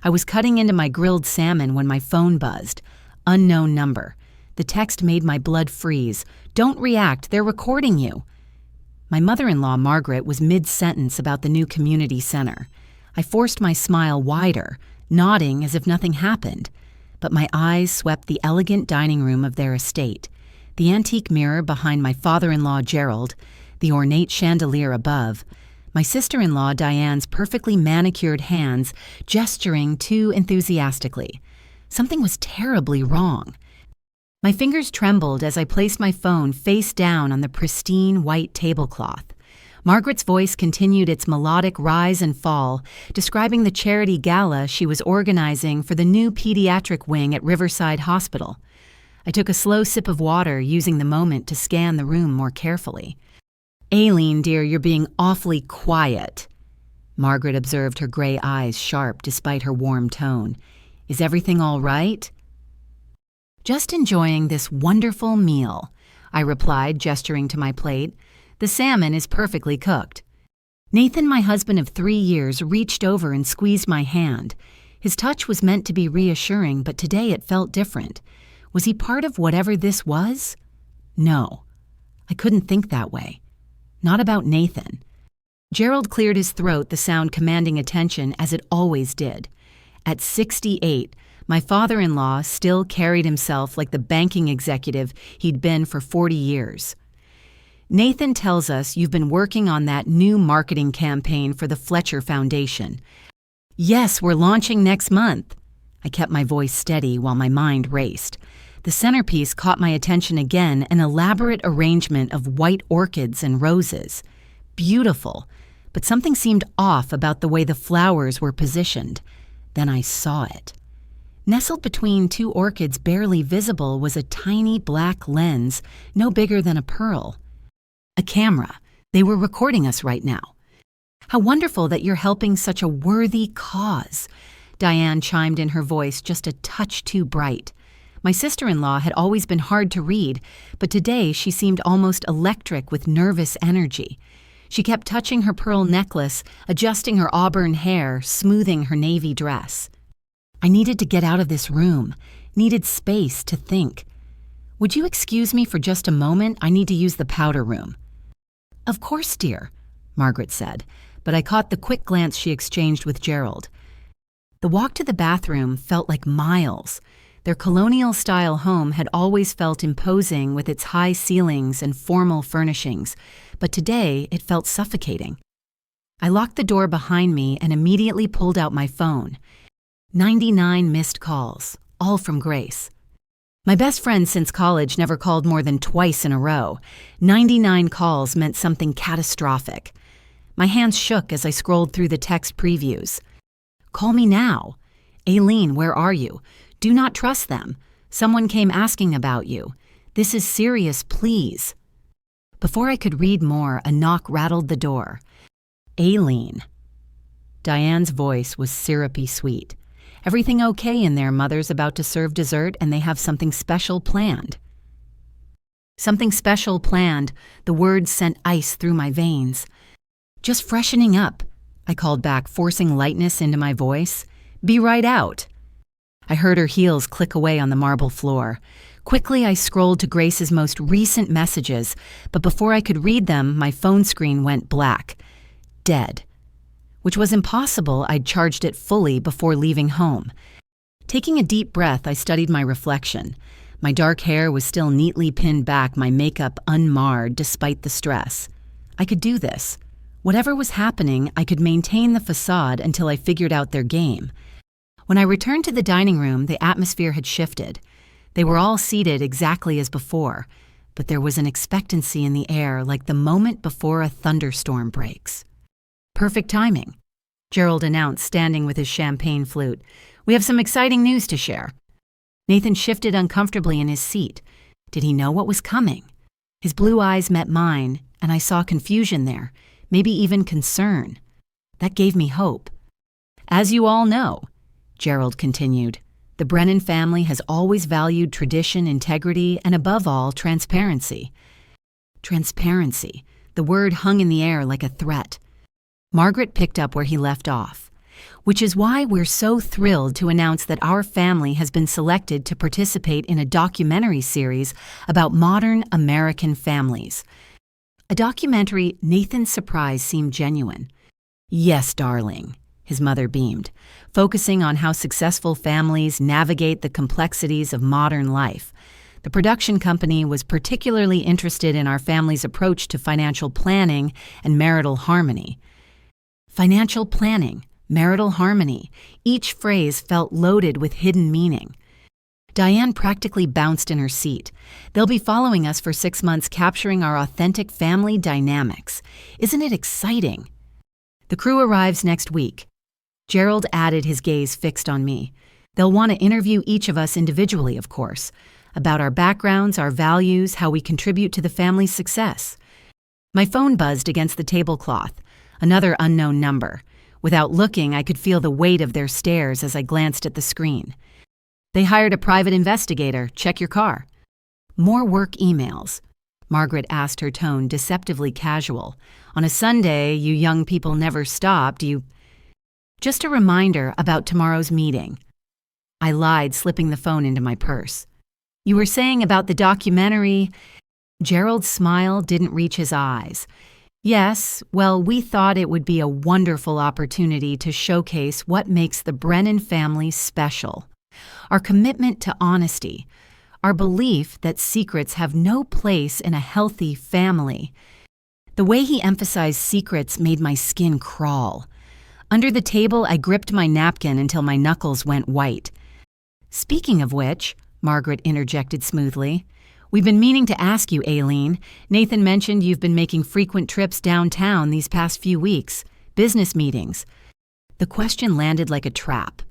I was cutting into my grilled salmon when my phone buzzed. Unknown number. The text made my blood freeze. "Don't react, they're recording you." My mother-in-law, Margaret, was mid-sentence about the new community center. I forced my smile wider, nodding as if nothing happened. But my eyes swept the elegant dining room of their estate, the antique mirror behind my father-in-law, Gerald, the ornate chandelier above, my sister-in-law, Diane's perfectly manicured hands gesturing too enthusiastically. Something was terribly wrong. My fingers trembled as I placed my phone face down on the pristine white tablecloth. Margaret's voice continued its melodic rise and fall, describing the charity gala she was organizing for the new pediatric wing at Riverside Hospital. I took a slow sip of water, using the moment to scan the room more carefully. "Aileen, dear, you're being awfully quiet." Margaret observed her gray eyes sharp despite her warm tone. "Is everything all right?" "Just enjoying this wonderful meal," I replied, gesturing to my plate. "The salmon is perfectly cooked." Nathan, my husband of 3 years, reached over and squeezed my hand. His touch was meant to be reassuring, but today it felt different. Was he part of whatever this was? No. I couldn't think that way. Not about Nathan. Gerald cleared his throat, the sound commanding attention as it always did. At 68, my father-in-law still carried himself like the banking executive he'd been for 40 years. "Nathan tells us you've been working on that new marketing campaign for the Fletcher Foundation." "Yes, we're launching next month." I kept my voice steady while my mind raced. The centerpiece caught my attention again, an elaborate arrangement of white orchids and roses. Beautiful, but something seemed off about the way the flowers were positioned. Then I saw it. Nestled between 2 orchids barely visible was a tiny black lens, no bigger than a pearl. A camera. They were recording us right now. "How wonderful that you're helping such a worthy cause," Diane chimed in, her voice just a touch too bright. My sister-in-law had always been hard to read, but today she seemed almost electric with nervous energy. She kept touching her pearl necklace, adjusting her auburn hair, smoothing her navy dress. I needed to get out of this room, needed space to think. "Would you excuse me for just a moment? I need to use the powder room." "Of course, dear," Margaret said, but I caught the quick glance she exchanged with Gerald. The walk to the bathroom felt like miles. Their colonial-style home had always felt imposing with its high ceilings and formal furnishings, but today it felt suffocating. I locked the door behind me and immediately pulled out my phone. 99 missed calls, all from Grace. My best friend since college never called more than twice in a row. 99 calls meant something catastrophic. My hands shook as I scrolled through the text previews. "Call me now." "Aileen, where are you?" "Do not trust them." "Someone came asking about you." "This is serious, please." Before I could read more, a knock rattled the door. "Aileen." Diane's voice was syrupy sweet. "Everything okay in there? Mother's about to serve dessert and they have something special planned." Something special planned. The words sent ice through my veins. "Just freshening up," I called back, forcing lightness into my voice. "Be right out." I heard her heels click away on the marble floor. Quickly, I scrolled to Grace's most recent messages, but before I could read them, my phone screen went black. Dead. Which was impossible. I'd charged it fully before leaving home. Taking a deep breath, I studied my reflection. My dark hair was still neatly pinned back, my makeup unmarred despite the stress. I could do this. Whatever was happening, I could maintain the facade until I figured out their game. When I returned to the dining room, the atmosphere had shifted. They were all seated exactly as before, but there was an expectancy in the air like the moment before a thunderstorm breaks. "Perfect timing," Gerald announced, standing with his champagne flute. "We have some exciting news to share." Nathan shifted uncomfortably in his seat. Did he know what was coming? His blue eyes met mine, and I saw confusion there, maybe even concern. That gave me hope. "As you all know," Gerald continued, "the Brennan family has always valued tradition, integrity, and above all, transparency." Transparency. The word hung in the air like a threat. Margaret picked up where he left off. which is why we're so thrilled to announce that our family has been selected to participate in a documentary series about modern American families. A documentary Nathan's surprise seemed genuine. "Yes, darling," his mother beamed, focusing on how successful families navigate the complexities of modern life. The production company was particularly interested in our family's approach to financial planning and marital harmony. Financial planning, marital harmony, each phrase felt loaded with hidden meaning. Diane practically bounced in her seat. "They'll be following us for 6 months, capturing our authentic family dynamics. Isn't it exciting?" "The crew arrives next week." Gerald added, his gaze fixed on me. "They'll want to interview each of us individually, of course, about our backgrounds, our values, how we contribute to the family's success." My phone buzzed against the tablecloth. Another unknown number. Without looking, I could feel the weight of their stares as I glanced at the screen. "They hired a private investigator. Check your car." "More work emails." Margaret asked, her tone deceptively casual. "On a Sunday, you young people never stop, do you?" "Just a reminder about tomorrow's meeting." I lied, slipping the phone into my purse. "You were saying about the documentary." Gerald's smile didn't reach his eyes. "Yes, well, we thought it would be a wonderful opportunity to showcase what makes the Brennan family special. Our commitment to honesty, our belief that secrets have no place in a healthy family." The way he emphasized secrets made my skin crawl. Under the table, I gripped my napkin until my knuckles went white. "Speaking of which," Margaret interjected smoothly, "we've been meaning to ask you, Aileen. Nathan mentioned you've been making frequent trips downtown these past few weeks, business meetings." The question landed like a trap.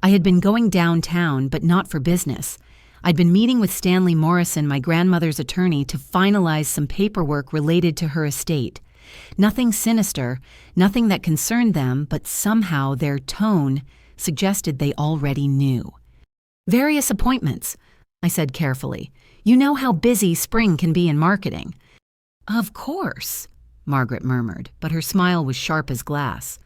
I had been going downtown, but not for business. I'd been meeting with Stanley Morrison, my grandmother's attorney, to finalize some paperwork related to her estate. Nothing sinister, nothing that concerned them, but somehow their tone suggested they already knew. "Various appointments," I said carefully. "You know how busy spring can be in marketing." "Of course," Margaret murmured, but her smile was sharp as glass.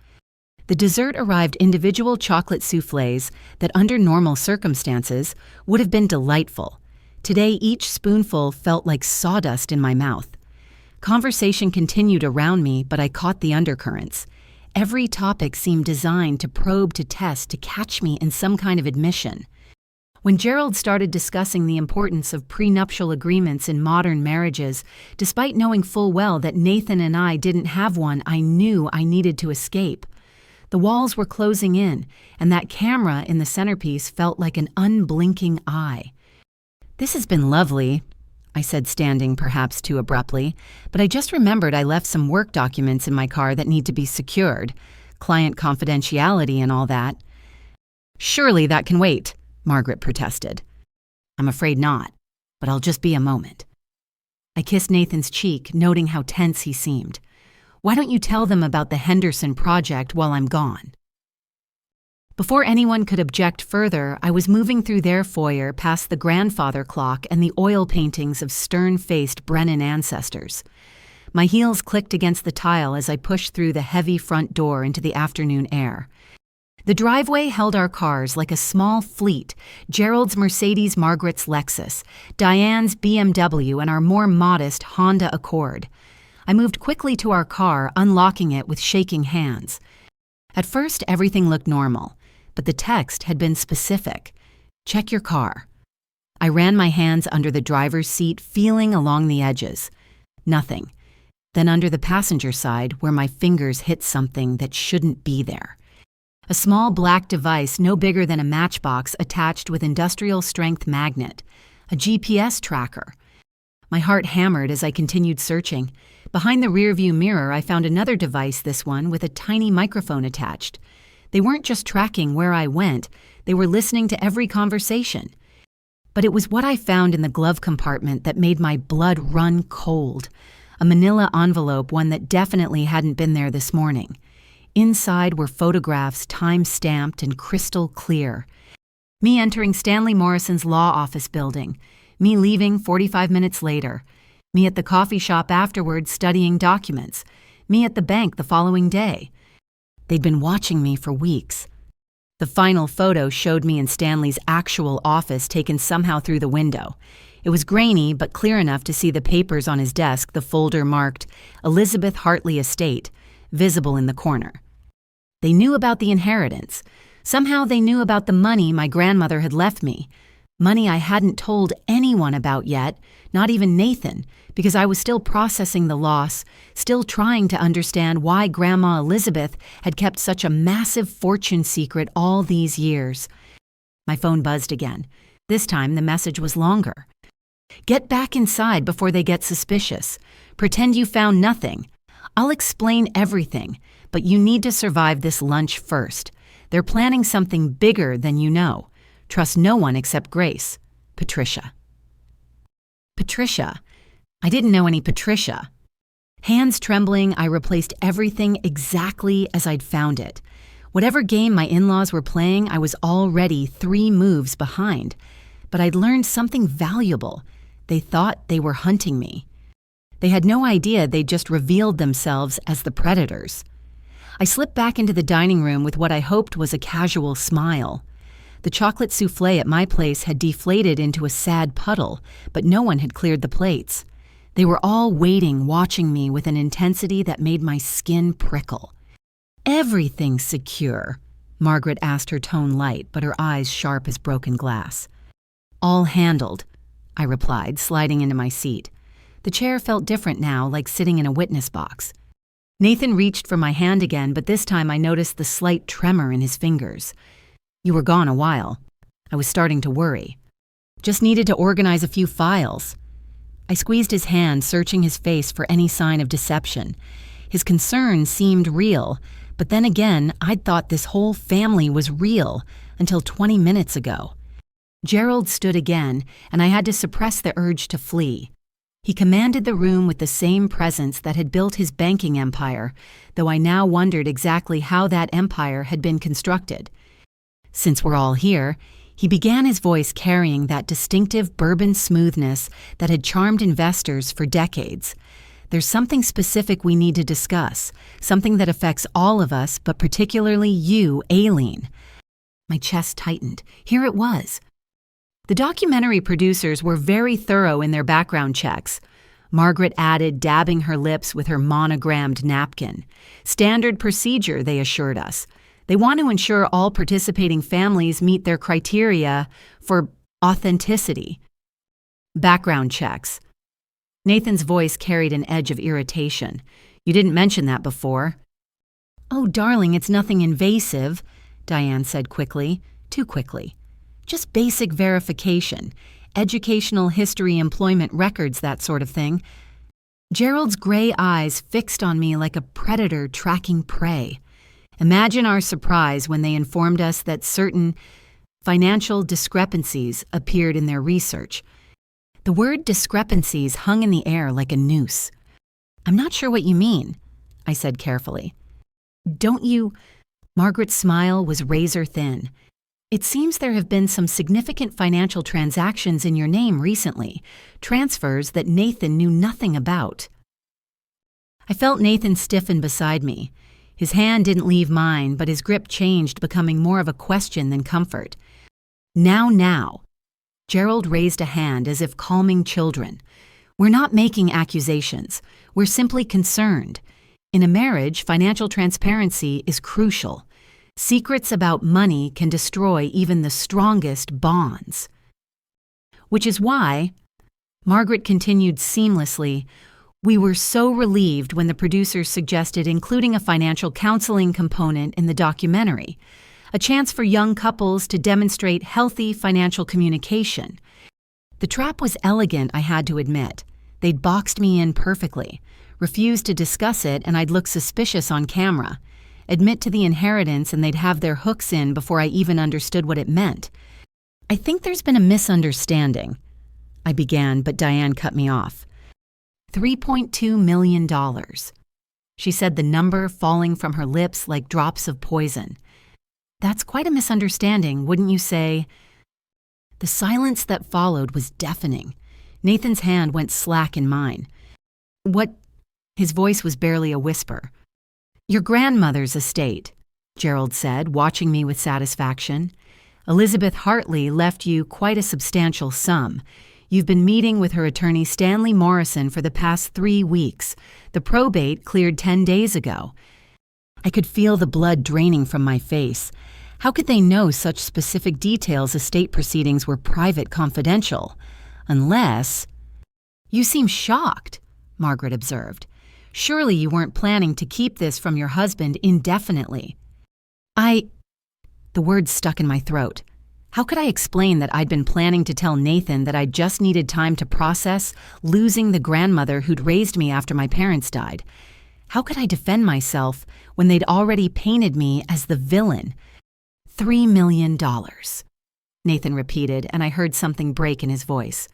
The dessert arrived individual chocolate soufflés that under normal circumstances would have been delightful. Today, each spoonful felt like sawdust in my mouth. Conversation continued around me, but I caught the undercurrents. Every topic seemed designed to probe, to test, to catch me in some kind of admission. When Gerald started discussing the importance of prenuptial agreements in modern marriages, despite knowing full well that Nathan and I didn't have one, I knew I needed to escape. The walls were closing in, and that camera in the centerpiece felt like an unblinking eye. "This has been lovely," I said, standing perhaps too abruptly, but I just remembered I left some work documents in my car that need to be secured, client confidentiality and all that. "Surely that can wait," Margaret protested. "I'm afraid not, but I'll just be a moment." I kissed Nathan's cheek, noting how tense he seemed. "Why don't you tell them about the Henderson project while I'm gone?" Before anyone could object further, I was moving through their foyer past the grandfather clock and the oil paintings of stern-faced Brennan ancestors. My heels clicked against the tile as I pushed through the heavy front door into the afternoon air. The driveway held our cars like a small fleet, Gerald's Mercedes, Margaret's Lexus, Diane's BMW, and our more modest Honda Accord. I moved quickly to our car, unlocking it with shaking hands. At first, everything looked normal, but the text had been specific. "Check your car." I ran my hands under the driver's seat, feeling along the edges. Nothing. Then under the passenger side, where my fingers hit something that shouldn't be there. A small black device no bigger than a matchbox attached with industrial-strength magnet. A GPS tracker. My heart hammered as I continued searching. Behind the rearview mirror, I found another device, this one with a tiny microphone attached. They weren't just tracking where I went, they were listening to every conversation. But it was what I found in the glove compartment that made my blood run cold. A manila envelope, one that definitely hadn't been there this morning. Inside were photographs time-stamped and crystal clear. Me entering Stanley Morrison's law office building. Me leaving 45 minutes later. Me at the coffee shop afterwards studying documents. Me at the bank the following day. They'd been watching me for weeks. The final photo showed me in Stanley's actual office, taken somehow through the window. It was grainy, but clear enough to see the papers on his desk, the folder marked Elizabeth Hartley Estate, visible in the corner. They knew about the inheritance. Somehow they knew about the money my grandmother had left me. Money I hadn't told anyone about yet, not even Nathan, because I was still processing the loss, still trying to understand why Grandma Elizabeth had kept such a massive fortune secret all these years. My phone buzzed again. This time the message was longer. Get back inside before they get suspicious. Pretend you found nothing. I'll explain everything, but you need to survive this lunch first. They're planning something bigger than you know. Trust no one except Grace. Patricia. Patricia. I didn't know any Patricia. Hands trembling, I replaced everything exactly as I'd found it. Whatever game my in-laws were playing, I was already 3 moves behind. But I'd learned something valuable. They thought they were hunting me. They had no idea they'd just revealed themselves as the predators. I slipped back into the dining room with what I hoped was a casual smile. The chocolate souffle at my place had deflated into a sad puddle, but no one had cleared the plates. They were all waiting, watching me with an intensity that made my skin prickle. "Everything's secure," Margaret asked, her tone light, but her eyes sharp as broken glass. "All handled," I replied, sliding into my seat. The chair felt different now, like sitting in a witness box. Nathan reached for my hand again, but this time I noticed the slight tremor in his fingers. "You were gone a while." I was starting to worry. "Just needed to organize a few files." I squeezed his hand, searching his face for any sign of deception. His concern seemed real, but then again, I'd thought this whole family was real until 20 minutes ago. Gerald stood again, and I had to suppress the urge to flee. He commanded the room with the same presence that had built his banking empire, though I now wondered exactly how that empire had been constructed. "Since we're all here," he began, his voice carrying that distinctive bourbon smoothness that had charmed investors for decades. "There's something specific we need to discuss, something that affects all of us, but particularly you, Aileen." My chest tightened. Here it was. The documentary producers were very thorough in their background checks. Margaret added, dabbing her lips with her monogrammed napkin. "Standard procedure," they assured us. They want to ensure all participating families meet their criteria for authenticity. Background checks. Nathan's voice carried an edge of irritation. "You didn't mention that before." "Oh, darling, it's nothing invasive," Diane said quickly, too quickly. "Just basic verification, educational history, employment records, that sort of thing." Gerald's gray eyes fixed on me like a predator tracking prey. Imagine our surprise when they informed us that certain financial discrepancies appeared in their research. The word discrepancies hung in the air like a noose. "I'm not sure what you mean," I said carefully. "Don't you?" Margaret's smile was razor thin. "It seems there have been some significant financial transactions in your name recently, transfers that Nathan knew nothing about." I felt Nathan stiffen beside me. His hand didn't leave mine, but his grip changed, becoming more of a question than comfort. Now. Gerald raised a hand as if calming children. "We're not making accusations. We're simply concerned. In a marriage, financial transparency is crucial. Secrets about money can destroy even the strongest bonds." "Which is why," Margaret continued seamlessly, "we were so relieved when the producers suggested including a financial counseling component in the documentary, a chance for young couples to demonstrate healthy financial communication." The trap was elegant, I had to admit. They'd boxed me in perfectly, refused to discuss it, and I'd look suspicious on camera. Admit to the inheritance, and they'd have their hooks in before I even understood what it meant. "I think there's been a misunderstanding," I began, but Diane cut me off. $3.2 million. She said, the number falling from her lips like drops of poison. "That's quite a misunderstanding, wouldn't you say?" The silence that followed was deafening. Nathan's hand went slack in mine. "What?" His voice was barely a whisper. "Your grandmother's estate. Gerald said, watching me with satisfaction. Elizabeth Hartley left you quite a substantial sum. You've been meeting with her attorney Stanley Morrison for the past 3 weeks. The probate cleared 10 days ago. I could feel the blood draining from my face. How could they know such specific details estate proceedings were private confidential? Unless... You seem shocked, Margaret observed. Surely you weren't planning to keep this from your husband indefinitely. The words stuck in my throat. How could I explain that I'd been planning to tell Nathan that I just needed time to process losing the grandmother who'd raised me after my parents died? How could I defend myself when they'd already painted me as the villain? $3 million. Nathan repeated, and I heard something break in his voice.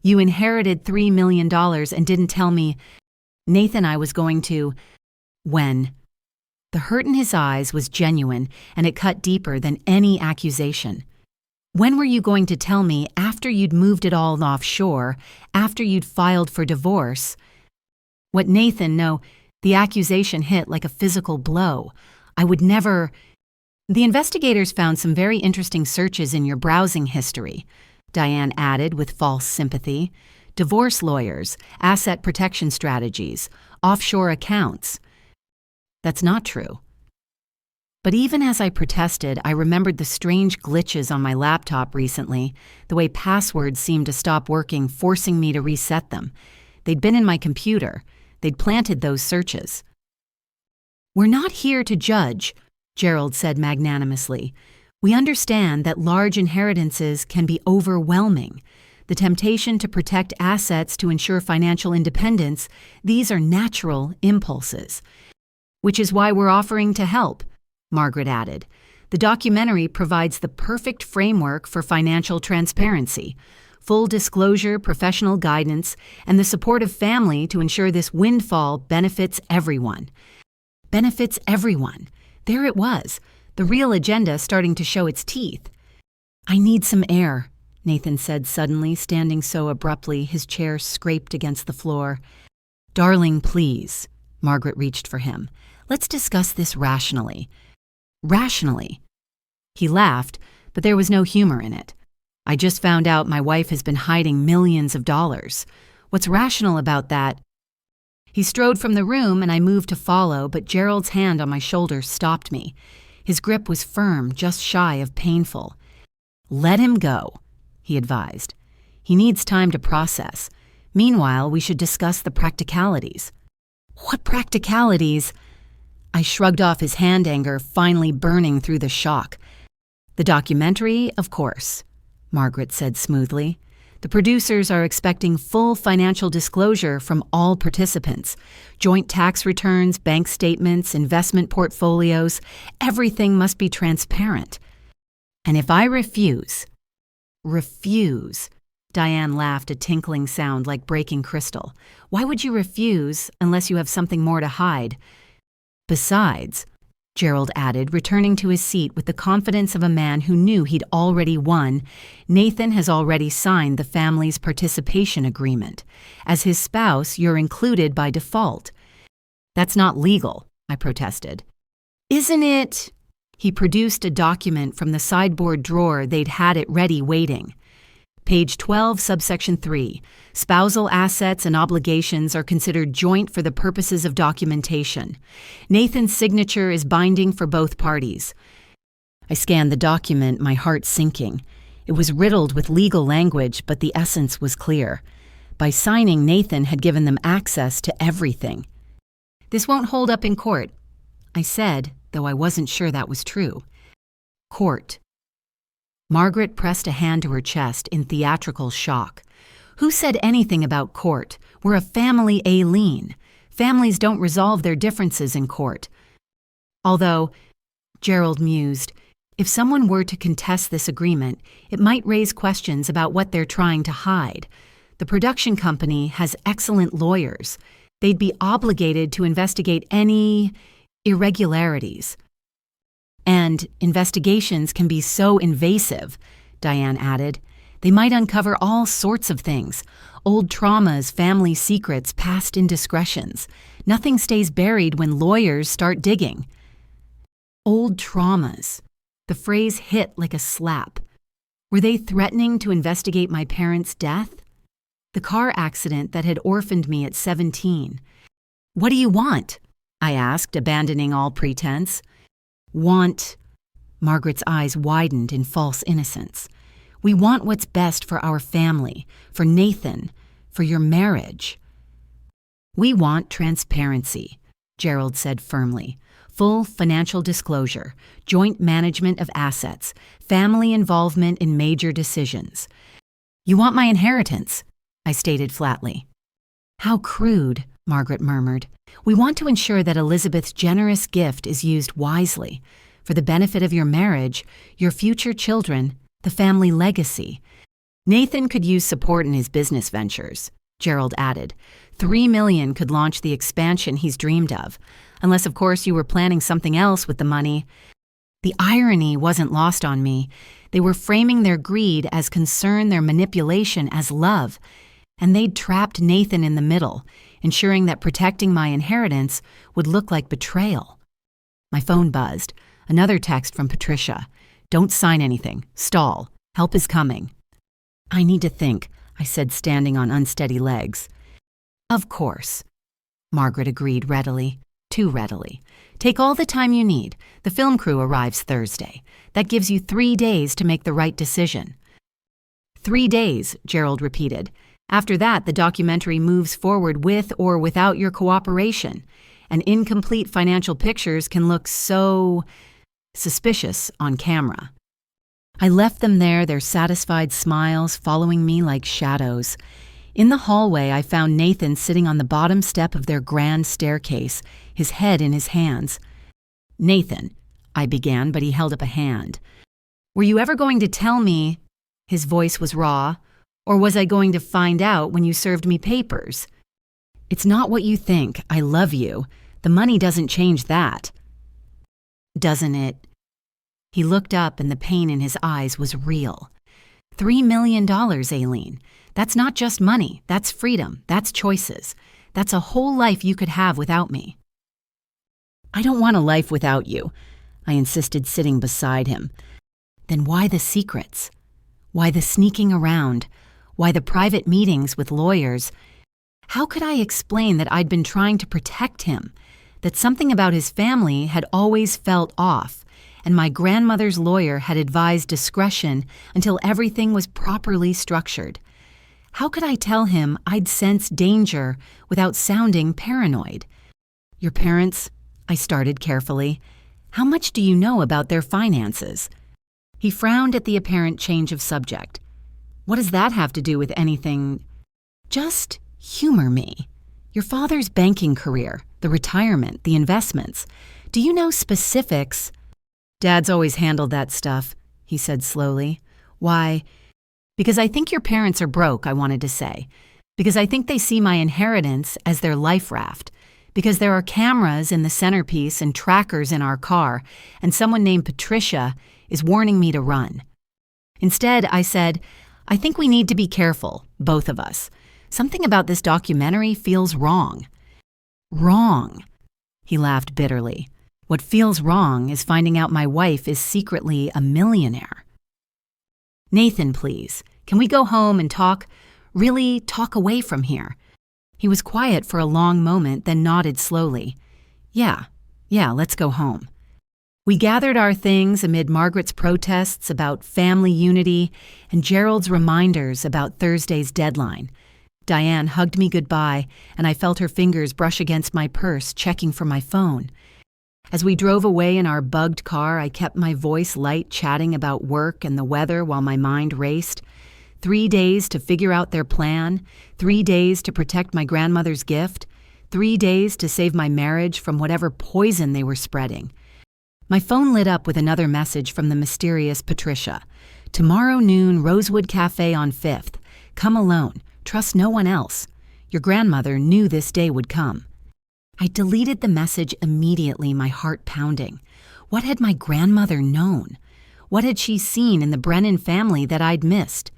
You inherited $3 million and didn't tell me. Nathan, I was going to... When? The hurt in his eyes was genuine, and it cut deeper than any accusation. When were you going to tell me after you'd moved it all offshore, after you'd filed for divorce? What Nathan, no, the accusation hit like a physical blow. I would never... The investigators found some very interesting searches in your browsing history, Diane added with false sympathy. Divorce lawyers, asset protection strategies, offshore accounts. That's not true. But even as I protested, I remembered the strange glitches on my laptop recently, the way passwords seemed to stop working, forcing me to reset them. They'd been in my computer. They'd planted those searches. We're not here to judge, Gerald said magnanimously. We understand that large inheritances can be overwhelming. The temptation to protect assets to ensure financial independence, these are natural impulses. Which is why we're offering to help, Margaret added. The documentary provides the perfect framework for financial transparency, full disclosure, professional guidance, and the support of family to ensure this windfall benefits everyone. Benefits everyone. There it was, the real agenda starting to show its teeth. I need some air, Nathan said suddenly, standing so abruptly his chair scraped against the floor. Darling, please. Margaret reached for him. Let's discuss this rationally. Rationally. He laughed, but there was no humor in it. I just found out my wife has been hiding millions of dollars. What's rational about that? He strode from the room and I moved to follow, but Gerald's hand on my shoulder stopped me. His grip was firm, just shy of painful. Let him go, he advised. He needs time to process. Meanwhile, we should discuss the practicalities. What practicalities? I shrugged off his hand anger, finally burning through the shock. The documentary, of course, Margaret said smoothly. The producers are expecting full financial disclosure from all participants. Joint tax returns, bank statements, investment portfolios, everything must be transparent. And if I refuse, Diane laughed, a tinkling sound like breaking crystal. Why would you refuse unless you have something more to hide? Besides, Gerald added, returning to his seat with the confidence of a man who knew he'd already won, Nathan has already signed the family's participation agreement. As his spouse, you're included by default. That's not legal, I protested. Isn't it? He produced a document from the sideboard drawer. They'd had it ready waiting. Page 12, subsection 3. Spousal assets and obligations are considered joint for the purposes of documentation. Nathan's signature is binding for both parties. I scanned the document, my heart sinking. It was riddled with legal language, but the essence was clear. By signing, Nathan had given them access to everything. This won't hold up in court, I said, though I wasn't sure that was true. Court. Margaret pressed a hand to her chest in theatrical shock. Who said anything about court? We're a family, Aileen. Families don't resolve their differences in court. Although, Gerald mused, if someone were to contest this agreement, it might raise questions about what they're trying to hide. The production company has excellent lawyers. They'd be obligated to investigate any irregularities. And investigations can be so invasive, Diane added. They might uncover all sorts of things. Old traumas, family secrets, past indiscretions. Nothing stays buried when lawyers start digging. Old traumas. The phrase hit like a slap. Were they threatening to investigate my parents' death? The car accident that had orphaned me at 17. "What do you want?" I asked, abandoning all pretense. "Want..." Margaret's eyes widened in false innocence. "We want what's best for our family, for Nathan, for your marriage." "We want transparency," Gerald said firmly. "Full financial disclosure, joint management of assets, family involvement in major decisions." "You want my inheritance," I stated flatly. "How crude," Margaret murmured. "We want to ensure that Elizabeth's generous gift is used wisely, for the benefit of your marriage, your future children, the family legacy." "Nathan could use support in his business ventures," Gerald added. $3 million could launch the expansion he's dreamed of, unless of course you were planning something else with the money. The irony wasn't lost on me. They were framing their greed as concern, their manipulation as love, and they'd trapped Nathan in the middle, ensuring that protecting my inheritance would look like betrayal. My phone buzzed. Another text from Patricia. "Don't sign anything. Stall. Help is coming." "I need to think," I said, standing on unsteady legs. "Of course," Margaret agreed readily, too readily. "Take all the time you need. The film crew arrives Thursday. That gives you 3 days to make the right decision." 3 days, Gerald repeated. "After that, the documentary moves forward with or without your cooperation, and incomplete financial pictures can look so suspicious on camera." I left them there, their satisfied smiles following me like shadows. In the hallway, I found Nathan sitting on the bottom step of their grand staircase, his head in his hands. "Nathan," I began, but he held up a hand. "Were you ever going to tell me," his voice was raw, "or was I going to find out when you served me papers?" "It's not what you think. I love you. The money doesn't change that." "Doesn't it?" He looked up and the pain in his eyes was real. $3 million, Aileen. That's not just money. That's freedom. That's choices. That's a whole life you could have without me. "I don't want a life without you," I insisted, sitting beside him. "Then why the secrets? Why the sneaking around? Why the private meetings with lawyers? How could I explain that I'd been trying to protect him, that something about his family had always felt off, and my grandmother's lawyer had advised discretion until everything was properly structured? How could I tell him I'd sense danger without sounding paranoid? "Your parents," I started carefully, "how much do you know about their finances?" He frowned at the apparent change of subject. "What does that have to do with anything?" "Just humor me. Your father's banking career, the retirement, the investments. Do you know specifics?" "Dad's always handled that stuff," he said slowly. "Why?" "Because I think your parents are broke," I wanted to say. "Because I think they see my inheritance as their life raft. Because there are cameras in the centerpiece and trackers in our car, and someone named Patricia is warning me to run." Instead, I said, "I think we need to be careful, both of us. Something about this documentary feels wrong." "Wrong?" He laughed bitterly. "What feels wrong is finding out my wife is secretly a millionaire." "Nathan, please, can we go home and talk? Really talk away from here?" He was quiet for a long moment, then nodded slowly. Yeah, let's go home." We gathered our things amid Margaret's protests about family unity and Gerald's reminders about Thursday's deadline. Diane hugged me goodbye, and I felt her fingers brush against my purse, checking for my phone. As we drove away in our bugged car, I kept my voice light, chatting about work and the weather while my mind raced. 3 days to figure out their plan, 3 days to protect my grandmother's gift, 3 days to save my marriage from whatever poison they were spreading. My phone lit up with another message from the mysterious Patricia. "Tomorrow noon, Rosewood Cafe on 5th. Come alone. Trust no one else. Your grandmother knew this day would come." I deleted the message immediately, my heart pounding. What had my grandmother known? What had she seen in the Brennan family that I'd missed?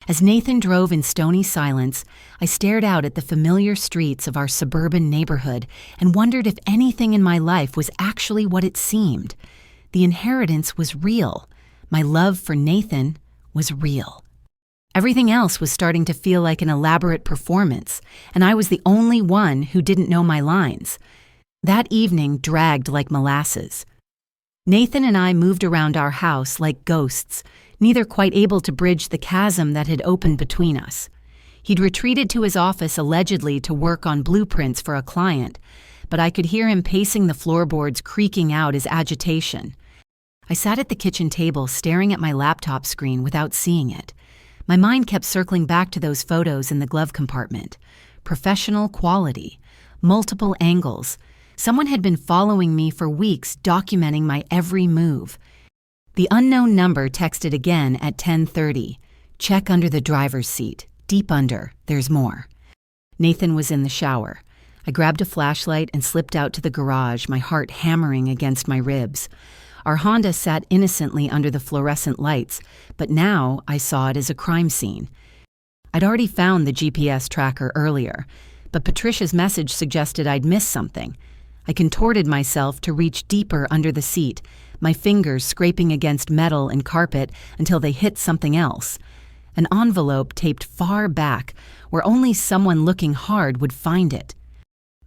As Nathan drove in stony silence, I stared out at the familiar streets of our suburban neighborhood and wondered if anything in my life was actually what it seemed. The inheritance was real. My love for Nathan was real. Everything else was starting to feel like an elaborate performance, and I was the only one who didn't know my lines. That evening dragged like molasses. Nathan and I moved around our house like ghosts, neither quite able to bridge the chasm that had opened between us. He'd retreated to his office allegedly to work on blueprints for a client, but I could hear him pacing the floorboards, creaking out his agitation. I sat at the kitchen table staring at my laptop screen without seeing it. My mind kept circling back to those photos in the glove compartment. Professional quality, multiple angles. Someone had been following me for weeks, documenting my every move. The unknown number texted again at 10:30. Check under the driver's seat. Deep under. There's more. Nathan was in the shower. I grabbed a flashlight and slipped out to the garage, my heart hammering against my ribs. Our Honda sat innocently under the fluorescent lights, but now I saw it as a crime scene. I'd already found the GPS tracker earlier, but Patricia's message suggested I'd missed something. I contorted myself to reach deeper under the seat, my fingers scraping against metal and carpet until they hit something else. An envelope taped far back, where only someone looking hard would find it.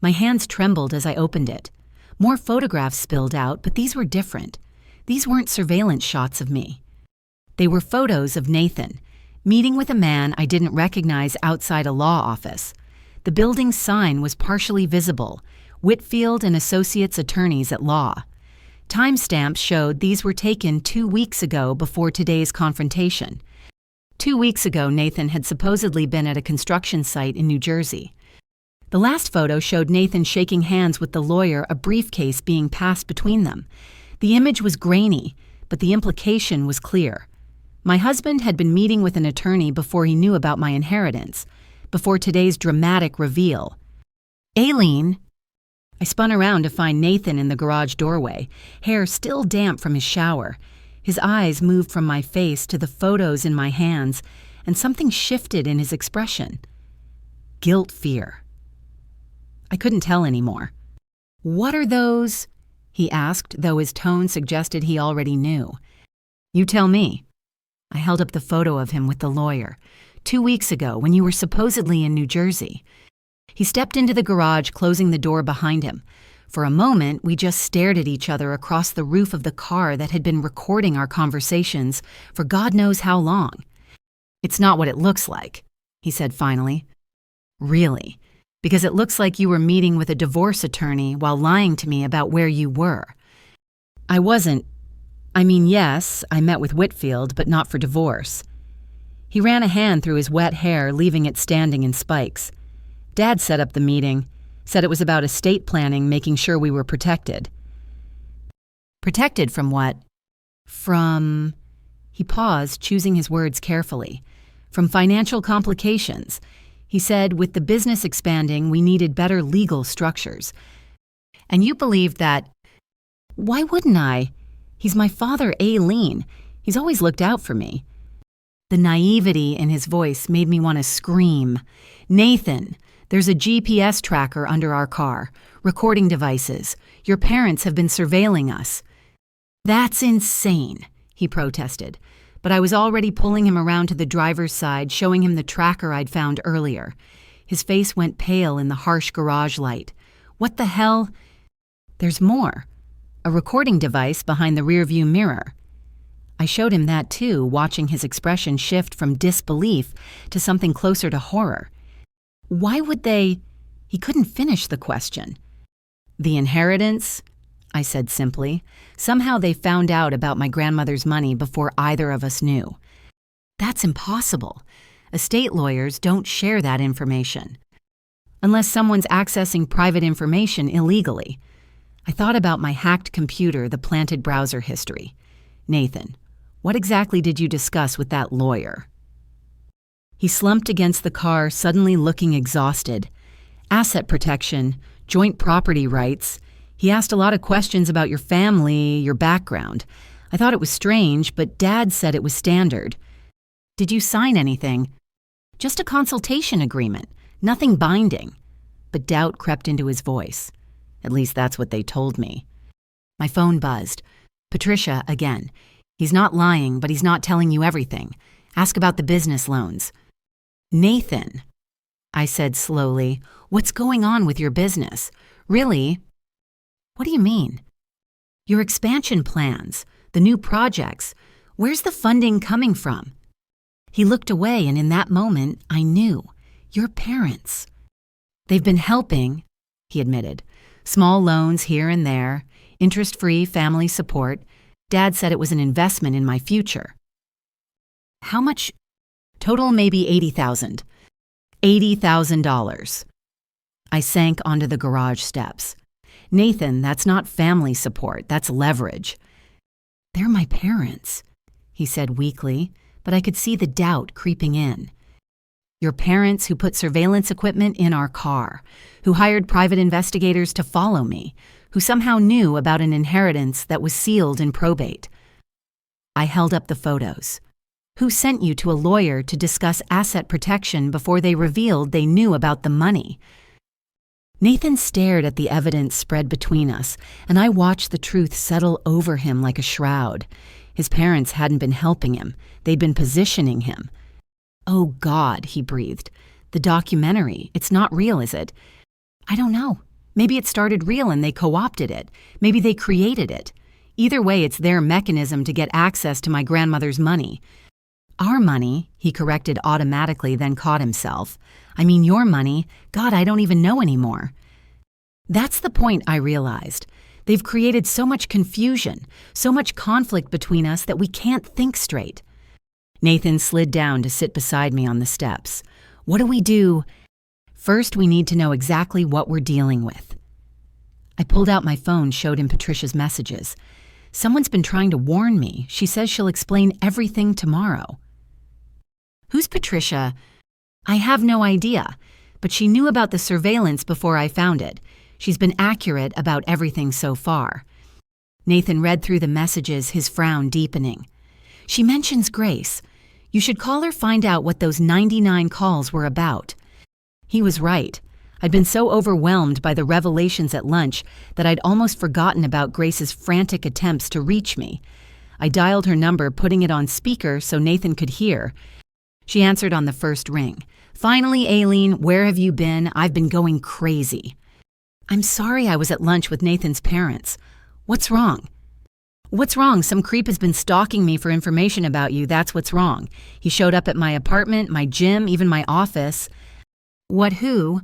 My hands trembled as I opened it. More photographs spilled out, but these were different. These weren't surveillance shots of me. They were photos of Nathan, meeting with a man I didn't recognize outside a law office. The building's sign was partially visible, Whitfield and Associates Attorneys at Law. Timestamps showed these were taken 2 weeks ago before today's confrontation. 2 weeks ago, Nathan had supposedly been at a construction site in New Jersey. The last photo showed Nathan shaking hands with the lawyer, a briefcase being passed between them. The image was grainy, but the implication was clear. My husband had been meeting with an attorney before he knew about my inheritance, before today's dramatic reveal. Aileen. I spun around to find Nathan in the garage doorway, hair still damp from his shower. His eyes moved from my face to the photos in my hands, and something shifted in his expression. Guilt, fear. I couldn't tell anymore. "What are those?" he asked, though his tone suggested he already knew. "You tell me." I held up the photo of him with the lawyer. 2 weeks ago, when you were supposedly in New Jersey. He stepped into the garage, closing the door behind him. For a moment, we just stared at each other across the roof of the car that had been recording our conversations for God knows how long. "It's not what it looks like," he said finally. "Really? Because it looks like you were meeting with a divorce attorney while lying to me about where you were." "I wasn't. Yes, I met with Whitfield, but not for divorce." He ran a hand through his wet hair, leaving it standing in spikes. "Dad set up the meeting, said it was about estate planning, making sure we were protected." "Protected from what?" "From..." He paused, choosing his words carefully. "From financial complications. He said with the business expanding, we needed better legal structures. And you believed that..." "Why wouldn't I? He's my father, Aileen. He's always looked out for me." The naivety in his voice made me want to scream. "Nathan, there's a GPS tracker under our car, recording devices. Your parents have been surveilling us." "That's insane," he protested, but I was already pulling him around to the driver's side, showing him the tracker I'd found earlier. His face went pale in the harsh garage light. "What the hell?" "There's more. A recording device behind the rearview mirror." I showed him that too, watching his expression shift from disbelief to something closer to horror. "Why would they..." He couldn't finish the question. "The inheritance," I said simply. "Somehow they found out about my grandmother's money before either of us knew." "That's impossible. Estate lawyers don't share that information. Unless someone's accessing private information illegally." I thought about my hacked computer, the planted browser history. "Nathan, what exactly did you discuss with that lawyer?" He slumped against the car, suddenly looking exhausted. "Asset protection, joint property rights. He asked a lot of questions about your family, your background. I thought it was strange, but Dad said it was standard." Did you sign anything? Just a consultation agreement, nothing binding. But doubt crept into his voice. At least that's what they told me. My phone buzzed. Patricia, again. He's not lying, but he's not telling you everything. Ask about the business loans. Nathan, I said slowly, what's going on with your business? Really? What do you mean? Your expansion plans, the new projects. Where's the funding coming from? He looked away, and in that moment, I knew. Your parents. They've been helping, he admitted. Small loans here and there, interest-free family support. Dad said it was an investment in my future. How much? Total maybe $80,000. $80,000. I sank onto the garage steps. Nathan, that's not family support, that's leverage. They're my parents, he said weakly, but I could see the doubt creeping in. Your parents who put surveillance equipment in our car, who hired private investigators to follow me, who somehow knew about an inheritance that was sealed in probate. I held up the photos. Who sent you to a lawyer to discuss asset protection before they revealed they knew about the money? Nathan stared at the evidence spread between us, and I watched the truth settle over him like a shroud. His parents hadn't been helping him. They'd been positioning him. Oh, God, he breathed. The documentary, it's not real, is it? I don't know. Maybe it started real and they co-opted it. Maybe they created it. Either way, it's their mechanism to get access to my grandmother's money. Our money, he corrected automatically, then caught himself. I mean, your money. God, I don't even know anymore. That's the point, I realized. They've created so much confusion, so much conflict between us that we can't think straight. Nathan slid down to sit beside me on the steps. What do we do? First, we need to know exactly what we're dealing with. I pulled out my phone, showed him Patricia's messages. Someone's been trying to warn me. She says she'll explain everything tomorrow. Who's Patricia? I have no idea, but she knew about the surveillance before I found it. She's been accurate about everything so far. Nathan read through the messages, his frown deepening. She mentions Grace. You should call her, find out what those 99 calls were about. He was right. I'd been so overwhelmed by the revelations at lunch that I'd almost forgotten about Grace's frantic attempts to reach me. I dialed her number, putting it on speaker so Nathan could hear. She answered on the first ring. Finally, Aileen, where have you been? I've been going crazy. I'm sorry I was at lunch with Nathan's parents. What's wrong? What's wrong? Some creep has been stalking me for information about you. That's what's wrong. He showed up at my apartment, my gym, even my office. What, who?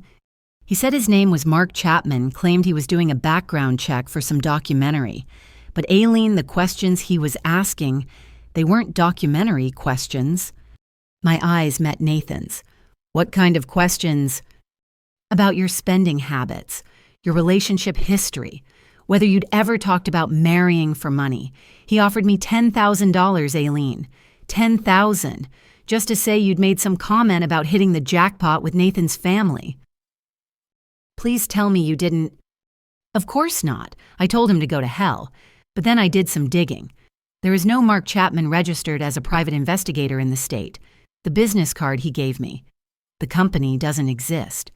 He said his name was Mark Chapman, claimed he was doing a background check for some documentary. But Aileen, the questions he was asking, they weren't documentary questions. My eyes met Nathan's. What kind of questions? About your spending habits, your relationship history, whether you'd ever talked about marrying for money. He offered me $10,000, Aileen. $10,000, just to say you'd made some comment about hitting the jackpot with Nathan's family. Please tell me you didn't. Of course not. I told him to go to hell. But then I did some digging. There is no Mark Chapman registered as a private investigator in the state. The business card he gave me. The company doesn't exist.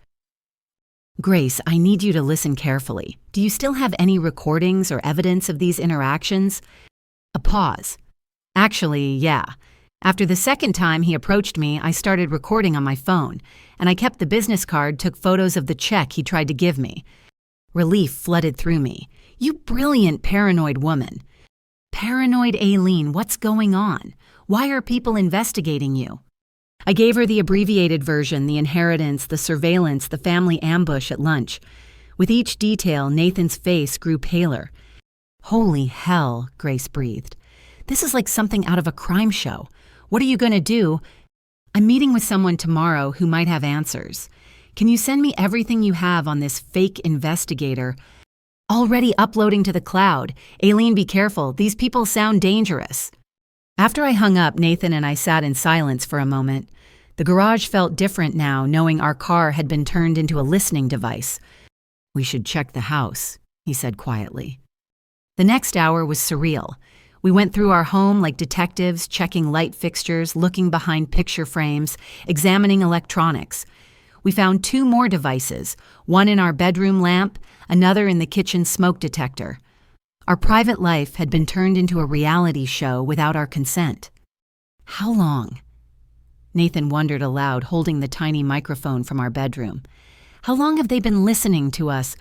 Grace, I need you to listen carefully. Do you still have any recordings or evidence of these interactions? A pause. Actually, yeah. After the second time he approached me, I started recording on my phone, and I kept the business card, took photos of the check he tried to give me. Relief flooded through me. You brilliant paranoid woman. Paranoid Aileen, what's going on? Why are people investigating you? I gave her the abbreviated version, the inheritance, the surveillance, the family ambush at lunch. With each detail, Nathan's face grew paler. Holy hell, Grace breathed. This is like something out of a crime show. What are you going to do? I'm meeting with someone tomorrow who might have answers. Can you send me everything you have on this fake investigator? Already uploading to the cloud. Aileen, be careful. These people sound dangerous. After I hung up, Nathan and I sat in silence for a moment. The garage felt different now, knowing our car had been turned into a listening device. We should check the house, he said quietly. The next hour was surreal. We went through our home like detectives, checking light fixtures, looking behind picture frames, examining electronics. We found 2 more devices, one in our bedroom lamp, another in the kitchen smoke detector. Our private life had been turned into a reality show without our consent. How long? Nathan wondered aloud, holding the tiny microphone from our bedroom. How long have they been listening to us?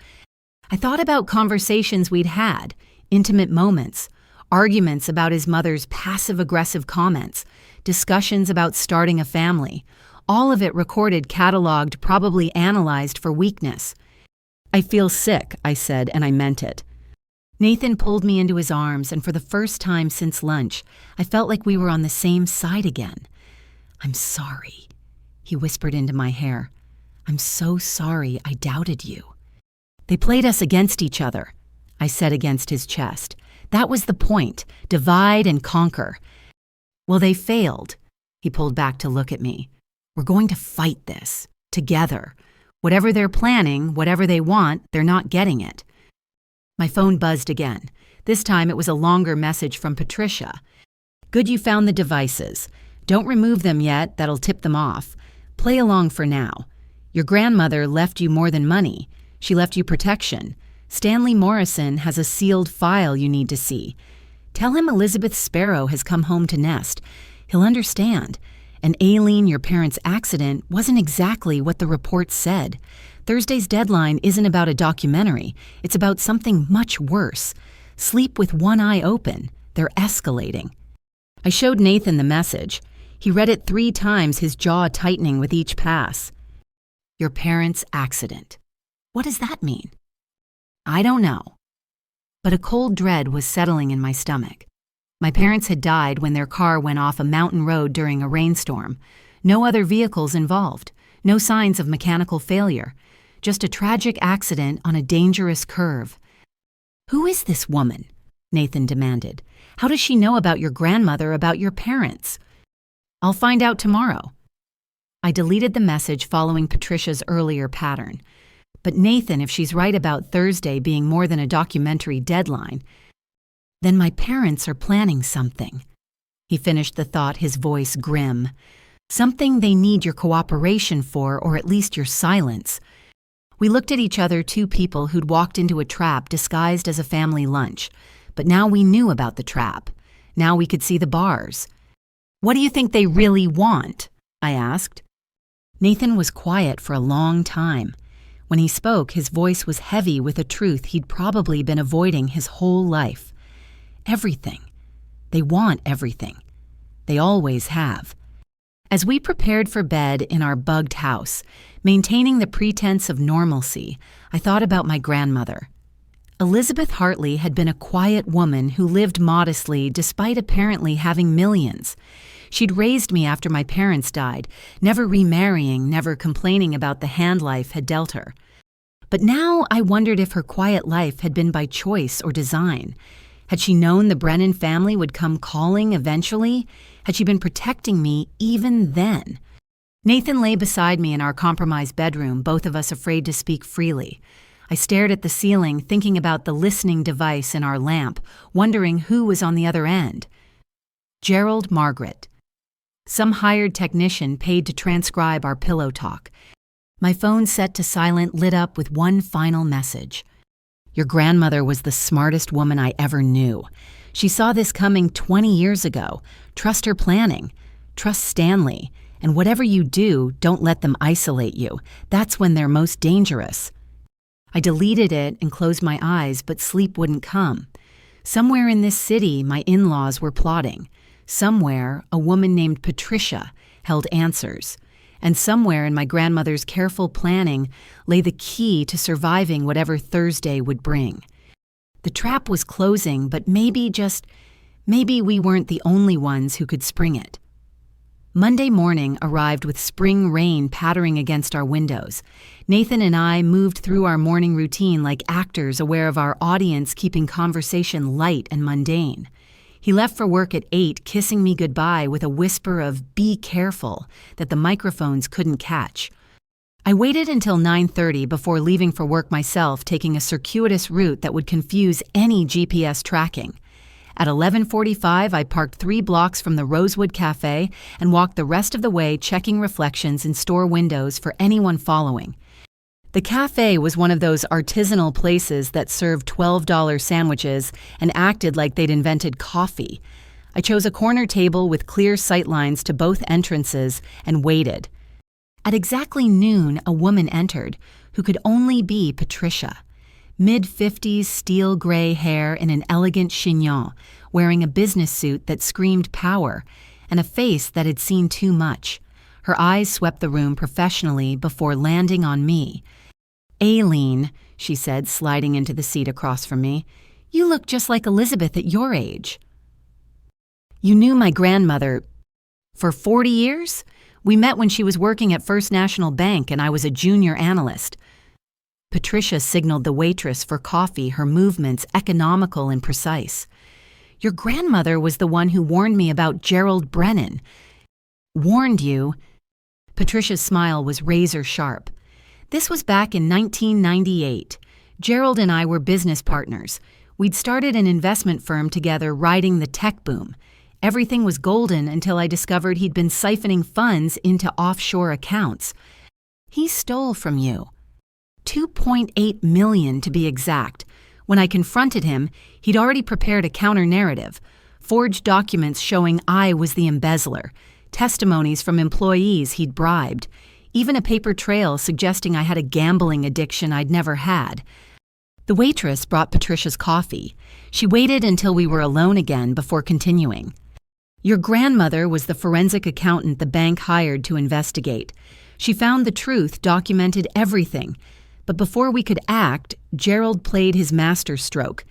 I thought about conversations we'd had, intimate moments, arguments about his mother's passive-aggressive comments, discussions about starting a family, all of it recorded, cataloged, probably analyzed for weakness. I feel sick, I said, and I meant it. Nathan pulled me into his arms, and for the first time since lunch, I felt like we were on the same side again. I'm sorry, he whispered into my hair. I'm so sorry I doubted you. They played us against each other, I said against his chest. That was the point, divide and conquer. Well, they failed. He pulled back to look at me. We're going to fight this, together. Whatever they're planning, whatever they want, they're not getting it. My phone buzzed again. This time it was a longer message from Patricia. Good you found the devices. Don't remove them yet, that'll tip them off. Play along for now. Your grandmother left you more than money. She left you protection. Stanley Morrison has a sealed file you need to see. Tell him Elizabeth Sparrow has come home to nest. He'll understand. And Aileen, your parents' accident, wasn't exactly what the report said. Thursday's deadline isn't about a documentary. It's about something much worse. Sleep with one eye open. They're escalating. I showed Nathan the message. He read it 3 times, his jaw tightening with each pass. Your parents' accident. What does that mean? I don't know. But a cold dread was settling in my stomach. My parents had died when their car went off a mountain road during a rainstorm. No other vehicles involved. No signs of mechanical failure. Just a tragic accident on a dangerous curve. Who is this woman? Nathan demanded. How does she know about your grandmother, about your parents? I'll find out tomorrow. I deleted the message following Patricia's earlier pattern. But Nathan, if she's right about Thursday being more than a documentary deadline, then my parents are planning something. He finished the thought, his voice grim. Something they need your cooperation for, or at least your silence. We looked at each other, 2 people who'd walked into a trap disguised as a family lunch. But now we knew about the trap. Now we could see the bars. What do you think they really want? I asked. Nathan was quiet for a long time. When he spoke, his voice was heavy with a truth he'd probably been avoiding his whole life. Everything. They want everything. They always have. As we prepared for bed in our bugged house, maintaining the pretense of normalcy, I thought about my grandmother. Elizabeth Hartley had been a quiet woman who lived modestly despite apparently having millions. She'd raised me after my parents died, never remarrying, never complaining about the hand life had dealt her. But now I wondered if her quiet life had been by choice or design. Had she known the Brennan family would come calling eventually? Had she been protecting me even then? Nathan lay beside me in our compromised bedroom, both of us afraid to speak freely. I stared at the ceiling, thinking about the listening device in our lamp, wondering who was on the other end. Gerald Margaret. Some hired technician paid to transcribe our pillow talk. My phone set to silent lit up with one final message. Your grandmother was the smartest woman I ever knew. She saw this coming 20 years ago. Trust her planning. Trust Stanley. And whatever you do, don't let them isolate you. That's when they're most dangerous. I deleted it and closed my eyes, but sleep wouldn't come. Somewhere in this city, my in-laws were plotting. Somewhere, a woman named Patricia held answers. And somewhere in my grandmother's careful planning lay the key to surviving whatever Thursday would bring. The trap was closing, but maybe we weren't the only ones who could spring it. Monday morning arrived with spring rain pattering against our windows. Nathan and I moved through our morning routine like actors aware of our audience, keeping conversation light and mundane. He left for work at 8, kissing me goodbye with a whisper of "be careful" that the microphones couldn't catch. I waited until 9:30 before leaving for work myself, taking a circuitous route that would confuse any GPS tracking. At 11:45, I parked 3 blocks from the Rosewood Cafe and walked the rest of the way checking reflections in store windows for anyone following. The cafe was one of those artisanal places that served $12 sandwiches and acted like they'd invented coffee. I chose a corner table with clear sightlines to both entrances and waited. At exactly noon, a woman entered, who could only be Patricia. Mid-50s steel gray hair in an elegant chignon, wearing a business suit that screamed power, and a face that had seen too much. Her eyes swept the room professionally before landing on me. "Aileen," she said, sliding into the seat across from me, "you look just like Elizabeth at your age." "You knew my grandmother for 40 years? We met when she was working at First National Bank and I was a junior analyst." Patricia signaled the waitress for coffee, her movements economical and precise. "Your grandmother was the one who warned me about Gerald Brennan." "Warned you?" Patricia's smile was razor sharp. "This was back in 1998. Gerald and I were business partners. We'd started an investment firm together riding the tech boom. Everything was golden until I discovered he'd been siphoning funds into offshore accounts. He stole from you. $2.8 million to be exact. When I confronted him, he'd already prepared a counter-narrative, forged documents showing I was the embezzler, testimonies from employees he'd bribed, even a paper trail suggesting I had a gambling addiction I'd never had. The waitress brought Patricia's coffee. She waited until we were alone again before continuing. "Your grandmother was the forensic accountant the bank hired to investigate. She found the truth, documented everything. But before we could act, Gerald played his masterstroke.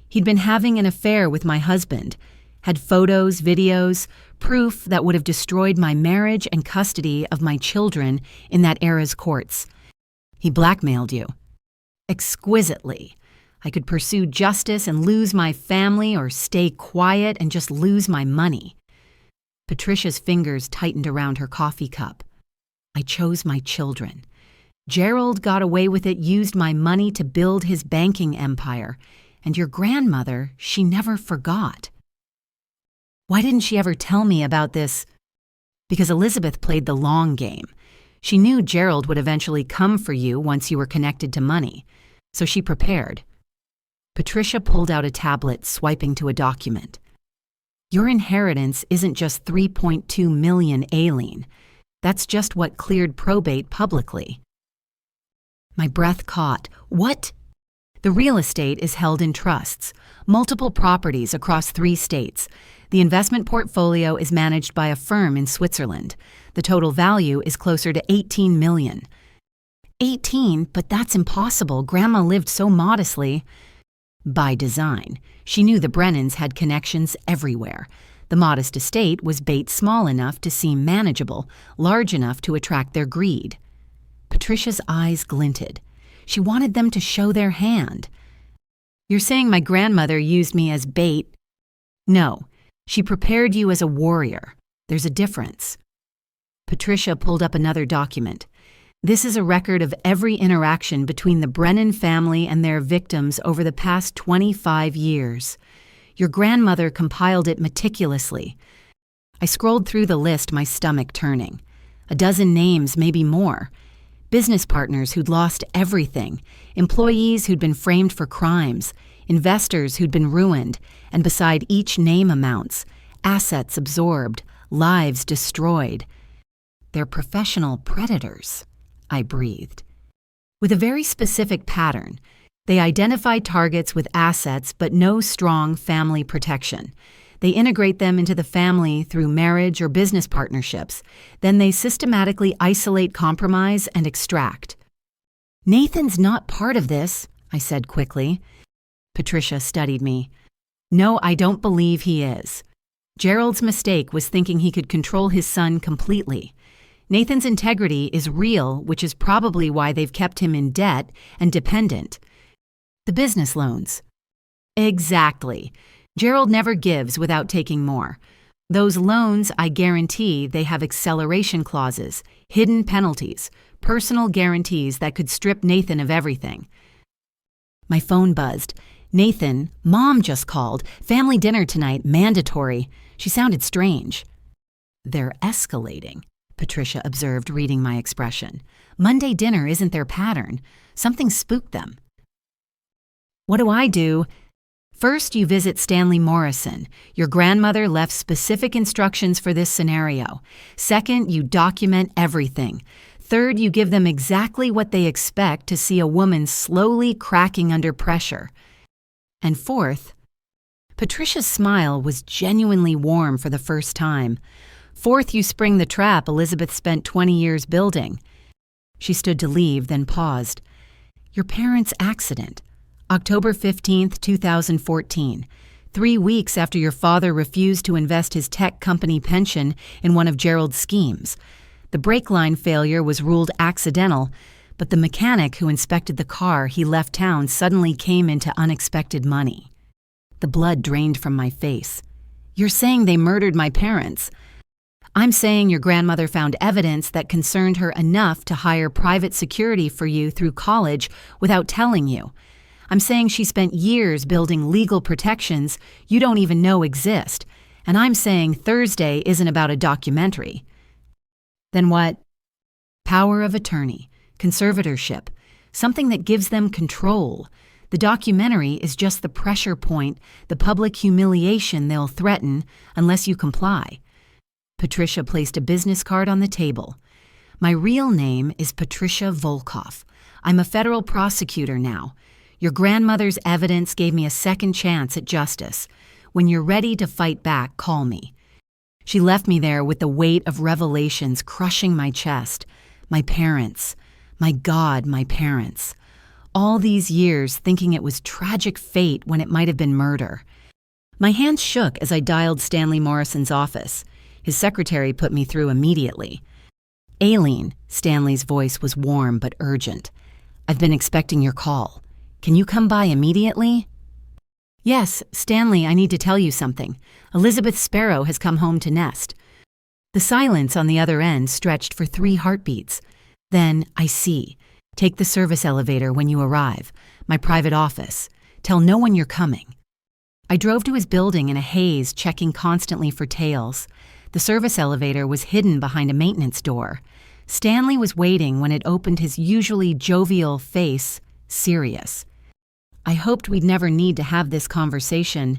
He'd been having an affair with my husband, had photos, videos, proof that would have destroyed my marriage and custody of my children in that era's courts. He blackmailed you." "Exquisitely. I could pursue justice and lose my family, or stay quiet and just lose my money." Patricia's fingers tightened around her coffee cup. "I chose my children. Gerald got away with it, used my money to build his banking empire, and your grandmother, she never forgot." "Why didn't she ever tell me about this?" "Because Elizabeth played the long game. She knew Gerald would eventually come for you once you were connected to money, so she prepared." Patricia pulled out a tablet, swiping to a document. "Your inheritance isn't just $3.2 million, Aileen. That's just what cleared probate publicly." My breath caught. "What?" "The real estate is held in trusts, multiple properties across 3 states. The investment portfolio is managed by a firm in Switzerland. The total value is closer to $18 million. 18, but that's impossible. Grandma lived so modestly." By design. She knew the Brennans had connections everywhere. The modest estate was bait small enough to seem manageable, large enough to attract their greed. Patricia's eyes glinted. She wanted them to show their hand. "You're saying my grandmother used me as bait?" "No. She prepared you as a warrior. There's a difference." Patricia pulled up another document. "This is a record of every interaction between the Brennan family and their victims over the past 25 years. Your grandmother compiled it meticulously." I scrolled through the list, my stomach turning. A dozen names, maybe more. Business partners who'd lost everything, employees who'd been framed for crimes, investors who'd been ruined, and beside each name amounts, assets absorbed, lives destroyed. "They're professional predators," I breathed. "With a very specific pattern. They identify targets with assets but no strong family protection. They integrate them into the family through marriage or business partnerships. Then they systematically isolate, compromise, and extract." "Nathan's not part of this," I said quickly. Patricia studied me. "No, I don't believe he is. Gerald's mistake was thinking he could control his son completely. Nathan's integrity is real, which is probably why they've kept him in debt and dependent." "The business loans." "Exactly. Gerald never gives without taking more. Those loans, I guarantee they have acceleration clauses, hidden penalties, personal guarantees that could strip Nathan of everything." My phone buzzed. Nathan, Mom just called. Family dinner tonight, mandatory. She sounded strange. They're escalating, Patricia observed, reading my expression. Monday dinner isn't their pattern. Something spooked them. What do I do? First, you visit Stanley Morrison. Your grandmother left specific instructions for this scenario. Second, you document everything. Third, you give them exactly what they expect to see a woman slowly cracking under pressure. And fourth, Patricia's smile was genuinely warm for the first time. Fourth, you spring the trap Elizabeth spent 20 years building. She stood to leave, then paused. Your parents' accident. October 15th, 2014. 3 weeks after your father refused to invest his tech company pension in one of Gerald's schemes. The brake line failure was ruled accidental, but the mechanic who inspected the car he left town suddenly came into unexpected money. The blood drained from my face. You're saying they murdered my parents. I'm saying your grandmother found evidence that concerned her enough to hire private security for you through college without telling you. I'm saying she spent years building legal protections you don't even know exist. And I'm saying Thursday isn't about a documentary. Then what? Power of attorney, conservatorship, something that gives them control. The documentary is just the pressure point, the public humiliation they'll threaten unless you comply. Patricia placed a business card on the table. My real name is Patricia Volkoff. I'm a federal prosecutor now. Your grandmother's evidence gave me a second chance at justice. When you're ready to fight back, call me. She left me there with the weight of revelations crushing my chest. My parents. My God, my parents. All these years thinking it was tragic fate when it might have been murder. My hands shook as I dialed Stanley Morrison's office. His secretary put me through immediately. Aileen, Stanley's voice was warm but urgent. I've been expecting your call. Can you come by immediately? Yes, Stanley, I need to tell you something. Elizabeth Sparrow has come home to nest. The silence on the other end stretched for 3 heartbeats. Then, I see. Take the service elevator when you arrive. My private office. Tell no one you're coming. I drove to his building in a haze, checking constantly for tails. The service elevator was hidden behind a maintenance door. Stanley was waiting when it opened, his usually jovial face serious. I hoped we'd never need to have this conversation,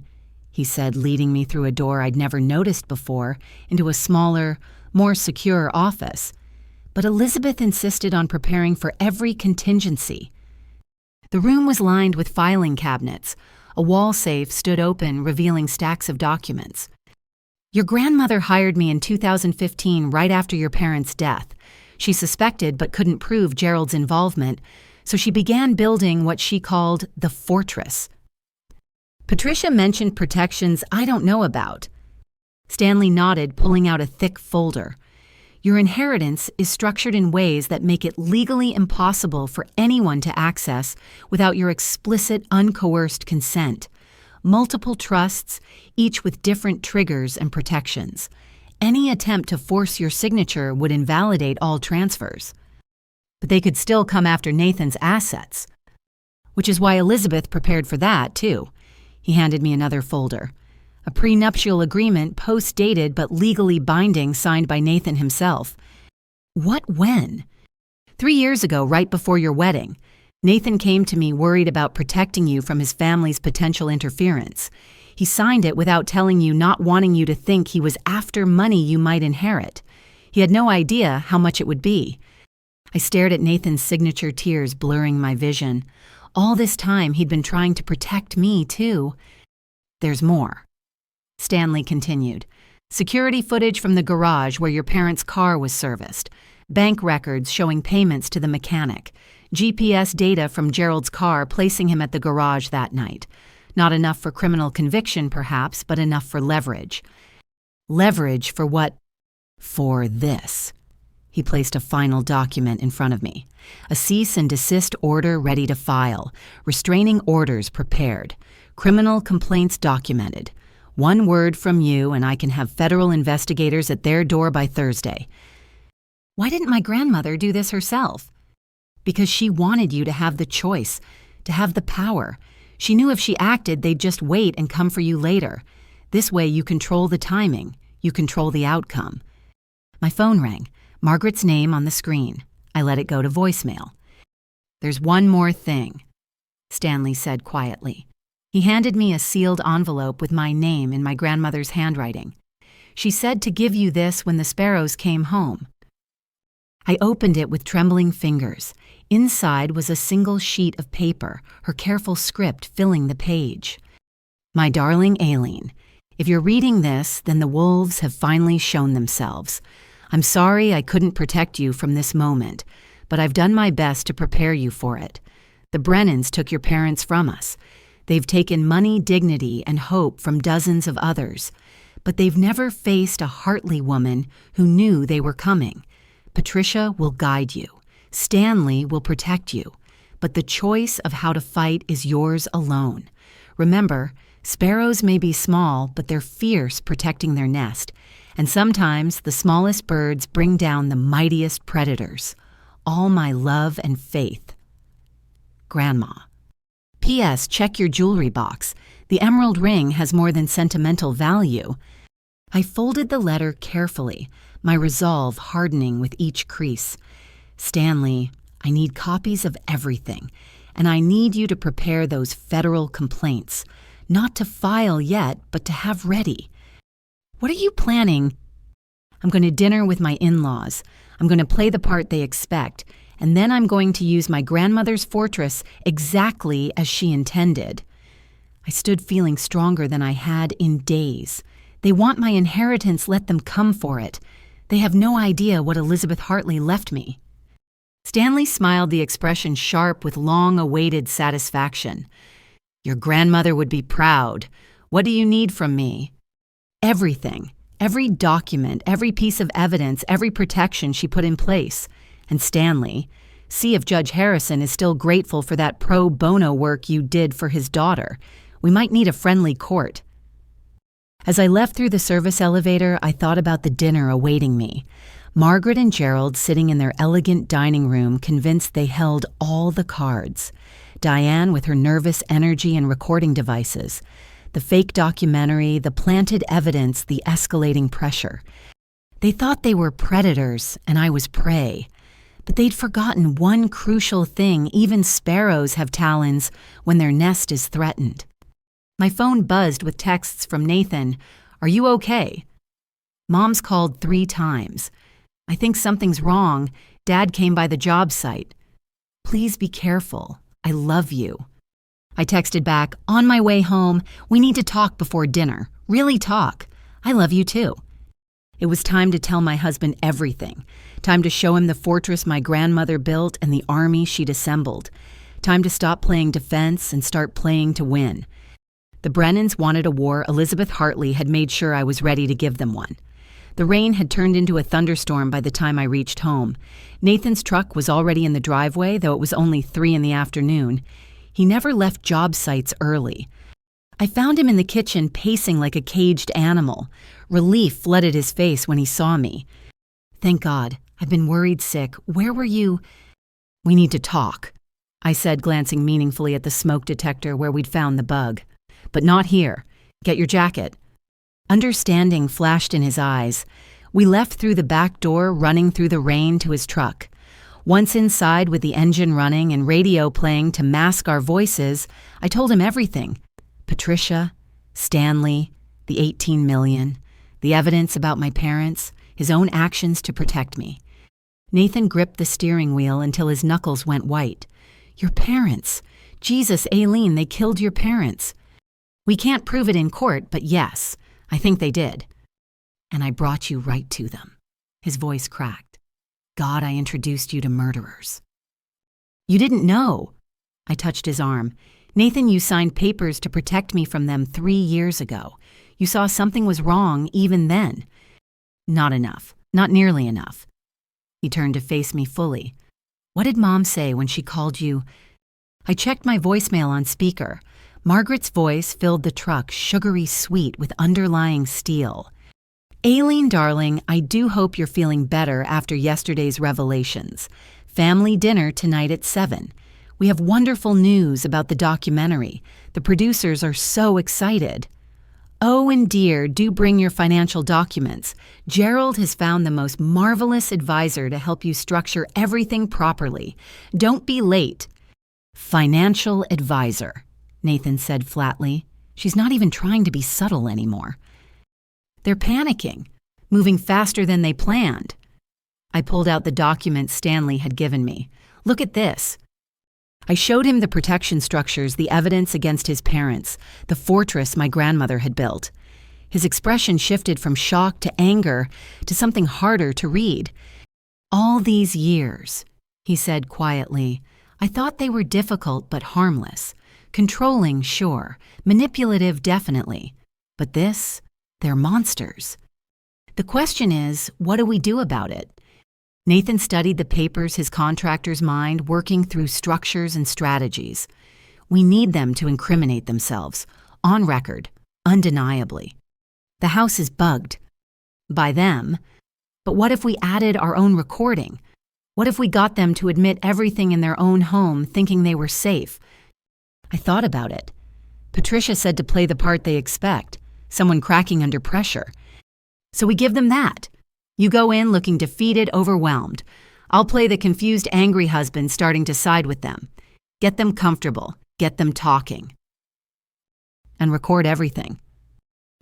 he said, leading me through a door I'd never noticed before into a smaller, more secure office. But Elizabeth insisted on preparing for every contingency. The room was lined with filing cabinets. A wall safe stood open, revealing stacks of documents. Your grandmother hired me in 2015, right after your parents' death. She suspected but couldn't prove Gerald's involvement, so she began building what she called the fortress. Patricia mentioned protections I don't know about. Stanley nodded, pulling out a thick folder. Your inheritance is structured in ways that make it legally impossible for anyone to access without your explicit, uncoerced consent. Multiple trusts, each with different triggers and protections. Any attempt to force your signature would invalidate all transfers. But they could still come after Nathan's assets. Which is why Elizabeth prepared for that, too. He handed me another folder. A prenuptial agreement, post-dated but legally binding, signed by Nathan himself. What when? 3 years ago, right before your wedding. Nathan came to me worried about protecting you from his family's potential interference. He signed it without telling you, not wanting you to think he was after money you might inherit. He had no idea how much it would be. I stared at Nathan's signature, tears blurring my vision. All this time, he'd been trying to protect me, too. There's more. Stanley continued. Security footage from the garage where your parents' car was serviced. Bank records showing payments to the mechanic. GPS data from Gerald's car placing him at the garage that night. Not enough for criminal conviction, perhaps, but enough for leverage. Leverage for what? For this. He placed a final document in front of me. A cease and desist order ready to file. Restraining orders prepared. Criminal complaints documented. 1 word from you and I can have federal investigators at their door by Thursday. Why didn't my grandmother do this herself? Because she wanted you to have the choice, to have the power. She knew if she acted, they'd just wait and come for you later. This way you control the timing. You control the outcome. My phone rang. Margaret's name on the screen. I let it go to voicemail. "There's one more thing," Stanley said quietly. He handed me a sealed envelope with my name in my grandmother's handwriting. "She said to give you this when the sparrows came home." I opened it with trembling fingers. Inside was a single sheet of paper, her careful script filling the page. "My darling Aileen, if you're reading this, then the wolves have finally shown themselves. I'm sorry I couldn't protect you from this moment, but I've done my best to prepare you for it. The Brennans took your parents from us. They've taken money, dignity, and hope from dozens of others, but they've never faced a Hartley woman who knew they were coming. Patricia will guide you. Stanley will protect you, but the choice of how to fight is yours alone. Remember, sparrows may be small, but they're fierce protecting their nest, and sometimes the smallest birds bring down the mightiest predators. All my love and faith. Grandma. P.S. Check your jewelry box. The emerald ring has more than sentimental value." I folded the letter carefully, my resolve hardening with each crease. "Stanley, I need copies of everything, and I need you to prepare those federal complaints. Not to file yet, but to have ready." "What are you planning?" "I'm going to dinner with my in-laws. I'm going to play the part they expect, and then I'm going to use my grandmother's fortress exactly as she intended." I stood feeling stronger than I had in days. They want my inheritance, let them come for it. They have no idea what Elizabeth Hartley left me. Stanley smiled, the expression sharp with long-awaited satisfaction. "Your grandmother would be proud. What do you need from me?" "Everything. Every document, every piece of evidence, every protection she put in place. And Stanley, see if Judge Harrison is still grateful for that pro bono work you did for his daughter. We might need a friendly court." As I left through the service elevator, I thought about the dinner awaiting me. Margaret and Gerald sitting in their elegant dining room, convinced they held all the cards. Diane with her nervous energy and recording devices. The fake documentary, the planted evidence, the escalating pressure. They thought they were predators and I was prey. But they'd forgotten one crucial thing: even sparrows have talons when their nest is threatened. My phone buzzed with texts from Nathan. "Are you okay?" Mom's called 3 times. "I think something's wrong. Dad came by the job site. Please be careful. I love you." I texted back, "On my way home. We need to talk before dinner. Really talk. I love you too." It was time to tell my husband everything. Time to show him the fortress my grandmother built and the army she'd assembled. Time to stop playing defense and start playing to win. The Brennans wanted a war. Elizabeth Hartley had made sure I was ready to give them one. The rain had turned into a thunderstorm by the time I reached home. Nathan's truck was already in the driveway, though it was only 3 in the afternoon. He never left job sites early. I found him in the kitchen pacing like a caged animal. Relief flooded his face when he saw me. "Thank God. I've been worried sick. Where were you?" "We need to talk," I said, glancing meaningfully at the smoke detector where we'd found the bug. "But not here. Get your jacket." Understanding flashed in his eyes. We left through the back door, running through the rain to his truck. Once inside with the engine running and radio playing to mask our voices, I told him everything. Patricia, Stanley, the 18 million, the evidence about my parents, his own actions to protect me. Nathan gripped the steering wheel until his knuckles went white. "Your parents. Jesus, Aileen, they killed your parents. We can't prove it in court, but yes, I think they did. And I brought you right to them." His voice cracked. "God, I introduced you to murderers." "You didn't know." I touched his arm. "Nathan, you signed papers to protect me from them 3 years ago. You saw something was wrong even then." "Not enough. Not nearly enough." He turned to face me fully. "What did Mom say when she called you?" I checked my voicemail on speaker. Margaret's voice filled the truck, sugary sweet with underlying steel. "Aileen, darling, I do hope you're feeling better after yesterday's revelations. Family dinner tonight at 7. We have wonderful news about the documentary. The producers are so excited. Oh, and dear, do bring your financial documents. Gerald has found the most marvelous advisor to help you structure everything properly. Don't be late. Financial advisor, Nathan said flatly. She's not even trying to be subtle anymore. They're panicking, moving faster than they planned. I pulled out the documents Stanley had given me. Look at this. I showed him the protection structures, the evidence against his parents, the fortress my grandmother had built. His expression shifted from shock to anger to something harder to read. All these years, he said quietly, I thought they were difficult but harmless. Controlling, sure. Manipulative, definitely. But this, they're monsters. The question is, what do we do about it? Nathan studied the papers his contractors mined, working through structures and strategies. We need them to incriminate themselves, on record, undeniably. The house is bugged. By them. But what if we added our own recording? What if we got them to admit everything in their own home, thinking they were safe? I thought about it. Patricia said to play the part they expect, someone cracking under pressure. So we give them that. You go in looking defeated, overwhelmed. I'll play the confused, angry husband starting to side with them. Get them comfortable. Get them talking. And record everything.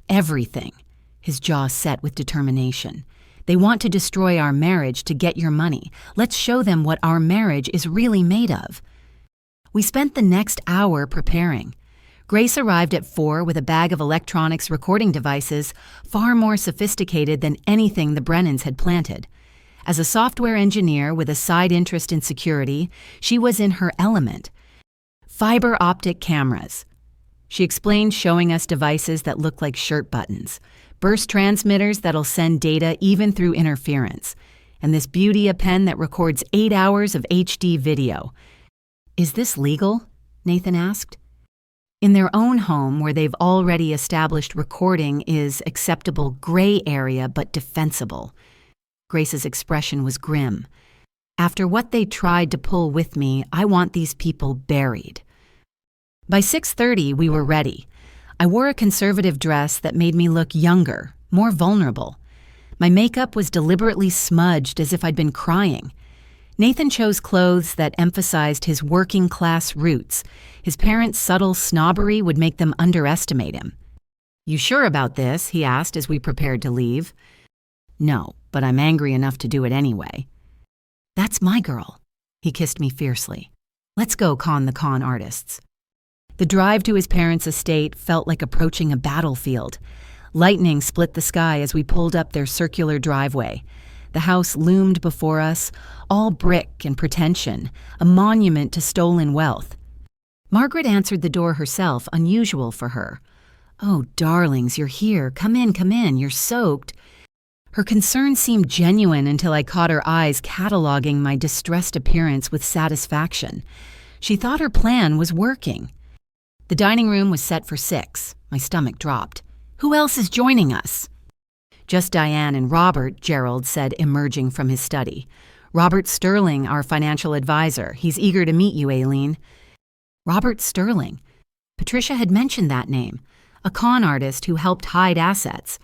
Everything. His jaw set with determination. They want to destroy our marriage to get your money. Let's show them what our marriage is really made of. We spent the next hour preparing. Grace arrived at 4 with a bag of electronics recording devices far more sophisticated than anything the Brennans had planted. As a software engineer with a side interest in security, she was in her element. Fiber optic cameras. She explained, showing us devices that look like shirt buttons, burst transmitters that'll send data even through interference, and this beauty, a pen that records 8 hours of HD video. Is this legal? Nathan asked. In their own home, where they've already established recording is acceptable gray area but defensible. Grace's expression was grim. After what they tried to pull with me, I want these people buried. By 6:30, we were ready. I wore a conservative dress that made me look younger, more vulnerable. My makeup was deliberately smudged as if I'd been crying. Nathan chose clothes that emphasized his working-class roots. His parents' subtle snobbery would make them underestimate him. You sure about this? He asked as we prepared to leave. No, but I'm angry enough to do it anyway. That's my girl. He kissed me fiercely. Let's go con the con artists. The drive to his parents' estate felt like approaching a battlefield. Lightning split the sky as we pulled up their circular driveway. The house loomed before us, all brick and pretension, a monument to stolen wealth. Margaret answered the door herself, unusual for her. Oh, darlings, you're here. Come in, you're soaked. Her concern seemed genuine until I caught her eyes cataloging my distressed appearance with satisfaction. She thought her plan was working. The dining room was set for 6. My stomach dropped. Who else is joining us? Just Diane and Robert, Gerald said, emerging from his study. Robert Sterling, our financial advisor. He's eager to meet you, Aileen. Robert Sterling. Patricia had mentioned that name. A con artist who helped hide assets.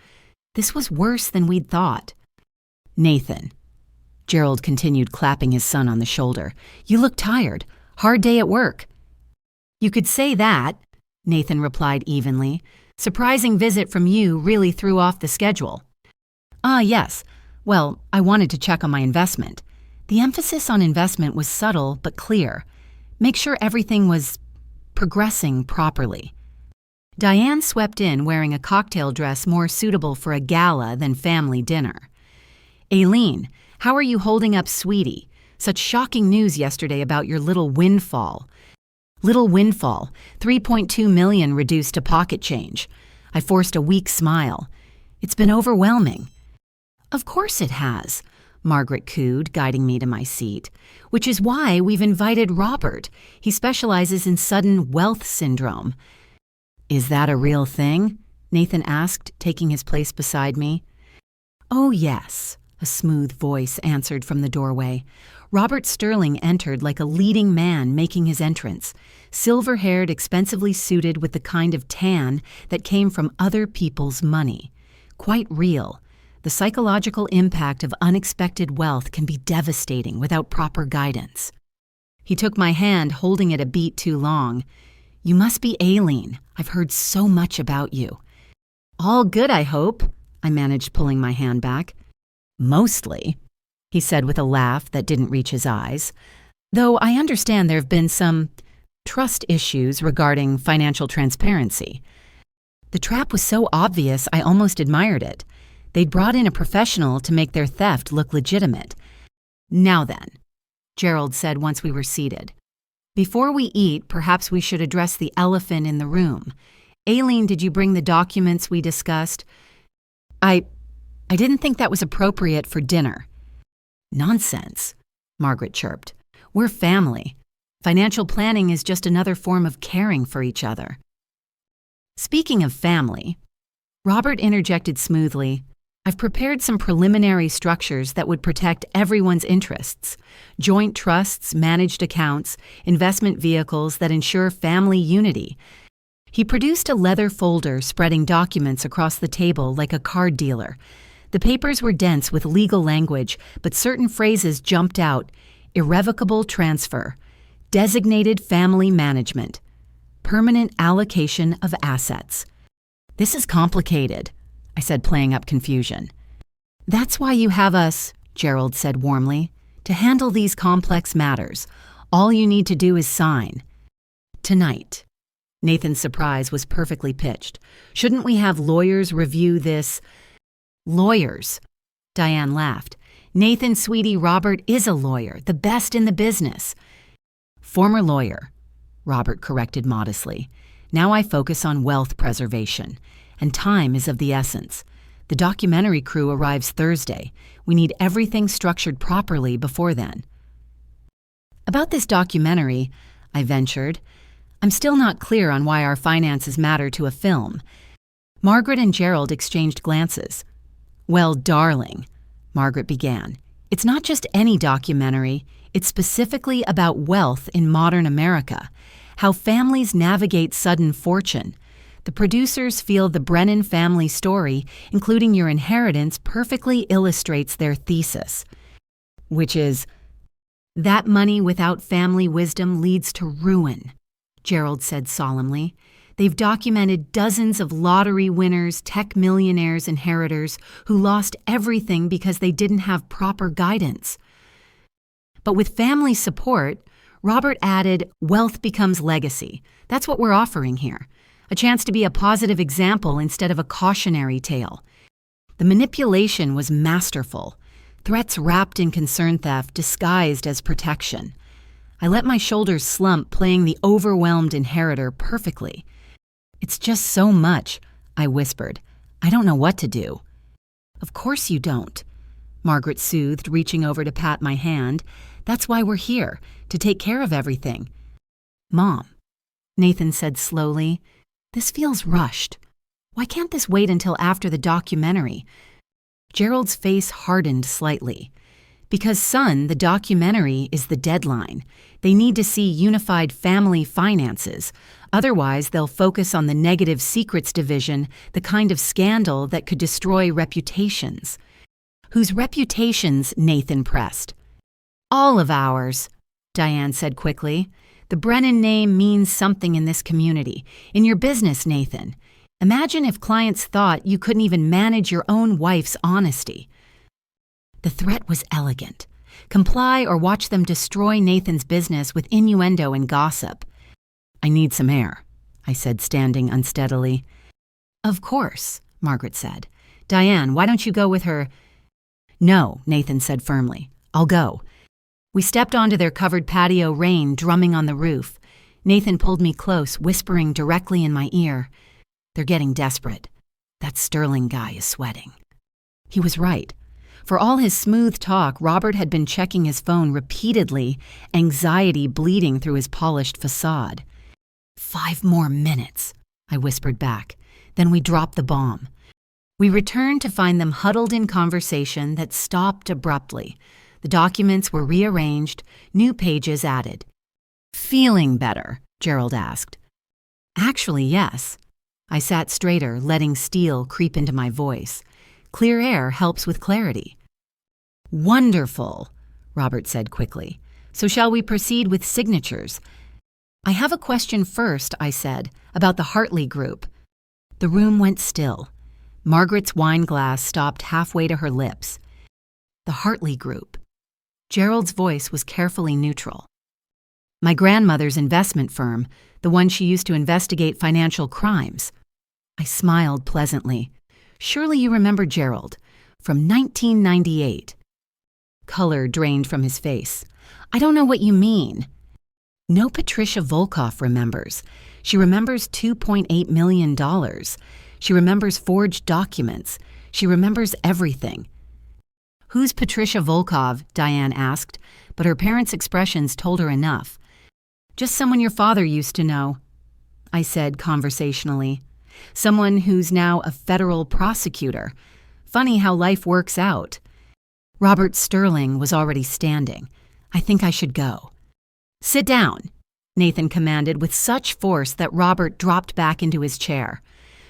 This was worse than we'd thought. Nathan. Gerald continued, clapping his son on the shoulder. You look tired. Hard day at work. You could say that, Nathan replied evenly. Surprising visit from you really threw off the schedule. Ah, yes. Well, I wanted to check on my investment. The emphasis on investment was subtle but clear. Make sure everything was progressing properly. Diane swept in wearing a cocktail dress more suitable for a gala than family dinner. Aileen, how are you holding up, sweetie? Such shocking news yesterday about your little windfall. Little windfall, $3.2 million reduced to pocket change. I forced a weak smile. It's been overwhelming. Of course it has, Margaret cooed, guiding me to my seat. Which is why we've invited Robert. He specializes in sudden wealth syndrome. Is that a real thing? Nathan asked, taking his place beside me. Oh, yes. a smooth voice answered from the doorway. Robert Sterling entered like a leading man making his entrance, silver-haired, expensively suited with the kind of tan that came from other people's money. Quite real. The psychological impact of unexpected wealth can be devastating without proper guidance. He took my hand, holding it a beat too long. "You must be Aileen. I've heard so much about you." "All good, I hope," I managed, pulling my hand back. "Mostly," he said with a laugh that didn't reach his eyes. "Though I understand there have been some trust issues regarding financial transparency." The trap was so obvious I almost admired it. They'd brought in a professional to make their theft look legitimate. "Now then," Gerald said once we were seated. "Before we eat, perhaps we should address the elephant in the room. Aileen, did you bring the documents we discussed?" I didn't think that was appropriate for dinner." "Nonsense," Margaret chirped. "We're family. Financial planning is just another form of caring for each other." "Speaking of family," Robert interjected smoothly, "I've prepared some preliminary structures that would protect everyone's interests. Joint trusts, managed accounts, investment vehicles that ensure family unity." He produced a leather folder spreading documents across the table like a card dealer. The papers were dense with legal language, but certain phrases jumped out: irrevocable transfer, designated family management, permanent allocation of assets. "This is complicated," I said, playing up confusion. "That's why you have us," Gerald said warmly, "to handle these complex matters. All you need to do is sign. Tonight." Nathan's surprise was perfectly pitched. "Shouldn't we have lawyers review this?" "Lawyers," Diane laughed. "Nathan, sweetie, Robert is a lawyer, the best in the business." "Former lawyer," Robert corrected modestly. "Now I focus on wealth preservation, and time is of the essence. The documentary crew arrives Thursday. We need everything structured properly before then." "About this documentary," I ventured, "I'm still not clear on why our finances matter to a film." Margaret and Gerald exchanged glances. "Well, darling," Margaret began, "it's not just any documentary. It's specifically about wealth in modern America, how families navigate sudden fortune. The producers feel the Brennan family story, including your inheritance, perfectly illustrates their thesis, which is, that money without family wisdom leads to ruin," Gerald said solemnly. "They've documented dozens of lottery winners, tech millionaires, inheritors who lost everything because they didn't have proper guidance. But with family support," Robert added, "wealth becomes legacy. That's what we're offering here. A chance to be a positive example instead of a cautionary tale." The manipulation was masterful. Threats wrapped in concern theft disguised as protection. I let my shoulders slump, playing the overwhelmed inheritor perfectly. "It's just so much," I whispered. "I don't know what to do." "Of course you don't," Margaret soothed, reaching over to pat my hand. "That's why we're here, to take care of everything." "Mom," Nathan said slowly, "this feels rushed. Why can't this wait until after the documentary?" Gerald's face hardened slightly. "Because, son, the documentary is the deadline. They need to see unified family finances. Otherwise, they'll focus on the negative secrets division, the kind of scandal that could destroy reputations." "Whose reputations?" Nathan pressed. "All of ours," Diane said quickly. "The Brennan name means something in this community, in your business, Nathan. Imagine if clients thought you couldn't even manage your own wife's honesty." The threat was elegant. Comply or watch them destroy Nathan's business with innuendo and gossip. "I need some air," I said, standing unsteadily. "Of course," Margaret said. "Diane, why don't you go with her?" "No," Nathan said firmly. "I'll go." We stepped onto their covered patio, rain drumming on the roof. Nathan pulled me close, whispering directly in my ear, "They're getting desperate. That Sterling guy is sweating." He was right. For all his smooth talk, Robert had been checking his phone repeatedly, anxiety bleeding through his polished facade. 5 more minutes, I whispered back. Then we dropped the bomb. We returned to find them huddled in conversation that stopped abruptly. The documents were rearranged, new pages added. "Feeling better?" Gerald asked. "Actually, yes." I sat straighter, letting steel creep into my voice. Clear air helps with clarity. "Wonderful," Robert said quickly. "So shall we proceed with signatures?" "I have a question first," I said, "about the Hartley group." The room went still. Margaret's wine glass stopped halfway to her lips. "The Hartley group." Gerald's voice was carefully neutral. "My grandmother's investment firm, the one she used to investigate financial crimes." I smiled pleasantly. "Surely you remember Gerald, from 1998. Color drained from his face. "I don't know what you mean." "No, Patricia Volkoff remembers. She remembers $2.8 million. She remembers forged documents. She remembers everything." "Who's Patricia Volkov?" Diane asked, but her parents' expressions told her enough. "Just someone your father used to know," I said conversationally. "Someone who's now a federal prosecutor. Funny how life works out." Robert Sterling was already standing. "I think I should go." "Sit down," Nathan commanded with such force that Robert dropped back into his chair.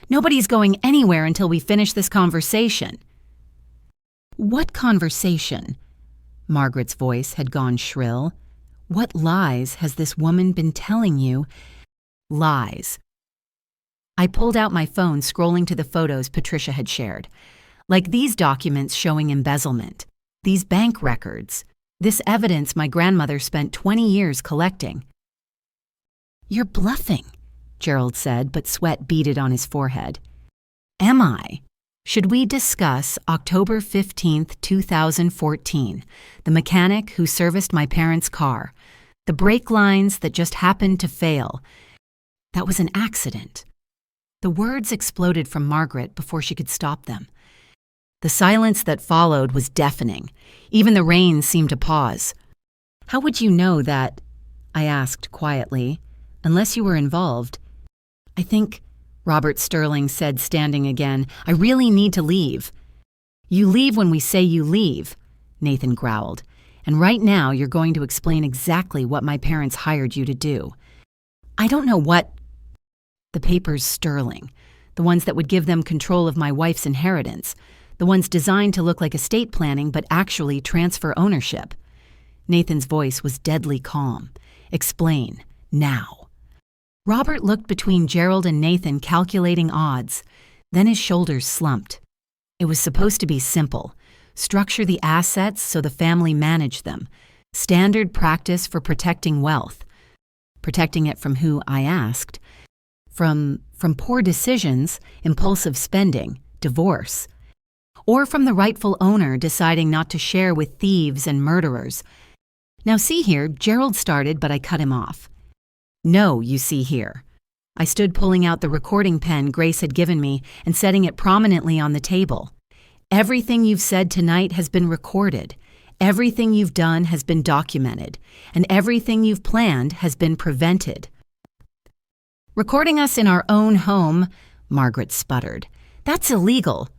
"Nobody's going anywhere until we finish this conversation." "What conversation?" Margaret's voice had gone shrill. "What lies has this woman been telling you?" "Lies." I pulled out my phone, scrolling to the photos Patricia had shared. Like these documents showing embezzlement, these bank records, this evidence my grandmother spent 20 years collecting. "You're bluffing," Gerald said, but sweat beaded on his forehead. "Am I? Should we discuss October 15th, 2014, the mechanic who serviced my parents' car, the brake lines that just happened to fail? That was an accident." The words exploded from Margaret before she could stop them. The silence that followed was deafening. Even the rain seemed to pause. "How would you know that?" I asked quietly. "Unless you were involved." "I think," Robert Sterling said, standing again, "I really need to leave." "You leave when we say you leave," Nathan growled. "And right now you're going to explain exactly what my parents hired you to do." "I don't know what—" "The papers Sterling, the ones that would give them control of my wife's inheritance, the ones designed to look like estate planning but actually transfer ownership." Nathan's voice was deadly calm. "Explain, now." Robert looked between Gerald and Nathan, calculating odds. Then his shoulders slumped. It was supposed to be simple. Structure the assets so the family managed them. Standard practice for protecting wealth. Protecting it from who, I asked? From poor decisions, impulsive spending, divorce. Or from the rightful owner deciding not to share with thieves and murderers. "Now see here," Gerald started, but I cut him off. "No, you see here." I stood pulling out the recording pen Grace had given me and setting it prominently on the table. "Everything you've said tonight has been recorded. Everything you've done has been documented. And everything you've planned has been prevented." "Recording us in our own home," Margaret sputtered. "That's illegal."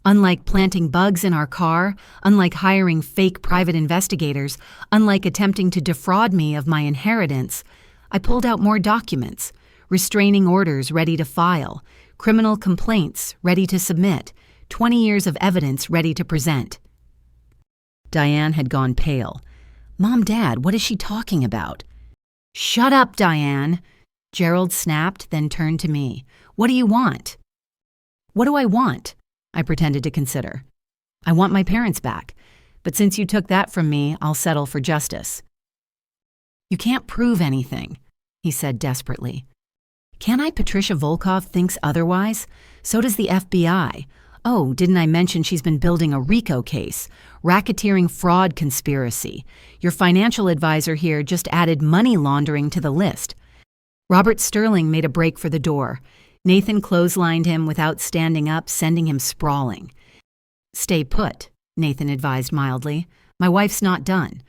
"Unlike planting bugs in our car, unlike hiring fake private investigators, unlike attempting to defraud me of my inheritance," I pulled out more documents, restraining orders ready to file, criminal complaints ready to submit, 20 years of evidence ready to present. Diane had gone pale. "Mom, Dad, what is she talking about?" "Shut up, Diane," Gerald snapped, then turned to me. "What do you want?" "What do I want?" I pretended to consider. "I want my parents back, but since you took that from me, I'll settle for justice." "You can't prove anything," he said desperately. "Can't I? Patricia Volkoff thinks otherwise. So does the FBI. Oh, didn't I mention she's been building a RICO case, racketeering fraud conspiracy? Your financial advisor here just added money laundering to the list." Robert Sterling made a break for the door. Nathan clotheslined him without standing up, sending him sprawling. "Stay put," Nathan advised mildly. "My wife's not done."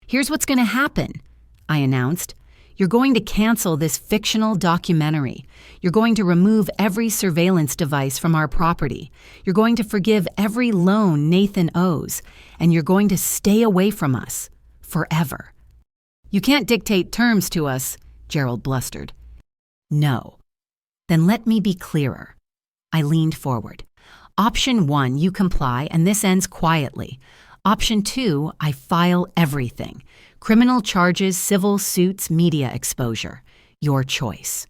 "Here's what's going to happen," I announced. You're going to cancel this fictional documentary. You're going to remove every surveillance device from our property. You're going to forgive every loan Nathan owes. And you're going to stay away from us. Forever. You can't dictate terms to us, Gerald blustered. No. Then let me be clearer. I leaned forward. Option 1, you comply, and this ends quietly. Option 2, I file everything. Criminal charges, civil suits, media exposure. Your choice.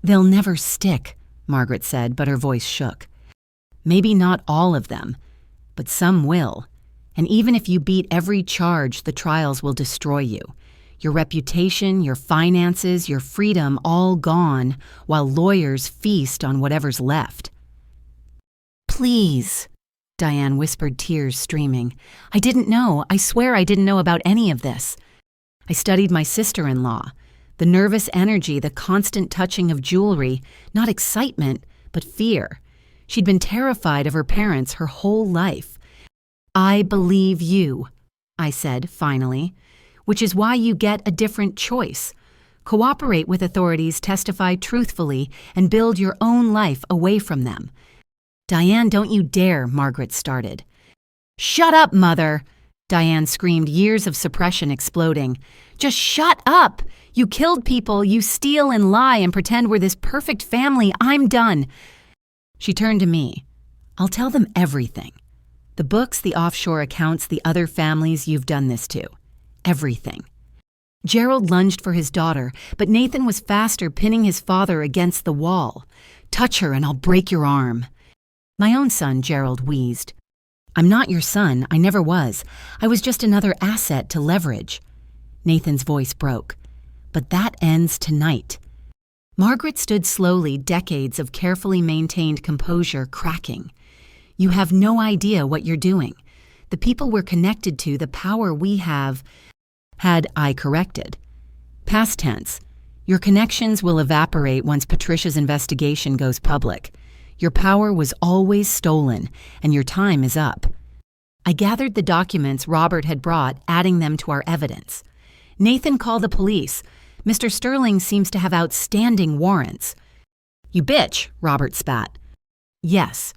They'll never stick, Margaret said, but her voice shook. Maybe not all of them, but some will. And even if you beat every charge, the trials will destroy you. Your reputation, your finances, your freedom all gone, while lawyers feast on whatever's left. Please, Diane whispered, tears streaming. I didn't know. I swear I didn't know about any of this. I studied my sister-in-law. The nervous energy, the constant touching of jewelry, not excitement, but fear. She'd been terrified of her parents her whole life. I believe you, I said, finally, which is why you get a different choice. Cooperate with authorities, testify truthfully, and build your own life away from them. Diane, don't you dare, Margaret started. Shut up, Mother, Diane screamed, years of suppression exploding. Just shut up! You killed people, you steal and lie and pretend we're this perfect family. I'm done. She turned to me. I'll tell them everything. The books, the offshore accounts, the other families you've done this to. Everything. Gerald lunged for his daughter, but Nathan was faster, pinning his father against the wall. Touch her and I'll break your arm. My own son, Gerald wheezed. I'm not your son. I never was. I was just another asset to leverage. Nathan's voice broke. But that ends tonight. Margaret stood slowly, decades of carefully maintained composure cracking. You have no idea what you're doing. The people we're connected to, the power we have, I corrected. Past tense. Your connections will evaporate once Patricia's investigation goes public. Your power was always stolen, and your time is up. I gathered the documents Robert had brought, adding them to our evidence. Nathan called the police. Mr. Sterling seems to have outstanding warrants. You bitch, Robert spat. Yes,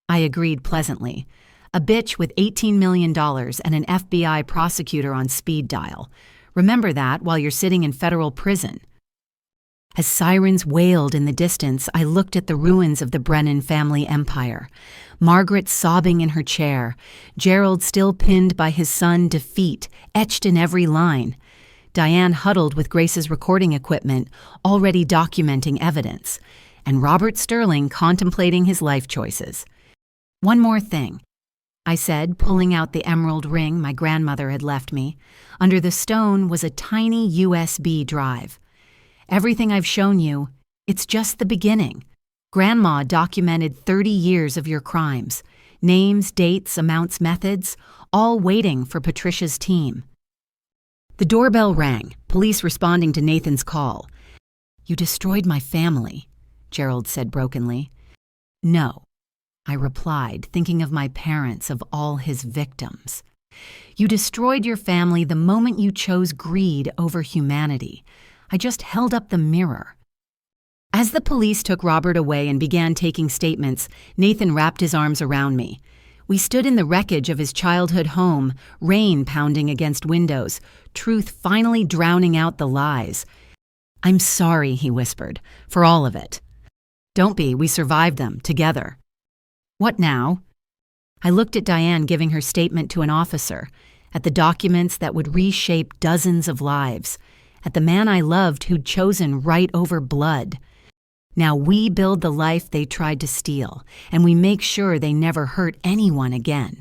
I agreed pleasantly. A bitch with $18 million and an FBI prosecutor on speed dial. Remember that while you're sitting in federal prison. As sirens wailed in the distance, I looked at the ruins of the Brennan family empire. Margaret sobbing in her chair, Gerald still pinned by his son, defeat, etched in every line. Diane huddled with Grace's recording equipment, already documenting evidence, and Robert Sterling contemplating his life choices. One more thing, I said, pulling out the emerald ring my grandmother had left me. Under the stone was a tiny USB drive. Everything I've shown you, it's just the beginning. Grandma documented 30 years of your crimes. Names, dates, amounts, methods, all waiting for Patricia's team. The doorbell rang, police responding to Nathan's call. You destroyed my family, Gerald said brokenly. No, I replied, thinking of my parents, of all his victims. You destroyed your family the moment you chose greed over humanity. I just held up the mirror. As the police took Robert away and began taking statements, Nathan wrapped his arms around me. We stood in the wreckage of his childhood home, rain pounding against windows, truth finally drowning out the lies. I'm sorry, he whispered, for all of it. Don't be, we survived them, together. What now? I looked at Diane giving her statement to an officer, at the documents that would reshape dozens of lives, at the man I loved who'd chosen right over blood. Now we build the life they tried to steal, and we make sure they never hurt anyone again.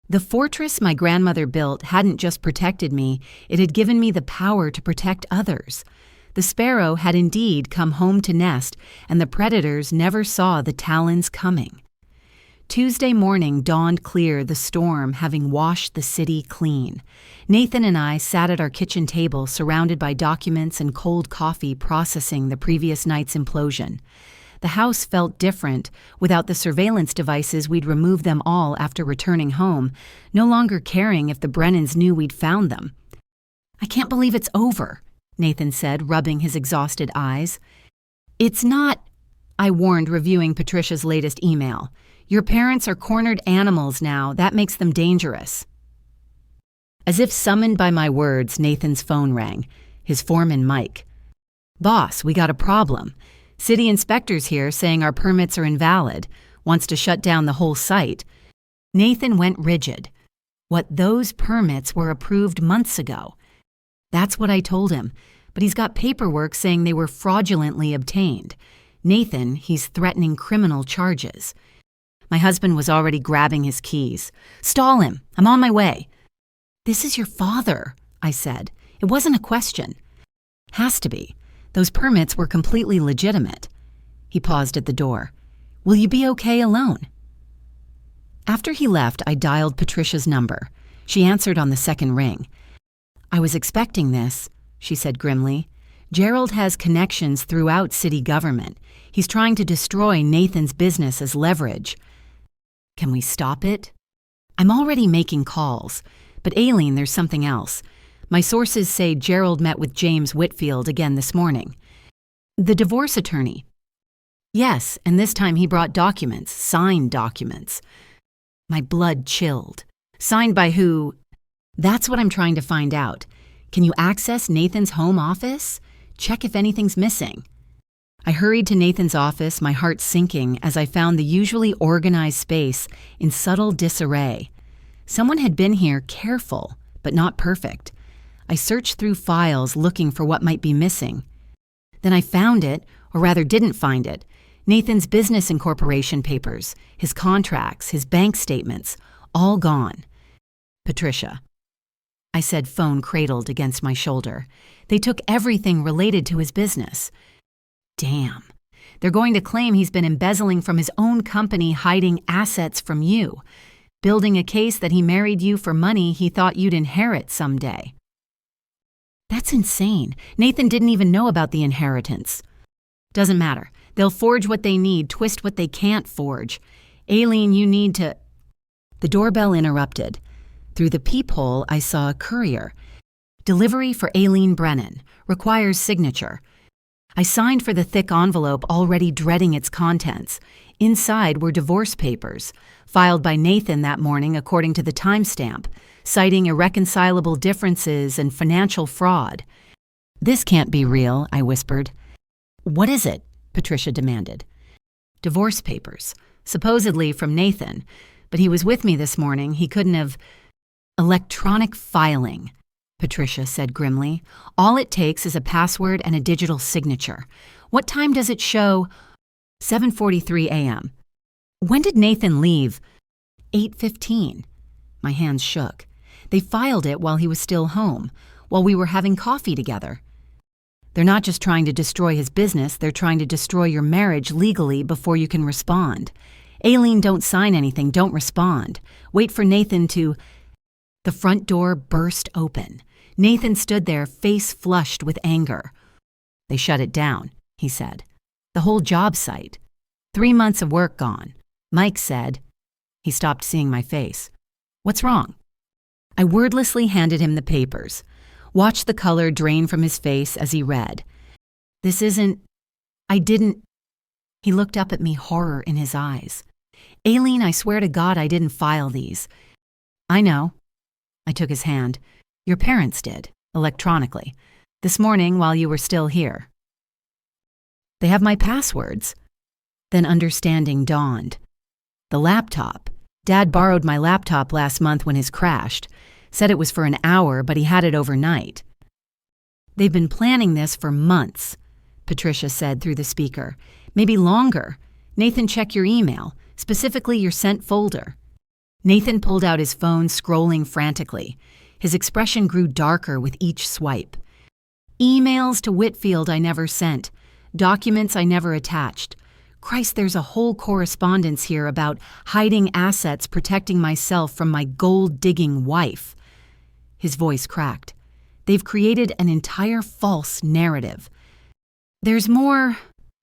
The fortress my grandmother built hadn't just protected me, it had given me the power to protect others. The sparrow had indeed come home to nest, and the predators never saw the talons coming. Tuesday morning dawned clear, the storm having washed the city clean. Nathan and I sat at our kitchen table, surrounded by documents and cold coffee processing the previous night's implosion. The house felt different. Without the surveillance devices, we'd removed them all after returning home, no longer caring if the Brennans knew we'd found them. I can't believe it's over, Nathan said, rubbing his exhausted eyes. It's not, I warned, reviewing Patricia's latest email. Your parents are cornered animals now. That makes them dangerous. As if summoned by my words, Nathan's phone rang. His foreman, Mike. Boss, we got a problem. City inspector's here saying our permits are invalid. Wants to shut down the whole site. Nathan went rigid. What, those permits were approved months ago? That's what I told him, but he's got paperwork saying they were fraudulently obtained. Nathan, he's threatening criminal charges. My husband was already grabbing his keys. Stall him. I'm on my way. This is your father, I said. It wasn't a question. Has to be. Those permits were completely legitimate. He paused at the door. Will you be okay alone? After he left, I dialed Patricia's number. She answered on the second ring. I was expecting this, she said grimly. Gerald has connections throughout city government. He's trying to destroy Nathan's business as leverage. Can we stop it? I'm already making calls. But Aileen, there's something else. My sources say Gerald met with James Whitfield again this morning. The divorce attorney. Yes, and this time he brought documents, signed documents. My blood chilled. Signed by who? That's what I'm trying to find out. Can you access Nathan's home office? Check if anything's missing. I hurried to Nathan's office, my heart sinking as I found the usually organized space in subtle disarray. Someone had been here careful, but not perfect. I searched through files looking for what might be missing. Then I found it, or rather didn't find it. Nathan's business incorporation papers, his contracts, his bank statements, all gone. Patricia. I said, phone cradled against my shoulder. They took everything related to his business. Damn. They're going to claim he's been embezzling from his own company, hiding assets from you, building a case that he married you for money he thought you'd inherit someday. That's insane. Nathan didn't even know about the inheritance. Doesn't matter. They'll forge what they need, twist what they can't forge. Aileen, you need to... The doorbell interrupted. Through the peephole, I saw a courier. Delivery for Aileen Brennan. Requires signature. I signed for the thick envelope, already dreading its contents. Inside were divorce papers, filed by Nathan that morning according to the timestamp, citing irreconcilable differences and financial fraud. This can't be real, I whispered. What is it? Patricia demanded. Divorce papers, supposedly from Nathan, but he was with me this morning. He couldn't have... Electronic filing, Patricia said grimly. All it takes is a password and a digital signature. What time does it show? 7:43 a.m. When did Nathan leave? 8:15. My hands shook. They filed it while he was still home, while we were having coffee together. They're not just trying to destroy his business, they're trying to destroy your marriage legally before you can respond. Aileen, don't sign anything, don't respond. Wait for Nathan to... The front door burst open. Nathan stood there, face flushed with anger. They shut it down, he said. The whole job site. 3 months of work gone. Mike said... He stopped seeing my face. What's wrong? I wordlessly handed him the papers. Watched the color drain from his face as he read. This isn't... I didn't... He looked up at me, horror in his eyes. Aileen, I swear to God I didn't file these. I know. I took his hand. Your parents did, electronically. This morning while you were still here. They have my passwords. Then understanding dawned. The laptop. Dad borrowed my laptop last month when his crashed. Said it was for an hour, but he had it overnight. They've been planning this for months, Patricia said through the speaker. Maybe longer. Nathan, check your email, specifically your sent folder. Nathan pulled out his phone, scrolling frantically. His expression grew darker with each swipe. Emails to Whitfield I never sent. Documents I never attached. Christ, there's a whole correspondence here about hiding assets, protecting myself from my gold-digging wife. His voice cracked. They've created an entire false narrative. There's more,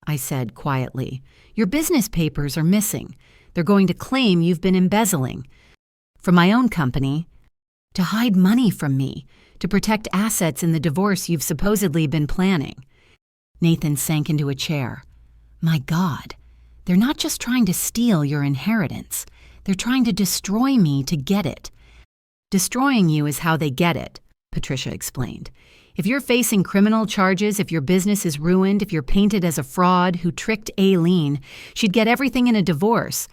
I said quietly. Your business papers are missing. They're going to claim you've been embezzling. From my own company, to hide money from me, to protect assets in the divorce you've supposedly been planning. Nathan sank into a chair. My God, they're not just trying to steal your inheritance. They're trying to destroy me to get it. Destroying you is how they get it, Patricia explained. If you're facing criminal charges, if your business is ruined, if you're painted as a fraud who tricked Aileen, she'd get everything in a divorce.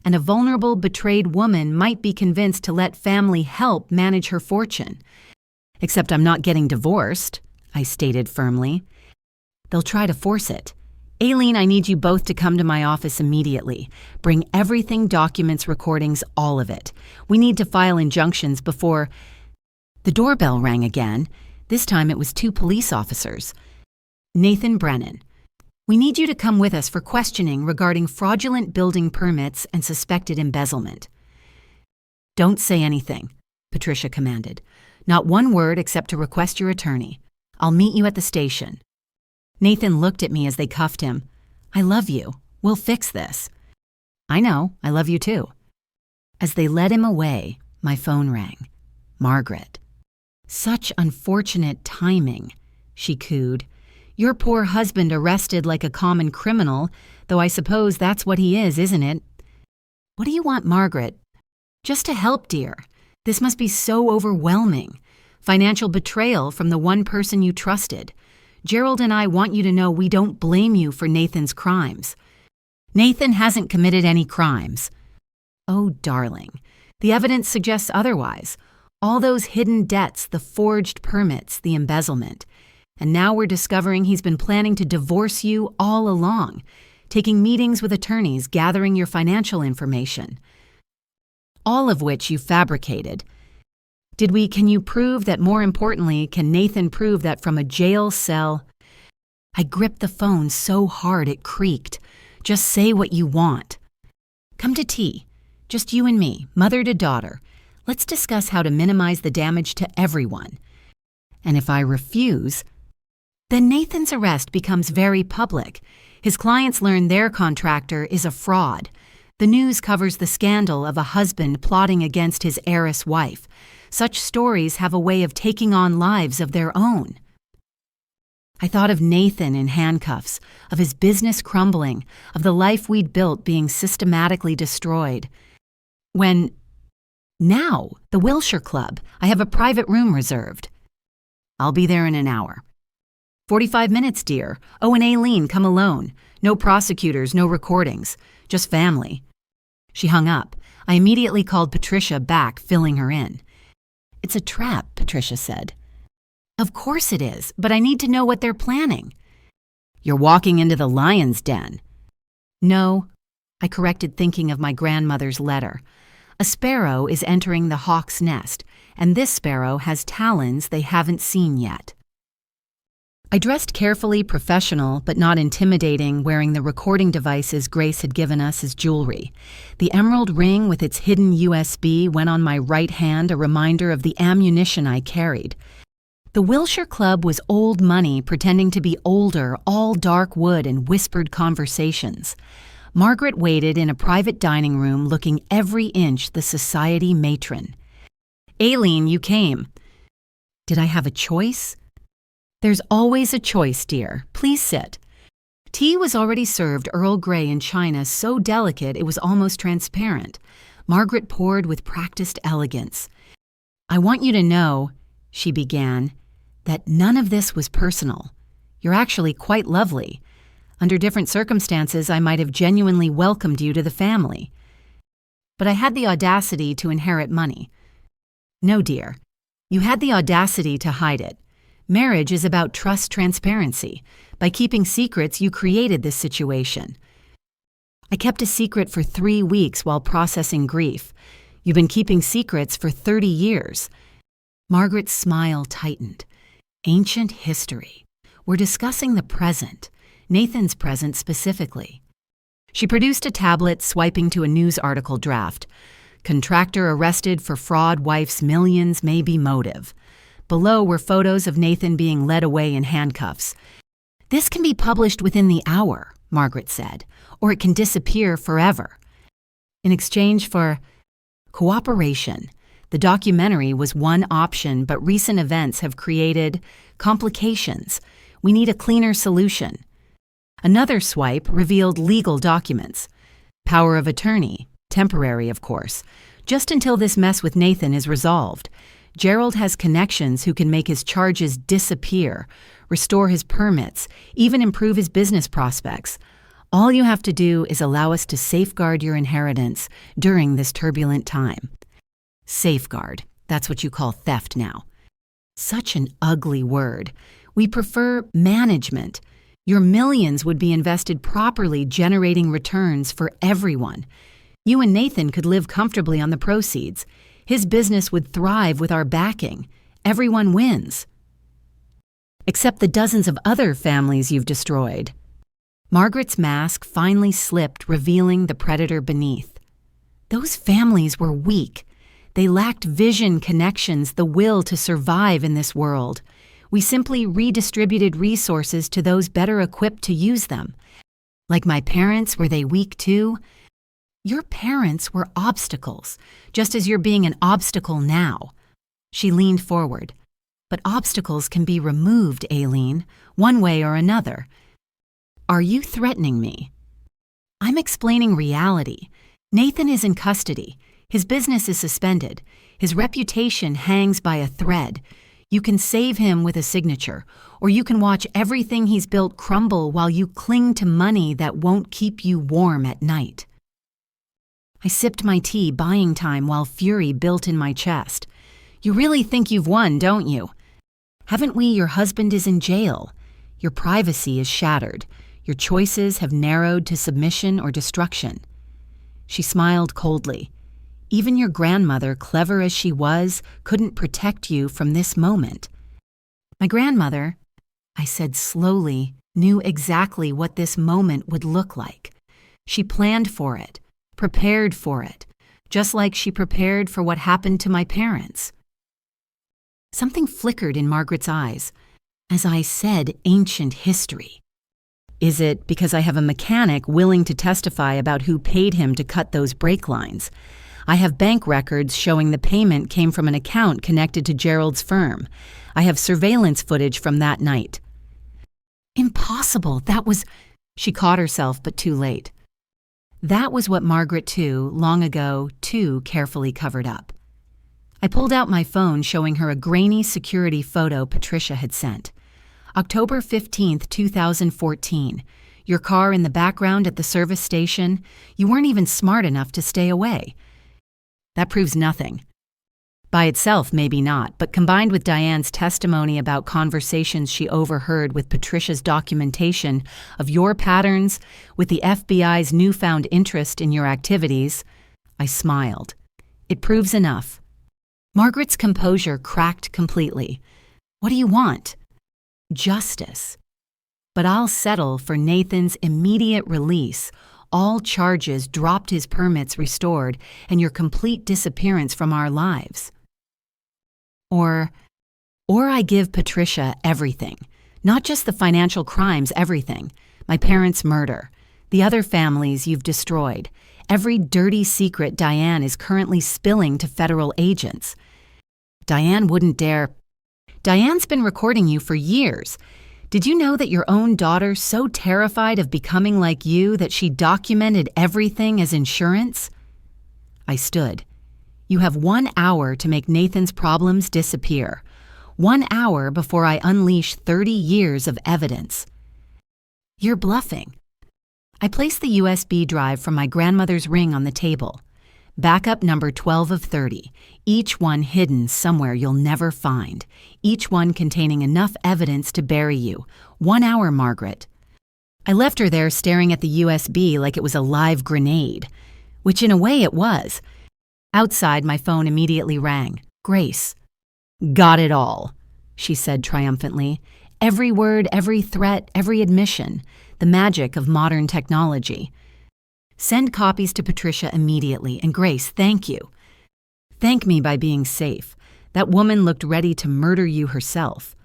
And a vulnerable, betrayed woman might be convinced to let family help manage her fortune. Except I'm not getting divorced, I stated firmly. They'll try to force it. Aileen, I need you both to come to my office immediately. Bring everything, documents, recordings, all of it. We need to file injunctions before... The doorbell rang again. This time it was 2 police officers. Nathan Brennan. We need you to come with us for questioning regarding fraudulent building permits and suspected embezzlement. Don't say anything, Patricia commanded. Not one word except to request your attorney. I'll meet you at the station. Nathan looked at me as they cuffed him. I love you. We'll fix this. I know. I love you too. As they led him away, my phone rang. Margaret. Such unfortunate timing, she cooed. Your poor husband arrested like a common criminal, though I suppose that's what he is, isn't it? What do you want, Margaret? Just to help, dear. This must be so overwhelming. Financial betrayal from the one person you trusted. Gerald and I want you to know we don't blame you for Nathan's crimes. Nathan hasn't committed any crimes. Oh, darling, the evidence suggests otherwise. All those hidden debts, the forged permits, the embezzlement. And now we're discovering he's been planning to divorce you all along, taking meetings with attorneys, gathering your financial information. All of which you fabricated. Can you prove that, more importantly, can Nathan prove that from a jail cell? I gripped the phone so hard it creaked. Just say what you want. Come to tea. Just you and me, mother to daughter. Let's discuss how to minimize the damage to everyone. And if I refuse, then Nathan's arrest becomes very public. His clients learn their contractor is a fraud. The news covers the scandal of a husband plotting against his heiress wife. Such stories have a way of taking on lives of their own. I thought of Nathan in handcuffs, of his business crumbling, of the life we'd built being systematically destroyed. Now, the Wilshire Club. I have a private room reserved. I'll be there in an hour. 45 minutes, dear. Oh, and Aileen, come alone. No prosecutors, no recordings. Just family. She hung up. I immediately called Patricia back, filling her in. It's a trap, Patricia said. Of course it is, but I need to know what they're planning. You're walking into the lion's den. No, I corrected, thinking of my grandmother's letter. A sparrow is entering the hawk's nest, and this sparrow has talons they haven't seen yet. I dressed carefully, professional, but not intimidating, wearing the recording devices Grace had given us as jewelry. The emerald ring with its hidden USB went on my right hand, a reminder of the ammunition I carried. The Wilshire Club was old money pretending to be older, all dark wood and whispered conversations. Margaret waited in a private dining room, looking every inch the society matron. Aileen, you came. Did I have a choice? There's always a choice, dear. Please sit. Tea was already served Earl Grey in china so delicate it was almost transparent. Margaret poured with practiced elegance. I want you to know, she began, that none of this was personal. You're actually quite lovely. Under different circumstances, I might have genuinely welcomed you to the family. But I had the audacity to inherit money. No, dear. You had the audacity to hide it. Marriage is about trust, transparency. By keeping secrets, you created this situation. I kept a secret for 3 weeks while processing grief. You've been keeping secrets for 30 years. Margaret's smile tightened. Ancient history. We're discussing the present. Nathan's present specifically. She produced a tablet, swiping to a news article draft. Contractor arrested for fraud, wife's millions may be motive. Below were photos of Nathan being led away in handcuffs. This can be published within the hour, Margaret said, or it can disappear forever. In exchange for cooperation, The documentary was one option, but recent events have created complications. We need a cleaner solution. Another swipe revealed legal documents. Power of attorney, temporary of course, just until this mess with Nathan is resolved. Gerald has connections who can make his charges disappear, restore his permits, even improve his business prospects. All you have to do is allow us to safeguard your inheritance during this turbulent time. Safeguard, that's what you call theft now. Such an ugly word. We prefer management. Your millions would be invested properly, generating returns for everyone. You and Nathan could live comfortably on the proceeds. His business would thrive with our backing. Everyone wins. Except the dozens of other families you've destroyed. Margaret's mask finally slipped, revealing the predator beneath. Those families were weak. They lacked vision, connections, the will to survive in this world. We simply redistributed resources to those better equipped to use them. Like my parents, were they weak too? Your parents were obstacles, just as you're being an obstacle now. She leaned forward. But obstacles can be removed, Aileen, one way or another. Are you threatening me? I'm explaining reality. Nathan is in custody. His business is suspended. His reputation hangs by a thread. You can save him with a signature, or you can watch everything he's built crumble while you cling to money that won't keep you warm at night. I sipped my tea, buying time while fury built in my chest. You really think you've won, don't you? Haven't we? Your husband is in jail. Your privacy is shattered. Your choices have narrowed to submission or destruction. She smiled coldly. Even your grandmother, clever as she was, couldn't protect you from this moment. My grandmother, I said slowly, knew exactly what this moment would look like. She planned for it, prepared for it, just like she prepared for what happened to my parents. Something flickered in Margaret's eyes as I said ancient history. Is it because I have a mechanic willing to testify about who paid him to cut those brake lines? I have bank records showing the payment came from an account connected to Gerald's firm. I have surveillance footage from that night. Impossible. That was... She caught herself, but too late. That was what Margaret, too, long ago, too carefully covered up. I pulled out my phone, showing her a grainy security photo Patricia had sent. October 15th, 2014. Your car in the background at the service station. You weren't even smart enough to stay away. That proves nothing. By itself, maybe not, but combined with Diane's testimony about conversations she overheard with Patricia's documentation of your patterns, with the FBI's newfound interest in your activities, I smiled. It proves enough. Margaret's composure cracked completely. What do you want? Justice. But I'll settle for Nathan's immediate release, all charges dropped, his permits restored, and your complete disappearance from our lives. Or I give Patricia everything, not just the financial crimes, everything. My parents' murder, the other families you've destroyed, every dirty secret Diane is currently spilling to federal agents. Diane wouldn't dare. Diane's been recording you for years. Did you know that your own daughter's so terrified of becoming like you that she documented everything as insurance? I stood. You have 1 hour to make Nathan's problems disappear. 1 hour before I unleash 30 years of evidence. You're bluffing. I placed the USB drive from my grandmother's ring on the table. Backup number 12 of 30, each one hidden somewhere you'll never find, each one containing enough evidence to bury you. 1 hour, Margaret. I left her there staring at the USB like it was a live grenade, which in a way it was. Outside, my phone immediately rang. Grace. Got it all, she said triumphantly. Every word, every threat, every admission. The magic of modern technology. Send copies to Patricia immediately, and Grace, thank you. Thank me by being safe. That woman looked ready to murder you herself.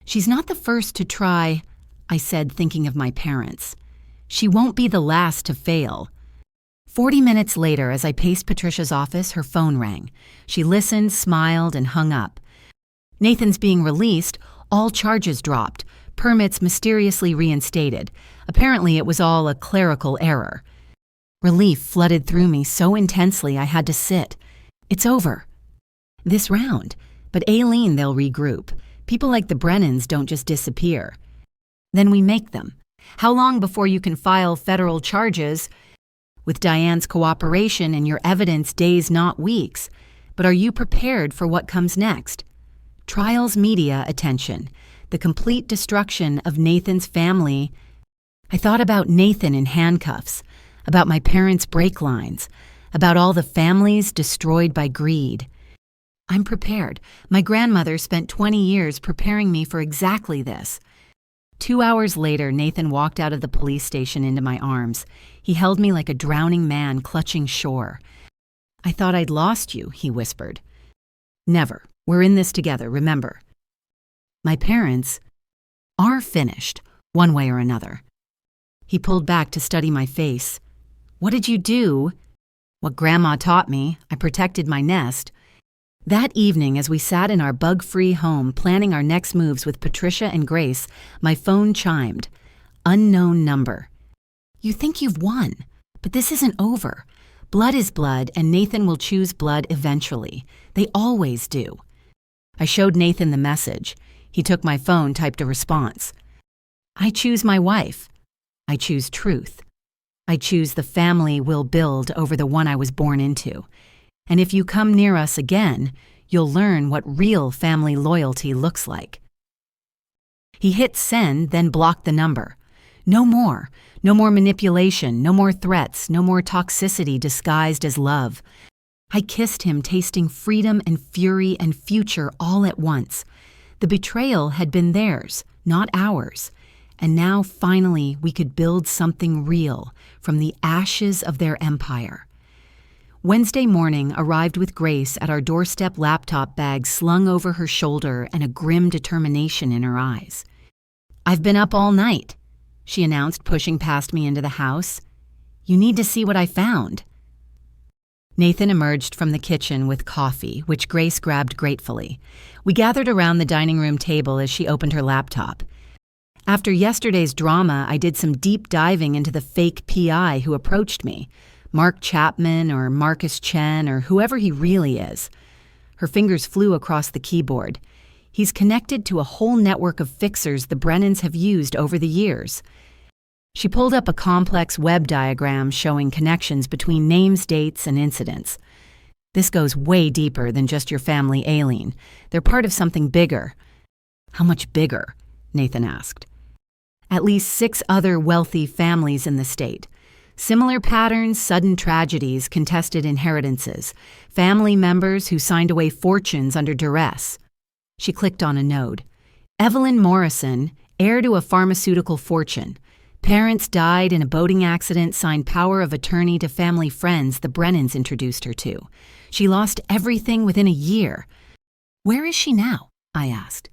She's not the first to try, I said, thinking of my parents. She won't be the last to fail. 40 minutes later, as I paced Patricia's office, her phone rang. She listened, smiled, and hung up. Nathan's being released, all charges dropped, permits mysteriously reinstated. Apparently it was all a clerical error. Relief flooded through me so intensely I had to sit. It's over. This round. But Aileen, they'll regroup. People like the Brennans don't just disappear. Then we make them. How long before you can file federal charges? With Diane's cooperation and your evidence, days, not weeks. But are you prepared for what comes next? Trials media attention. The complete destruction of Nathan's family. I thought about Nathan in handcuffs, about my parents' brake lines, about all the families destroyed by greed. I'm prepared. My grandmother spent 20 years preparing me for exactly this. 2 hours later, Nathan walked out of the police station into my arms. He held me like a drowning man clutching shore. I thought I'd lost you, he whispered. Never. We're in this together, remember. My parents are finished, one way or another. He pulled back to study my face. What did you do? What Grandma taught me. I protected my nest. That evening, as we sat in our bug-free home planning our next moves with Patricia and Grace, my phone chimed. Unknown number. You think you've won, but this isn't over. Blood is blood, and Nathan will choose blood eventually. They always do. I showed Nathan the message. He took my phone, typed a response. I choose my wife. I choose truth. I choose the family we'll build over the one I was born into. And if you come near us again, you'll learn what real family loyalty looks like. He hit send, then blocked the number. No more. No more manipulation, no more threats, no more toxicity disguised as love. I kissed him, tasting freedom and fury and future all at once. The betrayal had been theirs, not ours. And now, finally, we could build something real from the ashes of their empire. Wednesday morning arrived with Grace at our doorstep, laptop bag slung over her shoulder and a grim determination in her eyes. I've been up all night, she announced, pushing past me into the house. You need to see what I found. Nathan emerged from the kitchen with coffee, which Grace grabbed gratefully. We gathered around the dining room table as she opened her laptop. After yesterday's drama, I did some deep diving into the fake PI who approached me. Mark Chapman or Marcus Chen or whoever he really is. Her fingers flew across the keyboard. He's connected to a whole network of fixers the Brennans have used over the years. She pulled up a complex web diagram showing connections between names, dates, and incidents. This goes way deeper than just your family, Aileen. They're part of something bigger. How much bigger? Nathan asked. At least 6 other wealthy families in the state. Similar patterns, sudden tragedies, contested inheritances, family members who signed away fortunes under duress. She clicked on a node. Evelyn Morrison, heir to a pharmaceutical fortune. Parents died in a boating accident, signed power of attorney to family friends the Brennans introduced her to. She lost everything within a year. Where is she now? I asked.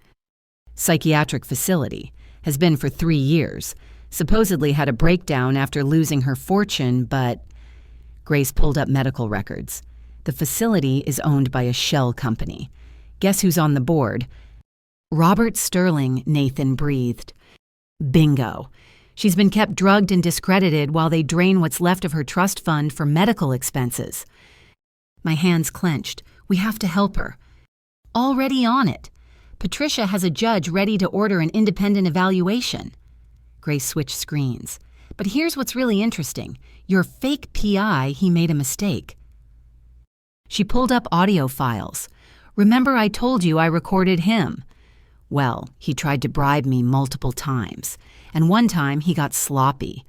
Psychiatric facility. Has been for 3 years. Supposedly had a breakdown after losing her fortune, but... Grace pulled up medical records. The facility is owned by a shell company. Guess who's on the board? Robert Sterling, Nathan breathed. Bingo. She's been kept drugged and discredited while they drain what's left of her trust fund for medical expenses. My hands clenched. We have to help her. Already on it. Patricia has a judge ready to order an independent evaluation. Grace switched screens. But here's what's really interesting. Your fake PI, he made a mistake. She pulled up audio files. Remember I told you I recorded him? Well, he tried to bribe me multiple times. And one time he got sloppy.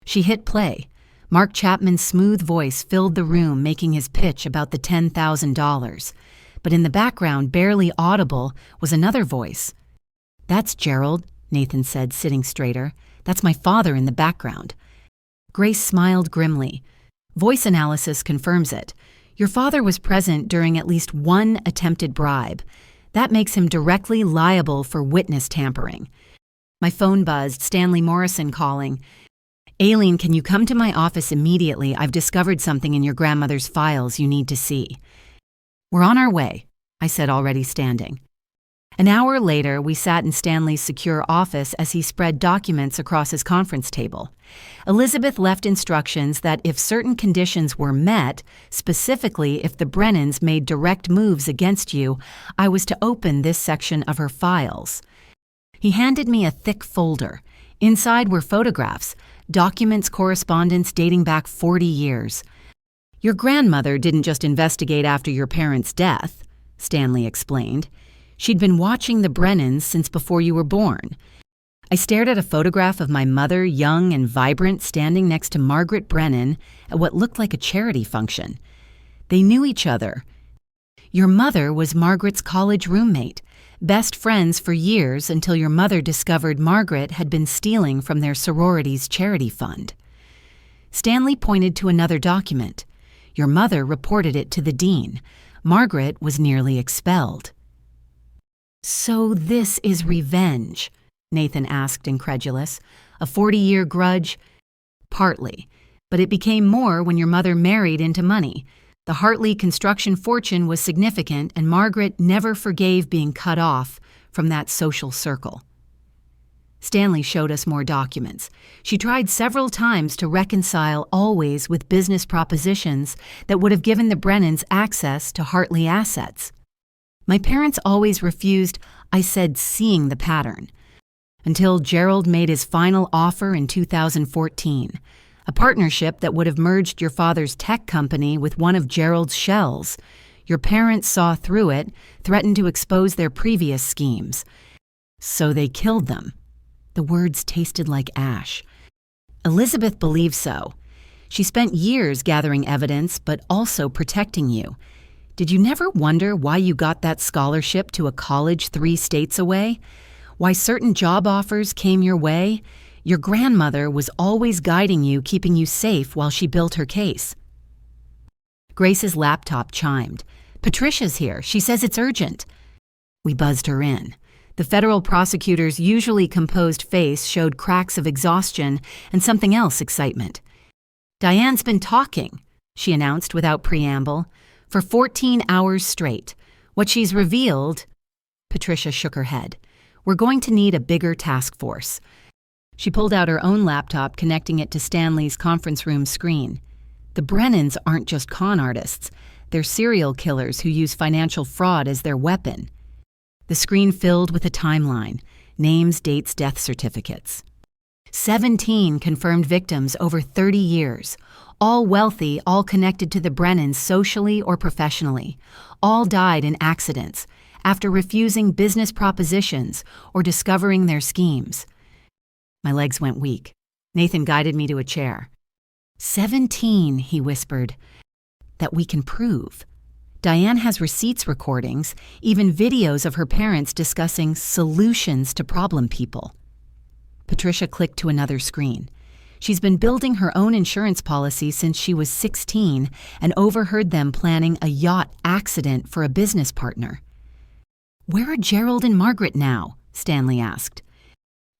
She hit play. Mark Chapman's smooth voice filled the room, making his pitch about the $10,000. But in the background, barely audible, was another voice. That's Gerald, Nathan said, sitting straighter. That's my father in the background. Grace smiled grimly. Voice analysis confirms it. Your father was present during at least one attempted bribe. That makes him directly liable for witness tampering. My phone buzzed, Stanley Morrison calling. Aileen, can you come to my office immediately? I've discovered something in your grandmother's files you need to see. We're on our way, I said, already standing. An hour later, we sat in Stanley's secure office as he spread documents across his conference table. Elizabeth left instructions that if certain conditions were met, specifically if the Brennans made direct moves against you, I was to open this section of her files. He handed me a thick folder. Inside were photographs, documents, correspondence dating back 40 years. Your grandmother didn't just investigate after your parents' death, Stanley explained. She'd been watching the Brennans since before you were born. I stared at a photograph of my mother, young and vibrant, standing next to Margaret Brennan at what looked like a charity function. They knew each other. Your mother was Margaret's college roommate, best friends for years until your mother discovered Margaret had been stealing from their sorority's charity fund. Stanley pointed to another document. Your mother reported it to the dean. Margaret was nearly expelled. So this is revenge, Nathan asked, incredulous. A 40-year grudge? Partly, but it became more when your mother married into money. The Hartley construction fortune was significant, and Margaret never forgave being cut off from that social circle. Stanley showed us more documents. She tried several times to reconcile, always with business propositions that would have given the Brennans access to Hartley assets. My parents always refused, I said, seeing the pattern, until Gerald made his final offer in 2014, a partnership that would have merged your father's tech company with one of Gerald's shells. Your parents saw through it, threatened to expose their previous schemes. So they killed them. The words tasted like ash. Elizabeth believed so. She spent years gathering evidence, but also protecting you. Did you never wonder why you got that scholarship to a college 3 states away? Why certain job offers came your way? Your grandmother was always guiding you, keeping you safe while she built her case. Grace's laptop chimed. Patricia's here. She says it's urgent. We buzzed her in. The federal prosecutor's usually composed face showed cracks of exhaustion and something else, excitement. Diane's been talking, she announced without preamble. For 14 hours straight. What she's revealed... Patricia shook her head. We're going to need a bigger task force. She pulled out her own laptop, connecting it to Stanley's conference room screen. The Brennans aren't just con artists. They're serial killers who use financial fraud as their weapon. The screen filled with a timeline. Names, dates, death certificates. 17 confirmed victims over 30 years. All wealthy, all connected to the Brennans socially or professionally. All died in accidents, after refusing business propositions or discovering their schemes. My legs went weak. Nathan guided me to a chair. 17, he whispered. That we can prove. Diane has receipts, recordings, even videos of her parents discussing solutions to problem people. Patricia clicked to another screen. She's been building her own insurance policy since she was 16 and overheard them planning a yacht accident for a business partner. Where are Gerald and Margaret now? Stanley asked.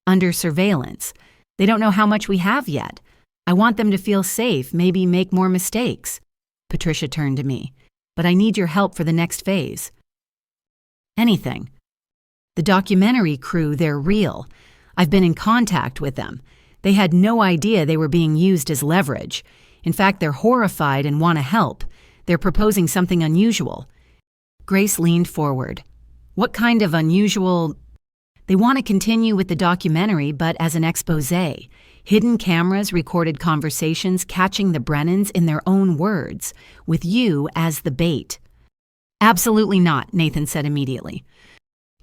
Under surveillance. They don't know how much we have yet. I want them to feel safe, maybe make more mistakes. Patricia turned to me. But I need your help for the next phase. Anything. The documentary crew, they're real. I've been in contact with them. They had no idea they were being used as leverage. In fact, they're horrified and want to help. They're proposing something unusual. Grace leaned forward. What kind of unusual... They want to continue with the documentary, but as an exposé. Hidden cameras recorded conversations catching the Brennans in their own words, with you as the bait. Absolutely not, Nathan said immediately.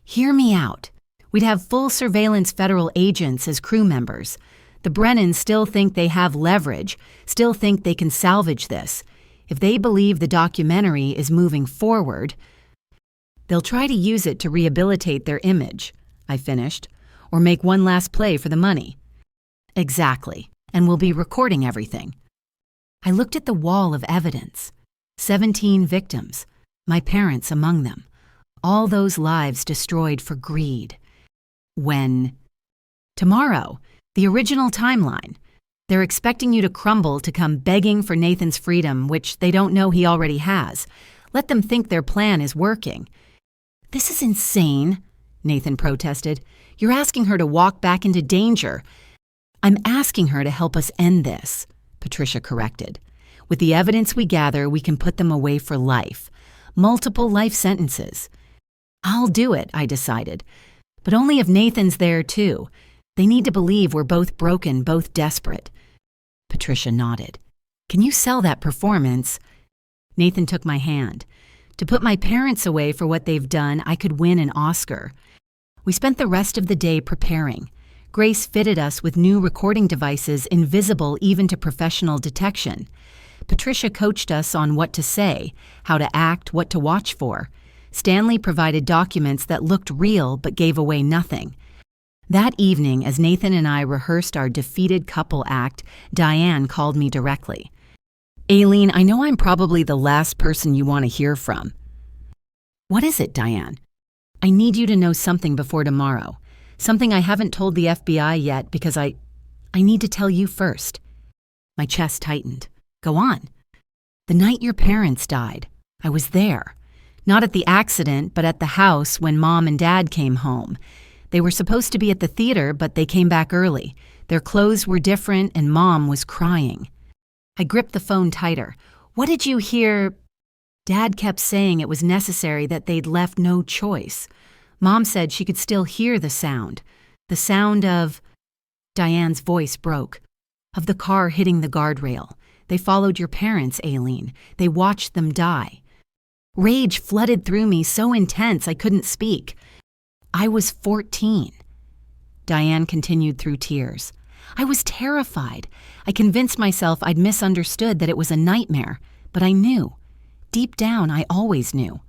Hear me out. We'd have full surveillance federal agents as crew members. The Brennans still think they have leverage, still think they can salvage this. If they believe the documentary is moving forward, they'll try to use it to rehabilitate their image, I finished, or make one last play for the money. Exactly, and we'll be recording everything. I looked at the wall of evidence. 17 victims, my parents among them. All those lives destroyed for greed. When? Tomorrow, the original timeline. They're expecting you to crumble to come begging for Nathan's freedom, which they don't know he already has. Let them think their plan is working." "This is insane," Nathan protested. "You're asking her to walk back into danger." "I'm asking her to help us end this," Patricia corrected. "With the evidence we gather, we can put them away for life. Multiple life sentences." "I'll do it," I decided. "But only if Nathan's there, too. They need to believe we're both broken, both desperate." Patricia nodded. "Can you sell that performance?" Nathan took my hand. "To put my parents away for what they've done, I could win an Oscar." We spent the rest of the day preparing. Grace fitted us with new recording devices invisible even to professional detection. Patricia coached us on what to say, how to act, what to watch for. Stanley provided documents that looked real but gave away nothing. That evening, as Nathan and I rehearsed our defeated couple act, Diane called me directly. "Aileen, I know I'm probably the last person you want to hear from." "What is it, Diane?" "I need you to know something before tomorrow. Something I haven't told the FBI yet because I need to tell you first." My chest tightened. "Go on." "The night your parents died, I was there. Not at the accident, but at the house when Mom and Dad came home. They were supposed to be at the theater, but they came back early. Their clothes were different and Mom was crying." I gripped the phone tighter. "What did you hear?" "Dad kept saying it was necessary, that they'd left no choice. Mom said she could still hear the sound of—" Diane's voice broke. "Of the car hitting the guardrail. They followed your parents, Aileen. They watched them die." Rage flooded through me, so intense I couldn't speak. "I was 14. Diane continued through tears. "I was terrified. I convinced myself I'd misunderstood, that it was a nightmare, but I knew. Deep down, I always knew.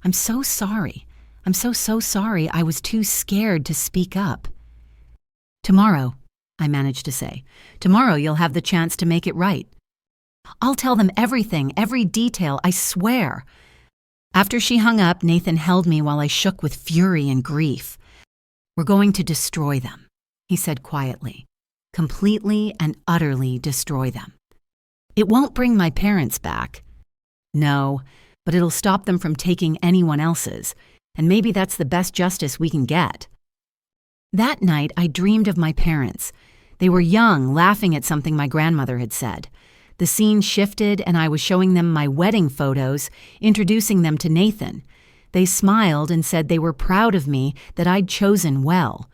I'm so sorry. I'm so sorry. I was too scared to speak up." "Tomorrow," I managed to say. "Tomorrow you'll have the chance to make it right." "I'll tell them everything, every detail, I swear." After she hung up, Nathan held me while I shook with fury and grief. "We're going to destroy them," he said quietly. "Completely and utterly destroy them. It won't bring my parents back." "No, but it'll stop them from taking anyone else's, and maybe that's the best justice we can get." That night, I dreamed of my parents. They were young, laughing at something my grandmother had said. The scene shifted, and I was showing them my wedding photos, introducing them to Nathan. They smiled and said they were proud of me, that I'd chosen well.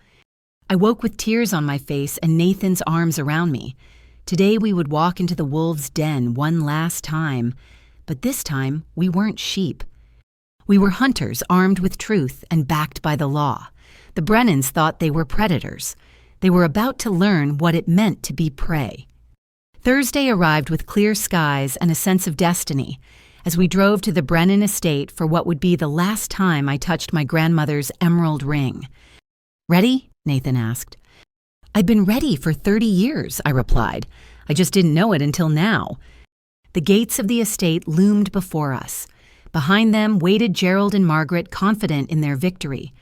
I woke with tears on my face and Nathan's arms around me. Today we would walk into the wolves' den one last time, but this time we weren't sheep. We were hunters armed with truth and backed by the law. The Brennans thought they were predators. They were about to learn what it meant to be prey. Thursday arrived with clear skies and a sense of destiny as we drove to the Brennan estate for what would be the last time I touched my grandmother's emerald ring. "Ready?" Nathan asked. "I'd been ready for 30 years, I replied. I just didn't know it until now." The gates of the estate loomed before us. Behind them waited Gerald and Margaret, confident in their victory.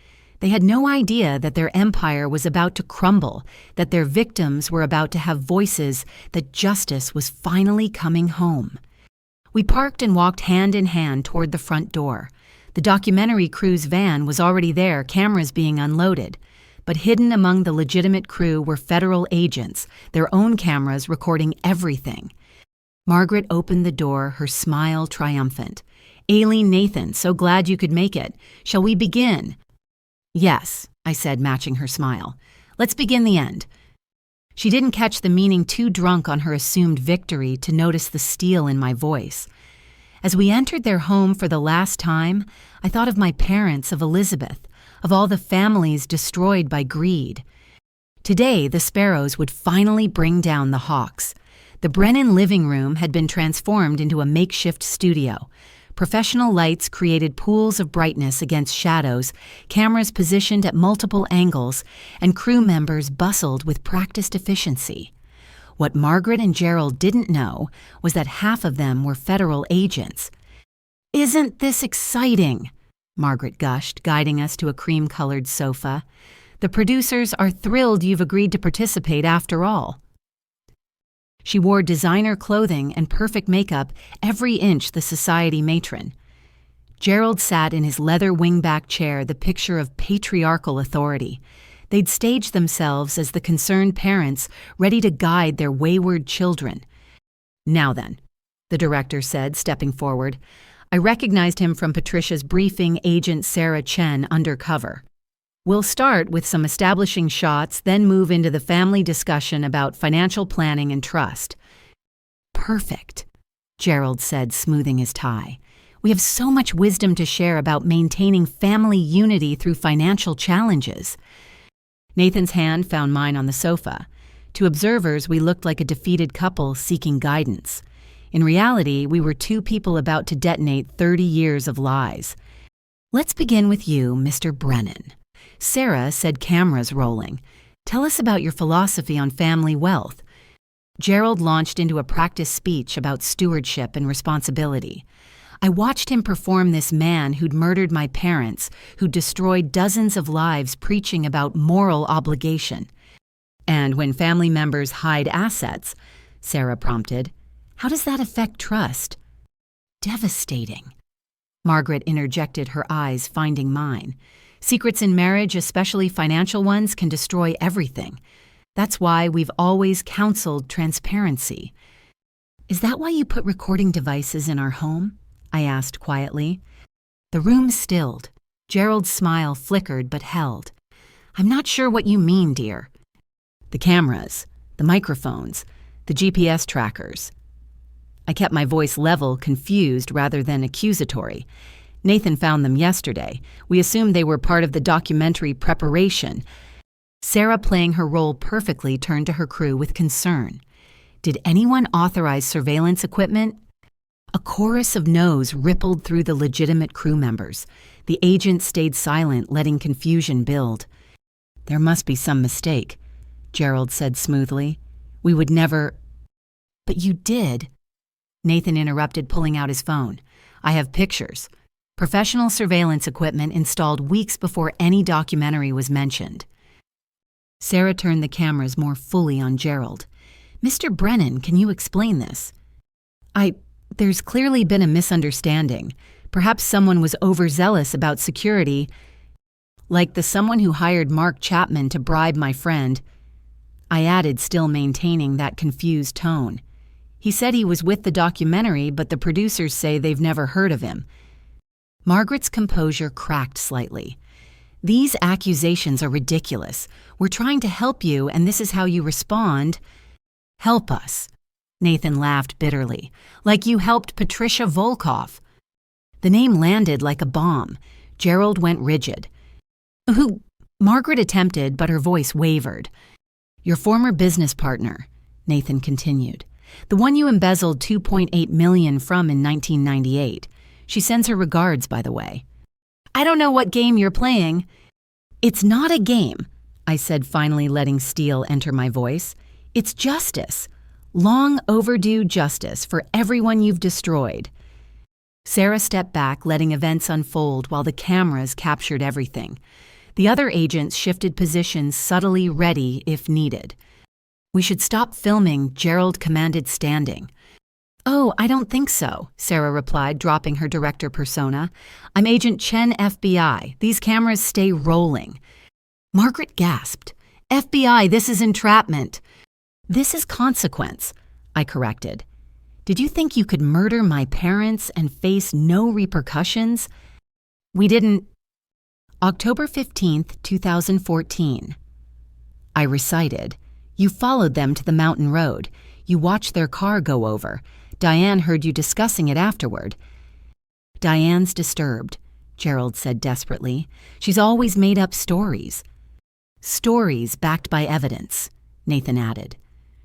They had no idea that their empire was about to crumble, that their victims were about to have voices, that justice was finally coming home. We parked and walked hand in hand toward the front door. The documentary crew's van was already there, cameras being unloaded. But hidden among the legitimate crew were federal agents, their own cameras recording everything. Margaret opened the door, her smile triumphant. "Aileen, Nathan, so glad you could make it. Shall we begin?" "Yes," I said, matching her smile. "Let's begin the end." She didn't catch the meaning, too drunk on her assumed victory to notice the steel in my voice. As we entered their home for the last time, I thought of my parents, of Elizabeth, of all the families destroyed by greed. Today, the sparrows would finally bring down the hawks. The Brennan living room had been transformed into a makeshift studio. Professional lights created pools of brightness against shadows, cameras positioned at multiple angles, and crew members bustled with practiced efficiency. What Margaret and Gerald didn't know was that half of them were federal agents. "Isn't this exciting?" Margaret gushed, guiding us to a cream-colored sofa. "The producers are thrilled you've agreed to participate after all." She wore designer clothing and perfect makeup, every inch the society matron. Gerald sat in his leather wingback chair, the picture of patriarchal authority. They'd staged themselves as the concerned parents, ready to guide their wayward children. "Now then," the director said, stepping forward. I recognized him from Patricia's briefing, Agent Sarah Chen, undercover. "We'll start with some establishing shots, then move into the family discussion about financial planning and trust." "Perfect," Gerald said, smoothing his tie. "We have so much wisdom to share about maintaining family unity through financial challenges." Nathan's hand found mine on the sofa. To observers, we looked like a defeated couple seeking guidance. In reality, we were two people about to detonate 30 years of lies. "Let's begin with you, Mr. Brennan." Sarah said, cameras rolling. "Tell us about your philosophy on family wealth." Gerald launched into a practice speech about stewardship and responsibility. I watched him perform this man who'd murdered my parents, who'd destroyed dozens of lives preaching about moral obligation. "And when family members hide assets," Sarah prompted, "how does that affect trust?" "Devastating." Margaret interjected, her eyes finding mine. "Secrets in marriage, especially financial ones, can destroy everything. That's why we've always counseled transparency." "Is that why you put recording devices in our home?" I asked quietly. The room stilled. Gerald's smile flickered but held. "I'm not sure what you mean, dear." "The cameras, the microphones, the GPS trackers." I kept my voice level, confused rather than accusatory. "Nathan found them yesterday. We assumed they were part of the documentary preparation." Sarah, playing her role perfectly, turned to her crew with concern. "Did anyone authorize surveillance equipment?" A chorus of no's rippled through the legitimate crew members. The agent stayed silent, letting confusion build. "There must be some mistake," Gerald said smoothly. "We would never—" "But you did," Nathan interrupted, pulling out his phone. "I have pictures. Professional surveillance equipment installed weeks before any documentary was mentioned." Sarah turned the cameras more fully on Gerald. "Mr. Brennan, can you explain this?" There's clearly been a misunderstanding. Perhaps someone was overzealous about security, like the someone who hired Mark Chapman to bribe my friend." I added, still maintaining that confused tone. "He said he was with the documentary, but the producers say they've never heard of him." Margaret's composure cracked slightly. "These accusations are ridiculous. We're trying to help you, and this is how you respond." "Help us." Nathan laughed bitterly. "Like you helped Patricia Volkov." The name landed like a bomb. Gerald went rigid. "Who?" Margaret attempted, but her voice wavered. "Your former business partner," Nathan continued. "The one you embezzled $2.8 million from in 1998. She sends her regards, by the way." "I don't know what game you're playing." "It's not a game," I said, finally letting steel enter my voice. "It's justice. Long overdue justice for everyone you've destroyed." Sarah stepped back, letting events unfold while the cameras captured everything. The other agents shifted positions, subtly ready if needed. "We should stop filming," Gerald commanded, standing. "Oh, I don't think so," Sarah replied, dropping her director persona. "I'm Agent Chen, FBI. These cameras stay rolling." Margaret gasped. "FBI, this is entrapment." "This is consequence," I corrected. "Did you think you could murder my parents and face no repercussions?" "We didn't—" "October 15th, 2014. I recited. "You followed them to the mountain road. You watched their car go over. Diane heard you discussing it afterward." "Diane's disturbed," Gerald said desperately. "She's always made up stories." "Stories backed by evidence," Nathan added.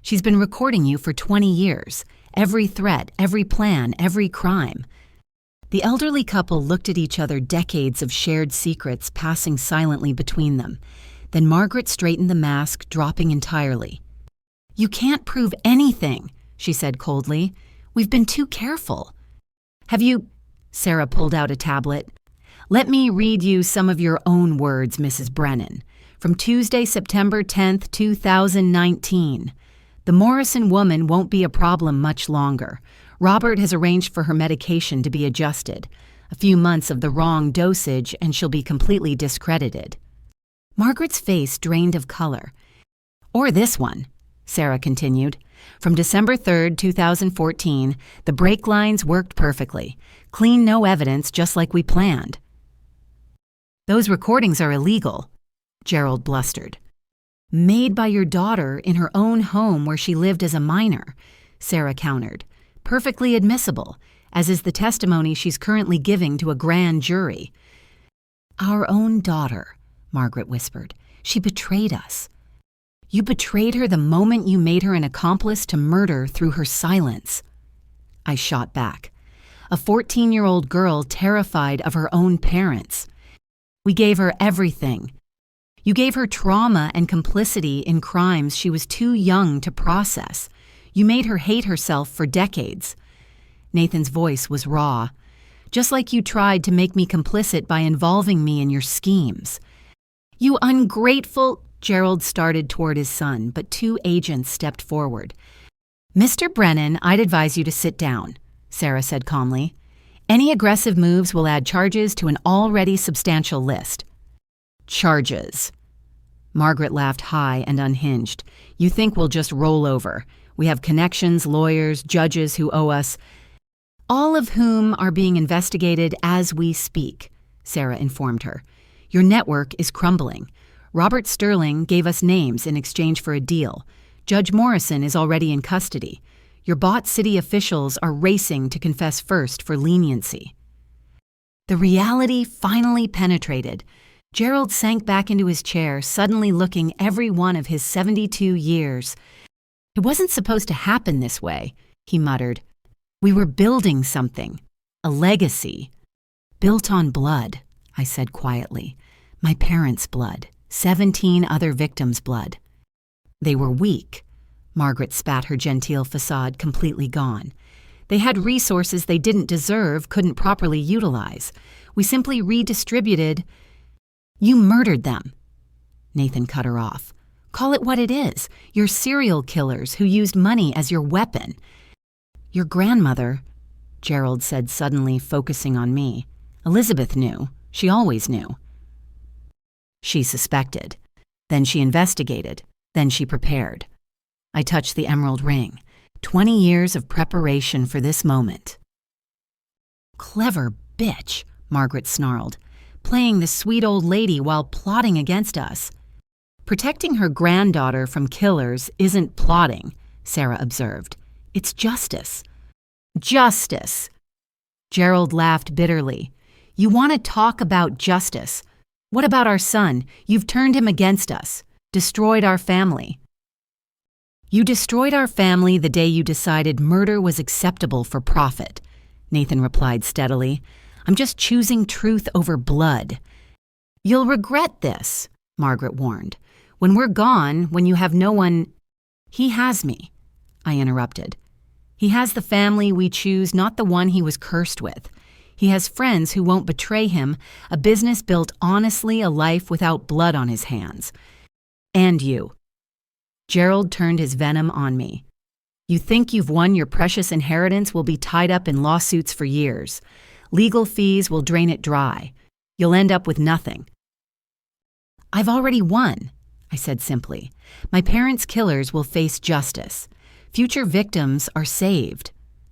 "She's been recording you for 20 years. Every threat, every plan, every crime." The elderly couple looked at each other, decades of shared secrets passing silently between them. Then Margaret straightened the mask, dropping entirely. "You can't prove anything," she said coldly. "We've been too careful." "Have you—" Sarah pulled out a tablet. "Let me read you some of your own words, Mrs. Brennan. From Tuesday, September 10th, 2019. The Morrison woman won't be a problem much longer. Robert has arranged for her medication to be adjusted. A few months of the wrong dosage and she'll be completely discredited." Margaret's face drained of color. "Or this one," Sarah continued. "From December 3rd, 2014, the brake lines worked perfectly. Clean, no evidence, just like we planned." "Those recordings are illegal," Gerald blustered. "Made by your daughter in her own home where she lived as a minor," Sarah countered. "Perfectly admissible, as is the testimony she's currently giving to a grand jury." "Our own daughter," Margaret whispered. "She betrayed us." "You betrayed her the moment you made her an accomplice to murder through her silence." I shot back. A 14-year-old girl terrified of her own parents. "We gave her everything. You gave her trauma and complicity in crimes she was too young to process. You made her hate herself for decades." Nathan's voice was raw. "Just like you tried to make me complicit by involving me in your schemes." "You ungrateful—" Gerald started toward his son, but two agents stepped forward. "Mr. Brennan, I'd advise you to sit down," Sarah said calmly. "Any aggressive moves will add charges to an already substantial list." "Charges." Margaret laughed high and unhinged. "You think we'll just roll over. We have connections, lawyers, judges who owe us—" "All of whom are being investigated as we speak," Sarah informed her. "Your network is crumbling. Robert Sterling gave us names in exchange for a deal. Judge Morrison is already in custody. Your bought city officials are racing to confess first for leniency." The reality finally penetrated. Gerald sank back into his chair, suddenly looking every one of his 72 years. "It wasn't supposed to happen this way," he muttered. "We were building something, a legacy." "Built on blood," I said quietly. "My parents' blood, 17 other victims' blood." "They were weak." Margaret spat, her genteel facade completely gone. "They had resources they didn't deserve, couldn't properly utilize. We simply redistributed—" "You murdered them." Nathan cut her off. "Call it what it is. You're serial killers who used money as your weapon." "Your grandmother," Gerald said suddenly, focusing on me. "Elizabeth knew. She always knew." "She suspected. Then she investigated. Then she prepared." I touched the emerald ring. 20 years of preparation for this moment. "Clever bitch," Margaret snarled. "Playing the sweet old lady while plotting against us." "Protecting her granddaughter from killers isn't plotting," Sarah observed. "It's justice." "Justice!" Gerald laughed bitterly. "You want to talk about justice? What about our son? You've turned him against us, destroyed our family." "You destroyed our family the day you decided murder was acceptable for profit," Nathan replied steadily. "I'm just choosing truth over blood." "You'll regret this," Margaret warned. "When we're gone, when you have no one—" "He has me," I interrupted. "He has the family we choose, not the one he was cursed with. He has friends who won't betray him, a business built honestly, a life without blood on his hands. And you." Gerald turned his venom on me. "You think you've won your precious inheritance will be tied up in lawsuits for years. Legal fees will drain it dry. You'll end up with nothing." "I've already won," I said simply. "My parents' killers will face justice. Future victims are saved.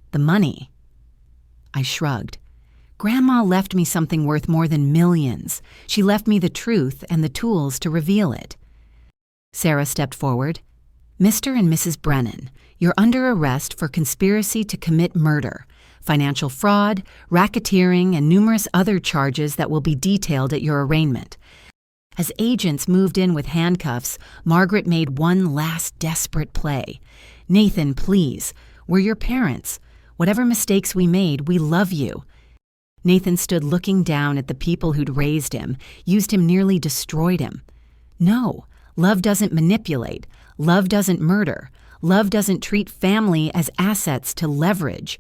The money—" I shrugged. "Grandma left me something worth more than millions. She left me the truth and the tools to reveal it." Sarah stepped forward. "Mr. and Mrs. Brennan, you're under arrest for conspiracy to commit murder, financial fraud, racketeering, and numerous other charges that will be detailed at your arraignment." As agents moved in with handcuffs, Margaret made one last desperate play. "Nathan, please. We're your parents. Whatever mistakes we made, we love you." Nathan stood looking down at the people who'd raised him, used him, nearly destroyed him. "No, love doesn't manipulate. Love doesn't murder. Love doesn't treat family as assets to leverage.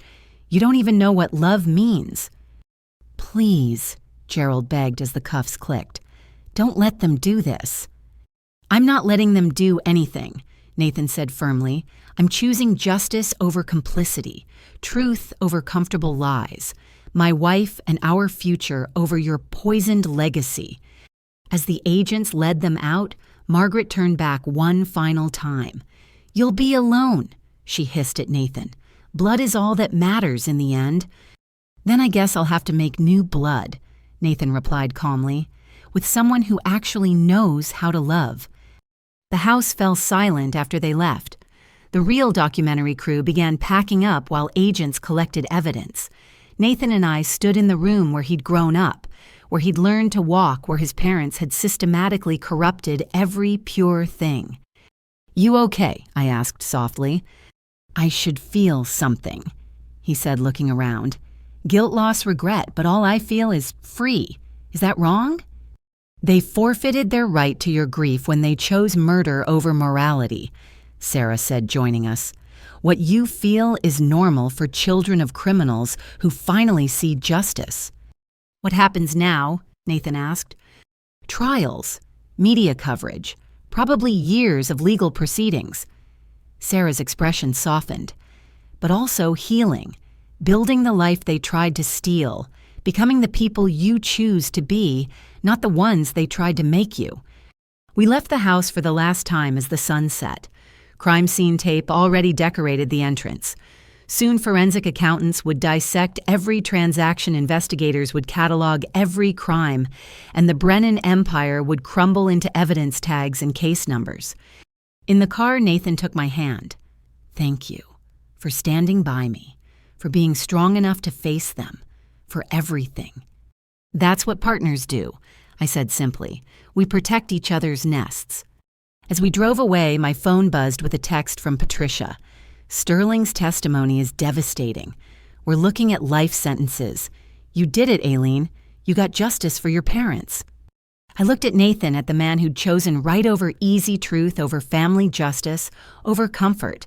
You don't even know what love means." "Please," Gerald begged as the cuffs clicked. "Don't let them do this." "I'm not letting them do anything. Nathan said firmly. I'm choosing justice over complicity, truth over comfortable lies, my wife and our future over your poisoned legacy. As the agents led them out, Margaret turned back one final time. You'll be alone, she hissed at Nathan. Blood is all that matters in the end. Then I guess I'll have to make new blood, Nathan replied calmly, with someone who actually knows how to love. The house fell silent after they left. The real documentary crew began packing up while agents collected evidence. Nathan and I stood in the room where he'd grown up, where he'd learned to walk, where his parents had systematically corrupted every pure thing. You okay? I asked softly. I should feel something, he said, looking around. Guilt, loss, regret, but all I feel is free. Is that wrong? They forfeited their right to your grief when they chose murder over morality, Sarah said, joining us. What you feel is normal for children of criminals who finally see justice. What happens now? Nathan asked. Trials, media coverage, probably years of legal proceedings. Sarah's expression softened. But also healing, building the life they tried to steal, becoming the people you choose to be, not the ones they tried to make you. We left the house for the last time as the sun set. Crime scene tape already decorated the entrance. Soon forensic accountants would dissect every transaction, investigators would catalog every crime, and the Brennan empire would crumble into evidence tags and case numbers. In the car, Nathan took my hand. Thank you for standing by me, for being strong enough to face them, for everything. That's what partners do, I said simply. We protect each other's nests. As we drove away, my phone buzzed with a text from Patricia. Sterling's testimony is devastating. We're looking at life sentences. You did it, Aileen. You got justice for your parents. I looked at Nathan, at the man who'd chosen right over easy truth, over family justice, over comfort.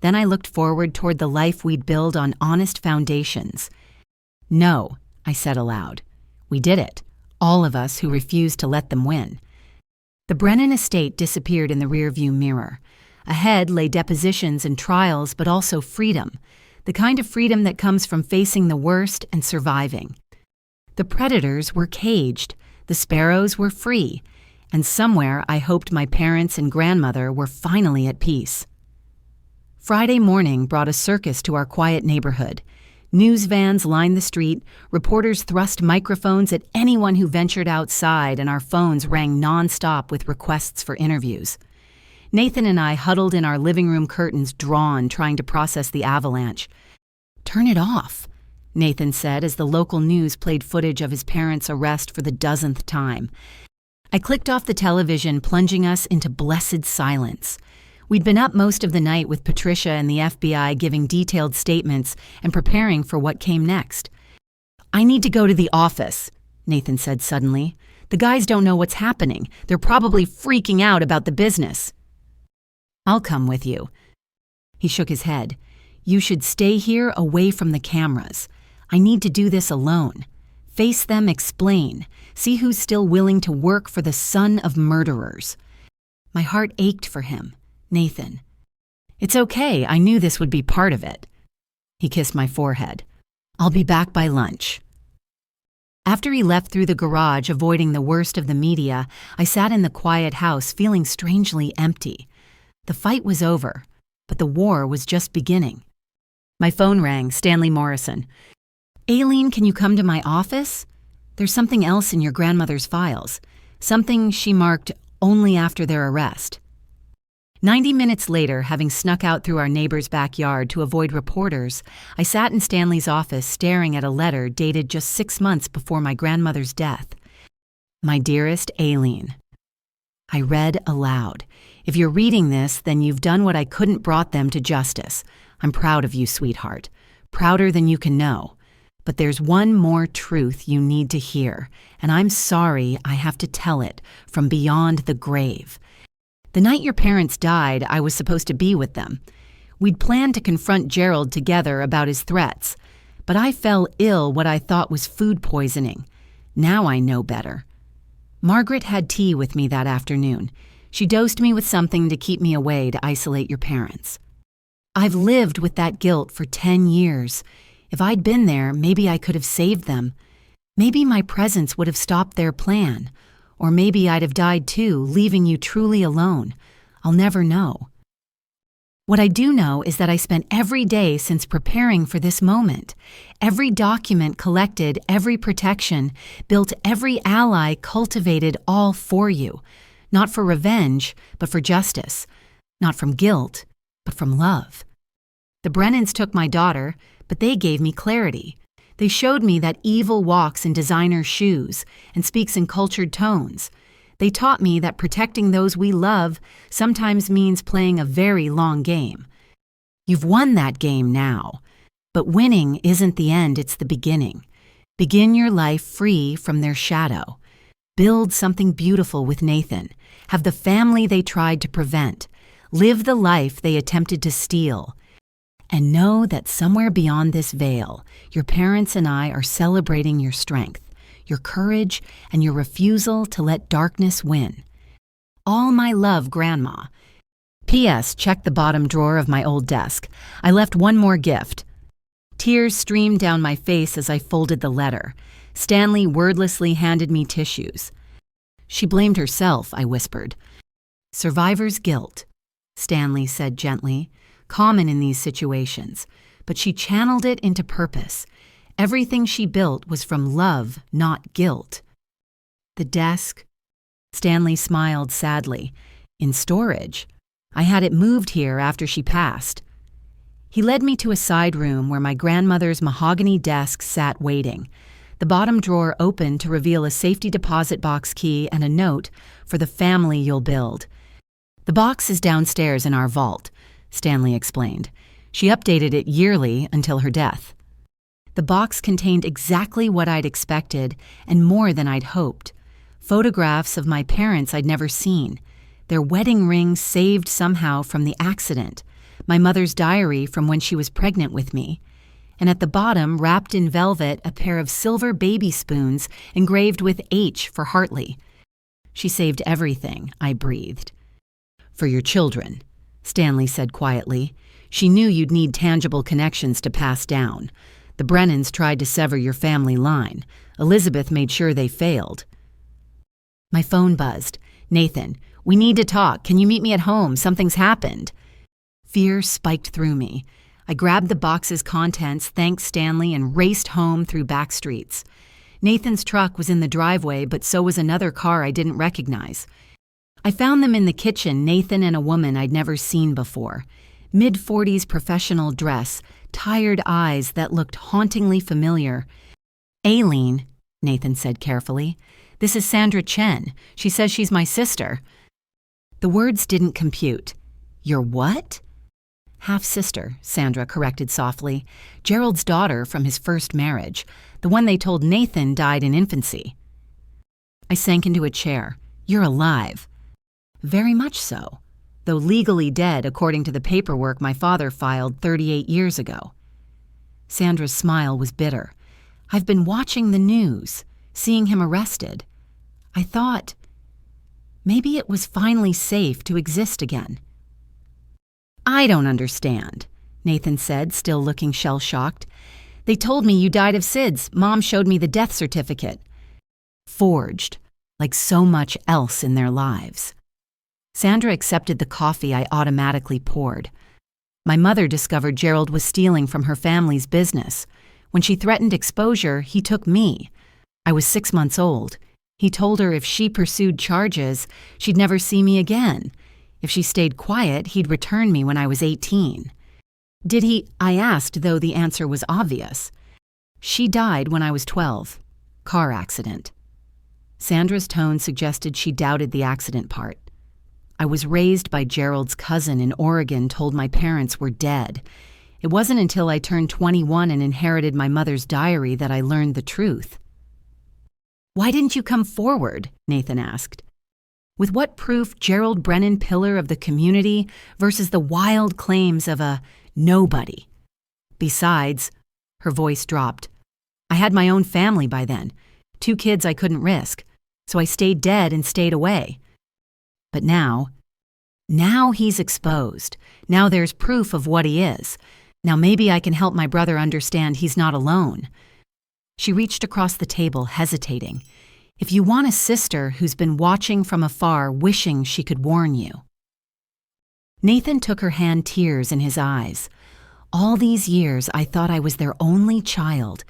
Then I looked forward toward the life we'd build on honest foundations. No, I said aloud. We did it. All of us who refused to let them win. The Brennan estate disappeared in the rearview mirror. Ahead lay depositions and trials, but also freedom, the kind of freedom that comes from facing the worst and surviving. The predators were caged, the sparrows were free, and somewhere I hoped my parents and grandmother were finally at peace. Friday morning brought a circus to our quiet neighborhood. News vans lined the street, reporters thrust microphones at anyone who ventured outside, and our phones rang nonstop with requests for interviews. Nathan and I huddled in our living room curtains, drawn, trying to process the avalanche. Turn it off, Nathan said as the local news played footage of his parents' arrest for the dozenth time. I clicked off the television, plunging us into blessed silence. We'd been up most of the night with Patricia and the FBI giving detailed statements and preparing for what came next. I need to go to the office, Nathan said suddenly. The guys don't know what's happening. They're probably freaking out about the business. I'll come with you. He shook his head. You should stay here away from the cameras. I need to do this alone. Face them, explain. See who's still willing to work for the son of murderers. My heart ached for him. Nathan. It's okay, I knew this would be part of it. He kissed my forehead. I'll be back by lunch. After he left through the garage, avoiding the worst of the media, I sat in the quiet house feeling strangely empty. The fight was over, but the war was just beginning. My phone rang, Stanley Morrison. Aileen, can you come to my office? There's something else in your grandmother's files. Something she marked only after their arrest. 90 minutes later, having snuck out through our neighbor's backyard to avoid reporters, I sat in Stanley's office staring at a letter dated just 6 months before my grandmother's death. My dearest Aileen. I read aloud. If you're reading this, then you've done what I couldn't brought them to justice. I'm proud of you, sweetheart. Prouder than you can know. But there's one more truth you need to hear, and I'm sorry I have to tell it from beyond the grave. The night your parents died, I was supposed to be with them. We'd planned to confront Gerald together about his threats, but I fell ill what I thought was food poisoning. Now I know better. Margaret had tea with me that afternoon. She dosed me with something to keep me away to isolate your parents. I've lived with that guilt for 10 years. If I'd been there, maybe I could have saved them. Maybe my presence would have stopped their plan. Or maybe I'd have died too, leaving you truly alone. I'll never know. What I do know is that I spent every day since preparing for this moment. Every document collected, every protection, built every ally cultivated all for you. Not for revenge, but for justice. Not from guilt, but from love. The Brennans took my daughter, but they gave me clarity. They showed me that evil walks in designer shoes and speaks in cultured tones. They taught me that protecting those we love sometimes means playing a very long game. You've won that game now, but winning isn't the end, it's the beginning. Begin your life free from their shadow. Build something beautiful with Nathan. Have the family they tried to prevent. Live the life they attempted to steal. And know that somewhere beyond this veil, your parents and I are celebrating your strength, your courage, and your refusal to let darkness win. All my love, Grandma. P.S. Check the bottom drawer of my old desk. I left one more gift. Tears streamed down my face as I folded the letter. Stanley wordlessly handed me tissues. She blamed herself, I whispered. Survivor's guilt, Stanley said gently, common in these situations, but she channeled it into purpose. Everything she built was from love, not guilt. The desk? Stanley smiled sadly. In storage. I had it moved here after she passed. He led me to a side room where my grandmother's mahogany desk sat waiting. The bottom drawer opened to reveal a safety deposit box key and a note for the family you'll build. The box is downstairs in our vault, Stanley explained. She updated it yearly until her death. The box contained exactly what I'd expected and more than I'd hoped. Photographs of my parents I'd never seen. Their wedding ring saved somehow from the accident. My mother's diary from when she was pregnant with me. And at the bottom, wrapped in velvet, a pair of silver baby spoons engraved with H for Hartley. She saved everything, I breathed. For your children, Stanley said quietly. She knew you'd need tangible connections to pass down. The Brennans tried to sever your family line. Elizabeth made sure they failed. My phone buzzed. Nathan, we need to talk. Can you meet me at home? Something's happened. Fear spiked through me. I grabbed the box's contents, thanked Stanley, and raced home through back streets. Nathan's truck was in the driveway, but so was another car I didn't recognize. I found them in the kitchen, Nathan and a woman I'd never seen before. Mid-40s professional dress, tired eyes that looked hauntingly familiar. Aileen, Nathan said carefully. This is Sandra Chen. She says she's my sister. The words didn't compute. Your what? Half-sister, Sandra corrected softly. Gerald's daughter from his first marriage. The one they told Nathan died in infancy. I sank into a chair. You're alive. Very much so, though legally dead according to the paperwork my father filed 38 years ago. Sandra's smile was bitter. I've been watching the news, seeing him arrested. I thought, maybe it was finally safe to exist again. I don't understand, Nathan said, still looking shell-shocked. They told me you died of SIDS. Mom showed me the death certificate. Forged, like so much else in their lives. Sandra accepted the coffee I automatically poured. My mother discovered Gerald was stealing from her family's business. When she threatened exposure, he took me. I was 6 months old. He told her if she pursued charges, she'd never see me again. If she stayed quiet, he'd return me when I was 18. Did he? I asked, though the answer was obvious. She died when I was 12. Car accident. Sandra's tone suggested she doubted the accident part. I was raised by Gerald's cousin in Oregon, told my parents were dead. It wasn't until I turned 21 and inherited my mother's diary that I learned the truth. Why didn't you come forward? Nathan asked. With what proof Gerald Brennan, pillar of the community, versus the wild claims of a nobody? Besides, her voice dropped. I had my own family by then. 2 kids I couldn't risk, so I stayed dead and stayed away. But now he's exposed. Now there's proof of what he is. Now maybe I can help my brother understand he's not alone. She reached across the table, hesitating. If you want a sister who's been watching from afar, wishing she could warn you. Nathan took her hand, tears in his eyes. All these years I thought I was their only child,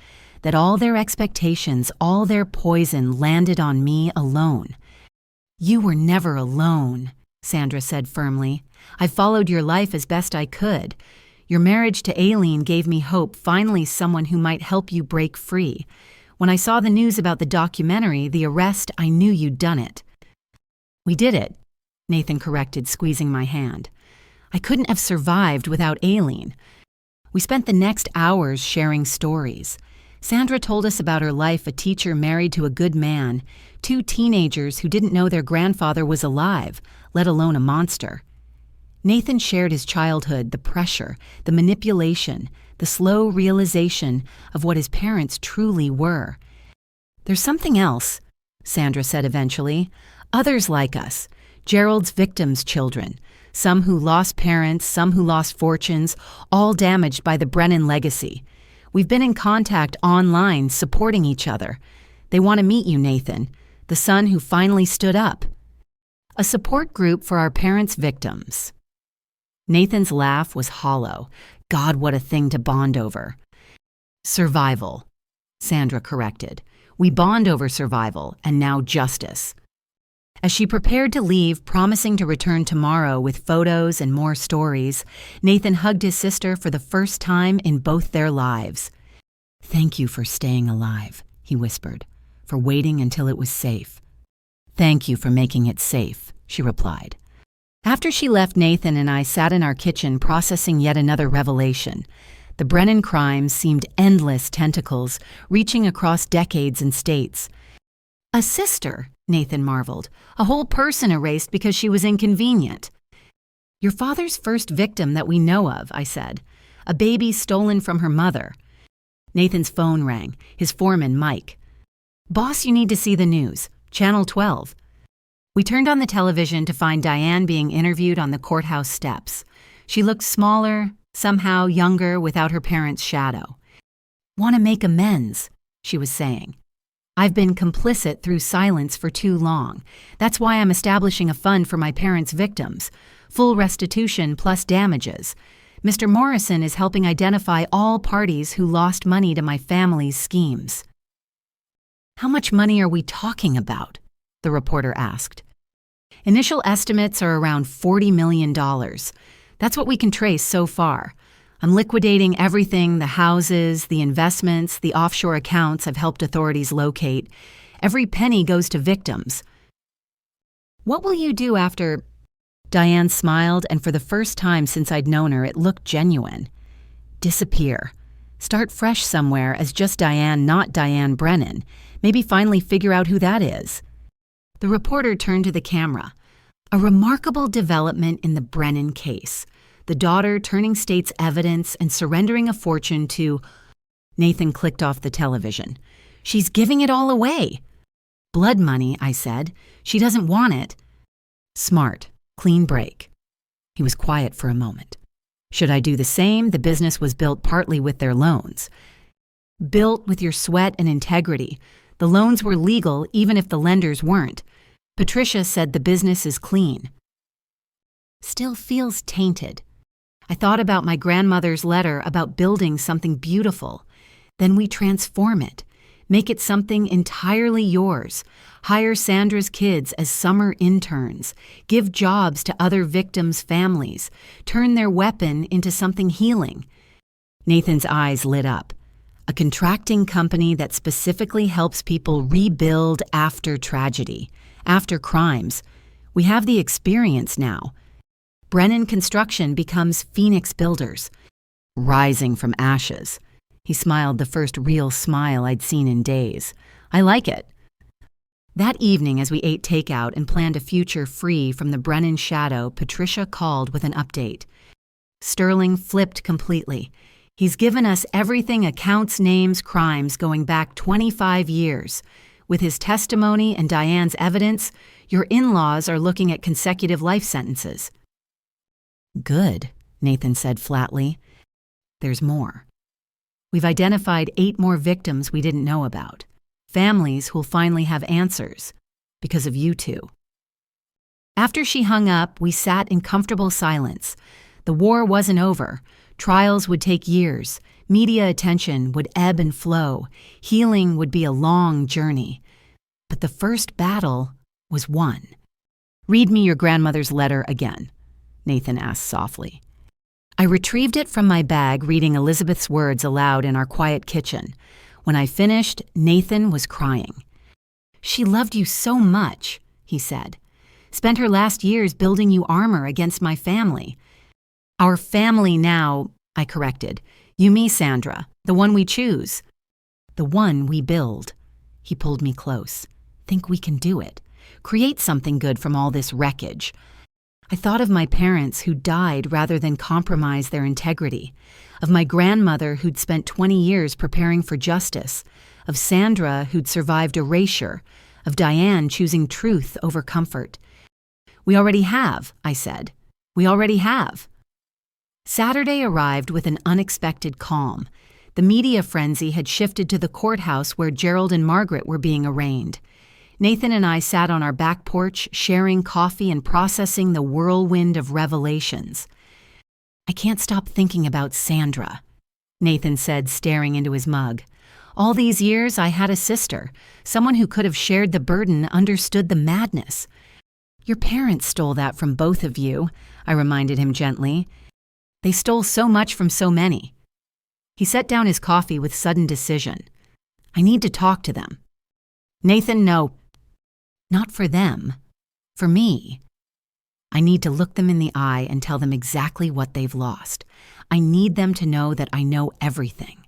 that all their expectations, all their poison landed on me alone. You were never alone, Sandra said firmly. I followed your life as best I could. Your marriage to Aileen gave me hope, finally someone who might help you break free. When I saw the news about the documentary, the arrest, I knew you'd done it. We did it, Nathan corrected, squeezing my hand. I couldn't have survived without Aileen. We spent the next hours sharing stories. Sandra told us about her life, a teacher married to a good man, 2 teenagers who didn't know their grandfather was alive, let alone a monster. Nathan shared his childhood, the pressure, the manipulation, the slow realization of what his parents truly were. There's something else, Sandra said eventually. Others like us, Gerald's victims' children, some who lost parents, some who lost fortunes, all damaged by the Brennan legacy. We've been in contact online, supporting each other. They want to meet you, Nathan, the son who finally stood up. A support group for our parents' victims. Nathan's laugh was hollow. God, what a thing to bond over. Survival, Sandra corrected. We bond over survival, and now justice. As she prepared to leave, promising to return tomorrow with photos and more stories, Nathan hugged his sister for the first time in both their lives. Thank you for staying alive, he whispered, for waiting until it was safe. Thank you for making it safe, she replied. After she left, Nathan and I sat in our kitchen processing yet another revelation. The Brennan crimes seemed endless tentacles, reaching across decades and states. A sister, Nathan marveled, a whole person erased because she was inconvenient. Your father's first victim that we know of, I said. A baby stolen from her mother. Nathan's phone rang, his foreman, Mike. Boss, you need to see the news. Channel 12. We turned on the television to find Diane being interviewed on the courthouse steps. She looked smaller, somehow younger without her parents' shadow. Want to make amends, she was saying. I've been complicit through silence for too long. That's why I'm establishing a fund for my parents' victims. Full restitution plus damages. Mr. Morrison is helping identify all parties who lost money to my family's schemes. How much money are we talking about? The reporter asked. Initial estimates are around $40 million. That's what we can trace so far. I'm liquidating everything, the houses, the investments, the offshore accounts I've helped authorities locate. Every penny goes to victims. What will you do after? Diane smiled, and for the first time since I'd known her, it looked genuine. Disappear. Start fresh somewhere as just Diane, not Diane Brennan. Maybe finally figure out who that is. The reporter turned to the camera. A remarkable development in the Brennan case. The daughter turning state's evidence and surrendering a fortune to... Nathan clicked off the television. She's giving it all away. Blood money, I said. She doesn't want it. Smart. Clean break. He was quiet for a moment. Should I do the same? The business was built partly with their loans. Built with your sweat and integrity. The loans were legal even if the lenders weren't. Patricia said the business is clean. Still feels tainted. I thought about my grandmother's letter about building something beautiful. Then we transform it. Make it something entirely yours. Hire Sandra's kids as summer interns. Give jobs to other victims' families. Turn their weapon into something healing. Nathan's eyes lit up. A contracting company that specifically helps people rebuild after tragedy, after crimes. We have the experience now. Brennan Construction becomes Phoenix Builders, rising from ashes. He smiled, the first real smile I'd seen in days. I like it. That evening, as we ate takeout and planned a future free from the Brennan shadow, Patricia called with an update. Sterling flipped completely. He's given us everything, accounts, names, crimes going back 25 years. With his testimony and Diane's evidence, Your in-laws are looking at consecutive life sentences." "Good," Nathan said flatly. "There's more. We've identified 8 more victims we didn't know about. Families who'll finally have answers because of you two." After she hung up, we sat in comfortable silence. The war wasn't over. Trials would take years. Media attention would ebb and flow. Healing would be a long journey. But the first battle was won. "Read me your grandmother's letter again," Nathan asked softly. I retrieved it from my bag, reading Elizabeth's words aloud in our quiet kitchen. When I finished, Nathan was crying. "She loved you so much," he said. "Spent her last years building you armor against my family." "Our family now," I corrected. "You, me, Sandra, the one we choose." "The one we build." He pulled me close. "Think we can do it? Create something good from all this wreckage." I thought of my parents who died rather than compromise their integrity, of my grandmother who'd spent 20 years preparing for justice, of Sandra who'd survived erasure, of Diane choosing truth over comfort. "We already have," I said. "We already have." Saturday arrived with an unexpected calm. The media frenzy had shifted to the courthouse where Gerald and Margaret were being arraigned. Nathan and I sat on our back porch, sharing coffee and processing the whirlwind of revelations. "I can't stop thinking about Sandra," Nathan said, staring into his mug. "All these years I had a sister, someone who could have shared the burden, understood the madness." "Your parents stole that from both of you," I reminded him gently. "They stole so much from so many." He set down his coffee with sudden decision. "I need to talk to them." "Nathan, no. Not for them. For me. I need to look them in the eye and tell them exactly what they've lost. I need them to know that I know everything."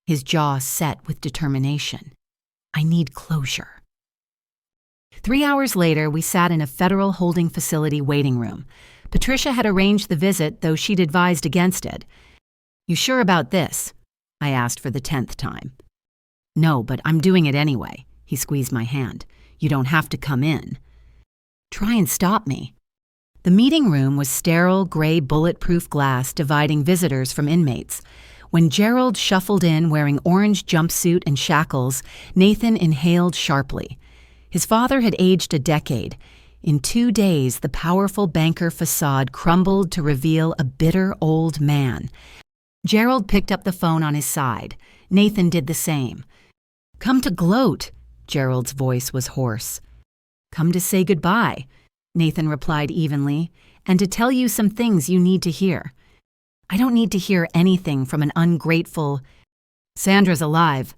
His jaw set with determination. "I need closure." 3 hours later, we sat in a federal holding facility waiting room. Patricia had arranged the visit, though she'd advised against it. "You sure about this?" I asked for the 10th time. "No, but I'm doing it anyway." He squeezed my hand. "You don't have to come in." "Try and stop me." The meeting room was sterile, gray, bulletproof glass dividing visitors from inmates. When Gerald shuffled in wearing orange jumpsuit and shackles, Nathan inhaled sharply. His father had aged a decade. In 2 days, the powerful banker facade crumbled to reveal a bitter old man. Gerald picked up the phone on his side. Nathan did the same. "Come to gloat," Gerald's voice was hoarse. "Come to say goodbye," Nathan replied evenly, "and to tell you some things you need to hear." "I don't need to hear anything from an ungrateful—" "Sandra's alive."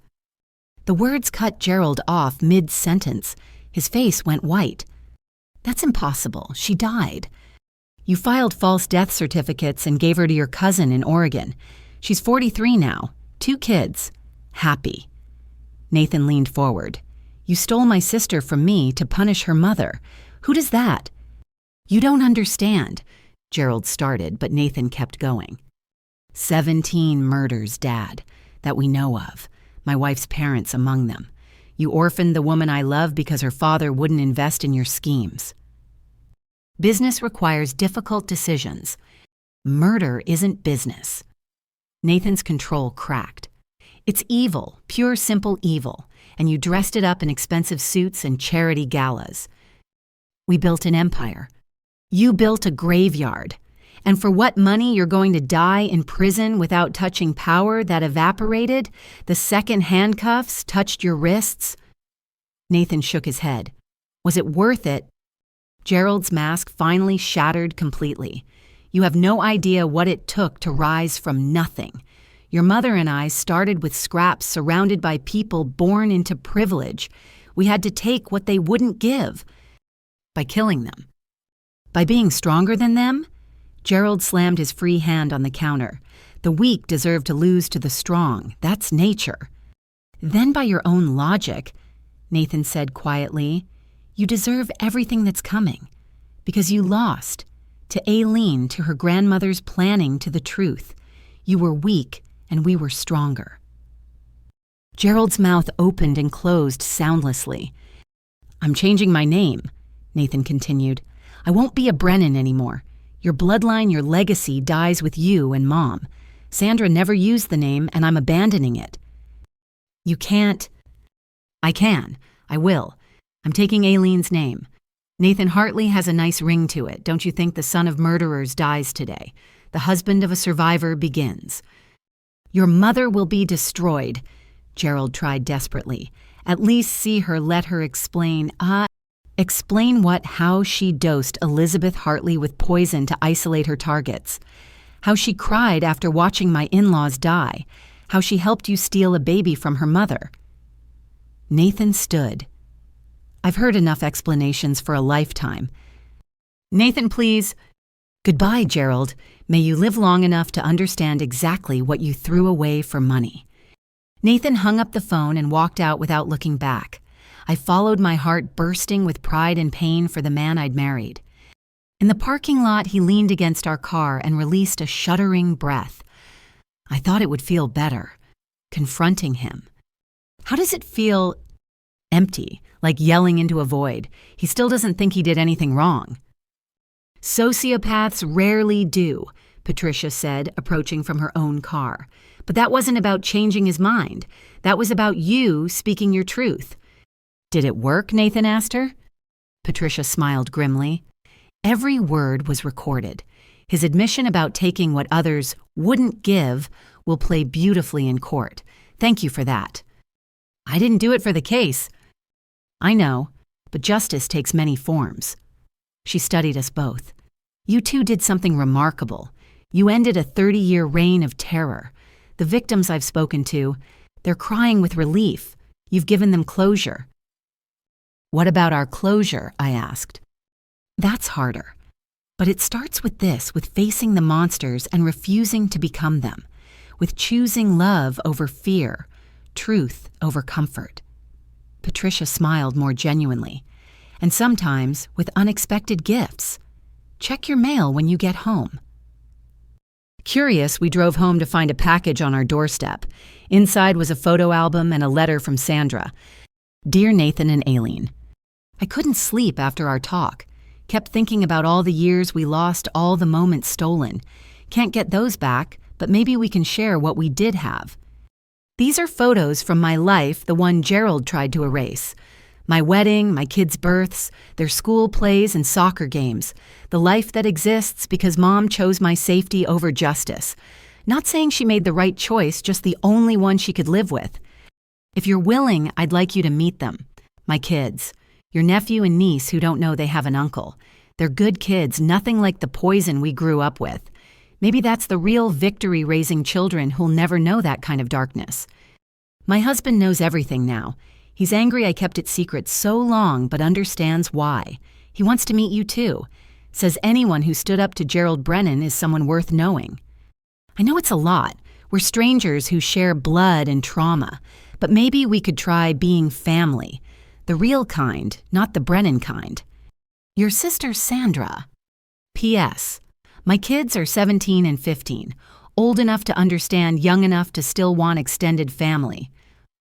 The words cut Gerald off mid-sentence. His face went white. "That's impossible. She died. You filed false death certificates and gave her to your cousin in Oregon. She's 43 now, 2 kids. Happy." Nathan leaned forward. "You stole my sister from me to punish her mother. Who does that?" "You don't understand," Gerald started, but Nathan kept going. 17 murders, Dad, that we know of. My wife's parents among them. You orphaned the woman I love because her father wouldn't invest in your schemes. Business requires difficult decisions. Murder isn't business." Nathan's control cracked. "It's evil, pure simple evil, and you dressed it up in expensive suits and charity galas. We built an empire. You built a graveyard. And for what money you're going to die in prison without touching power that evaporated? The second handcuffs touched your wrists?" Nathan shook his head. "Was it worth it?" Gerald's mask finally shattered completely. "You have no idea what it took to rise from nothing. Your mother and I started with scraps surrounded by people born into privilege. We had to take what they wouldn't give. By killing them. By being stronger than them?" Gerald slammed his free hand on the counter. "The weak deserve to lose to the strong. That's nature." "Then by your own logic," Nathan said quietly, "you deserve everything that's coming. Because you lost. To Aileen, to her grandmother's planning, to the truth. You were weak, and we were stronger." Gerald's mouth opened and closed soundlessly. "I'm changing my name," Nathan continued. I won't be a Brennan anymore. Your bloodline, your legacy dies with you and Mom. Sandra never used the name, and I'm abandoning it. You can't. I can. I will. I'm taking Aileen's name. Nathan Hartley has a nice ring to it. Don't you think the son of murderers dies today? The husband of a survivor begins. Your mother will be destroyed, Gerald tried desperately. At least see her, let her explain. Explain what? How she dosed Elizabeth Hartley with poison to isolate her targets. How she cried after watching my in-laws die. How she helped you steal a baby from her mother. Nathan stood. I've heard enough explanations for a lifetime. Nathan, please. Goodbye, Gerald. May you live long enough to understand exactly what you threw away for money. Nathan hung up the phone and walked out without looking back. I followed, my heart bursting with pride and pain for the man I'd married. In the parking lot, he leaned against our car and released a shuddering breath. I thought it would feel better, confronting him. How does it feel? Empty, like yelling into a void. He still doesn't think he did anything wrong. Sociopaths rarely do, Patricia said, approaching from her own car. But that wasn't about changing his mind. That was about you speaking your truth. Did it work? Nathan asked her. Patricia smiled grimly. Every word was recorded. His admission about taking what others wouldn't give will play beautifully in court. Thank you for that. I didn't do it for the case. I know, but justice takes many forms. She studied us both. You two did something remarkable. You ended a 30-year reign of terror. The victims I've spoken to, they're crying with relief. You've given them closure. What about our closure? I asked. That's harder. But it starts with this, with facing the monsters and refusing to become them, with choosing love over fear, truth over comfort. Patricia smiled more genuinely, and sometimes with unexpected gifts. Check your mail when you get home. Curious, we drove home to find a package on our doorstep. Inside was a photo album and a letter from Sandra. Dear Nathan and Aileen, I couldn't sleep after our talk. Kept thinking about all the years we lost, all the moments stolen. Can't get those back, but maybe we can share what we did have. These are photos from my life, the one Gerald tried to erase. My wedding, my kids' births, their school plays and soccer games. The life that exists because Mom chose my safety over justice. Not saying she made the right choice, just the only one she could live with. If you're willing, I'd like you to meet them. My kids. Your nephew and niece who don't know they have an uncle. They're good kids, nothing like the poison we grew up with. Maybe that's the real victory, raising children who'll never know that kind of darkness. My husband knows everything now. He's angry I kept it secret so long, but understands why. He wants to meet you too. Says anyone who stood up to Gerald Brennan is someone worth knowing. I know it's a lot. We're strangers who share blood and trauma. But maybe we could try being family. The real kind, not the Brennan kind. Your sister Sandra. P.S. My kids are 17 and 15. Old enough to understand, young enough to still want extended family.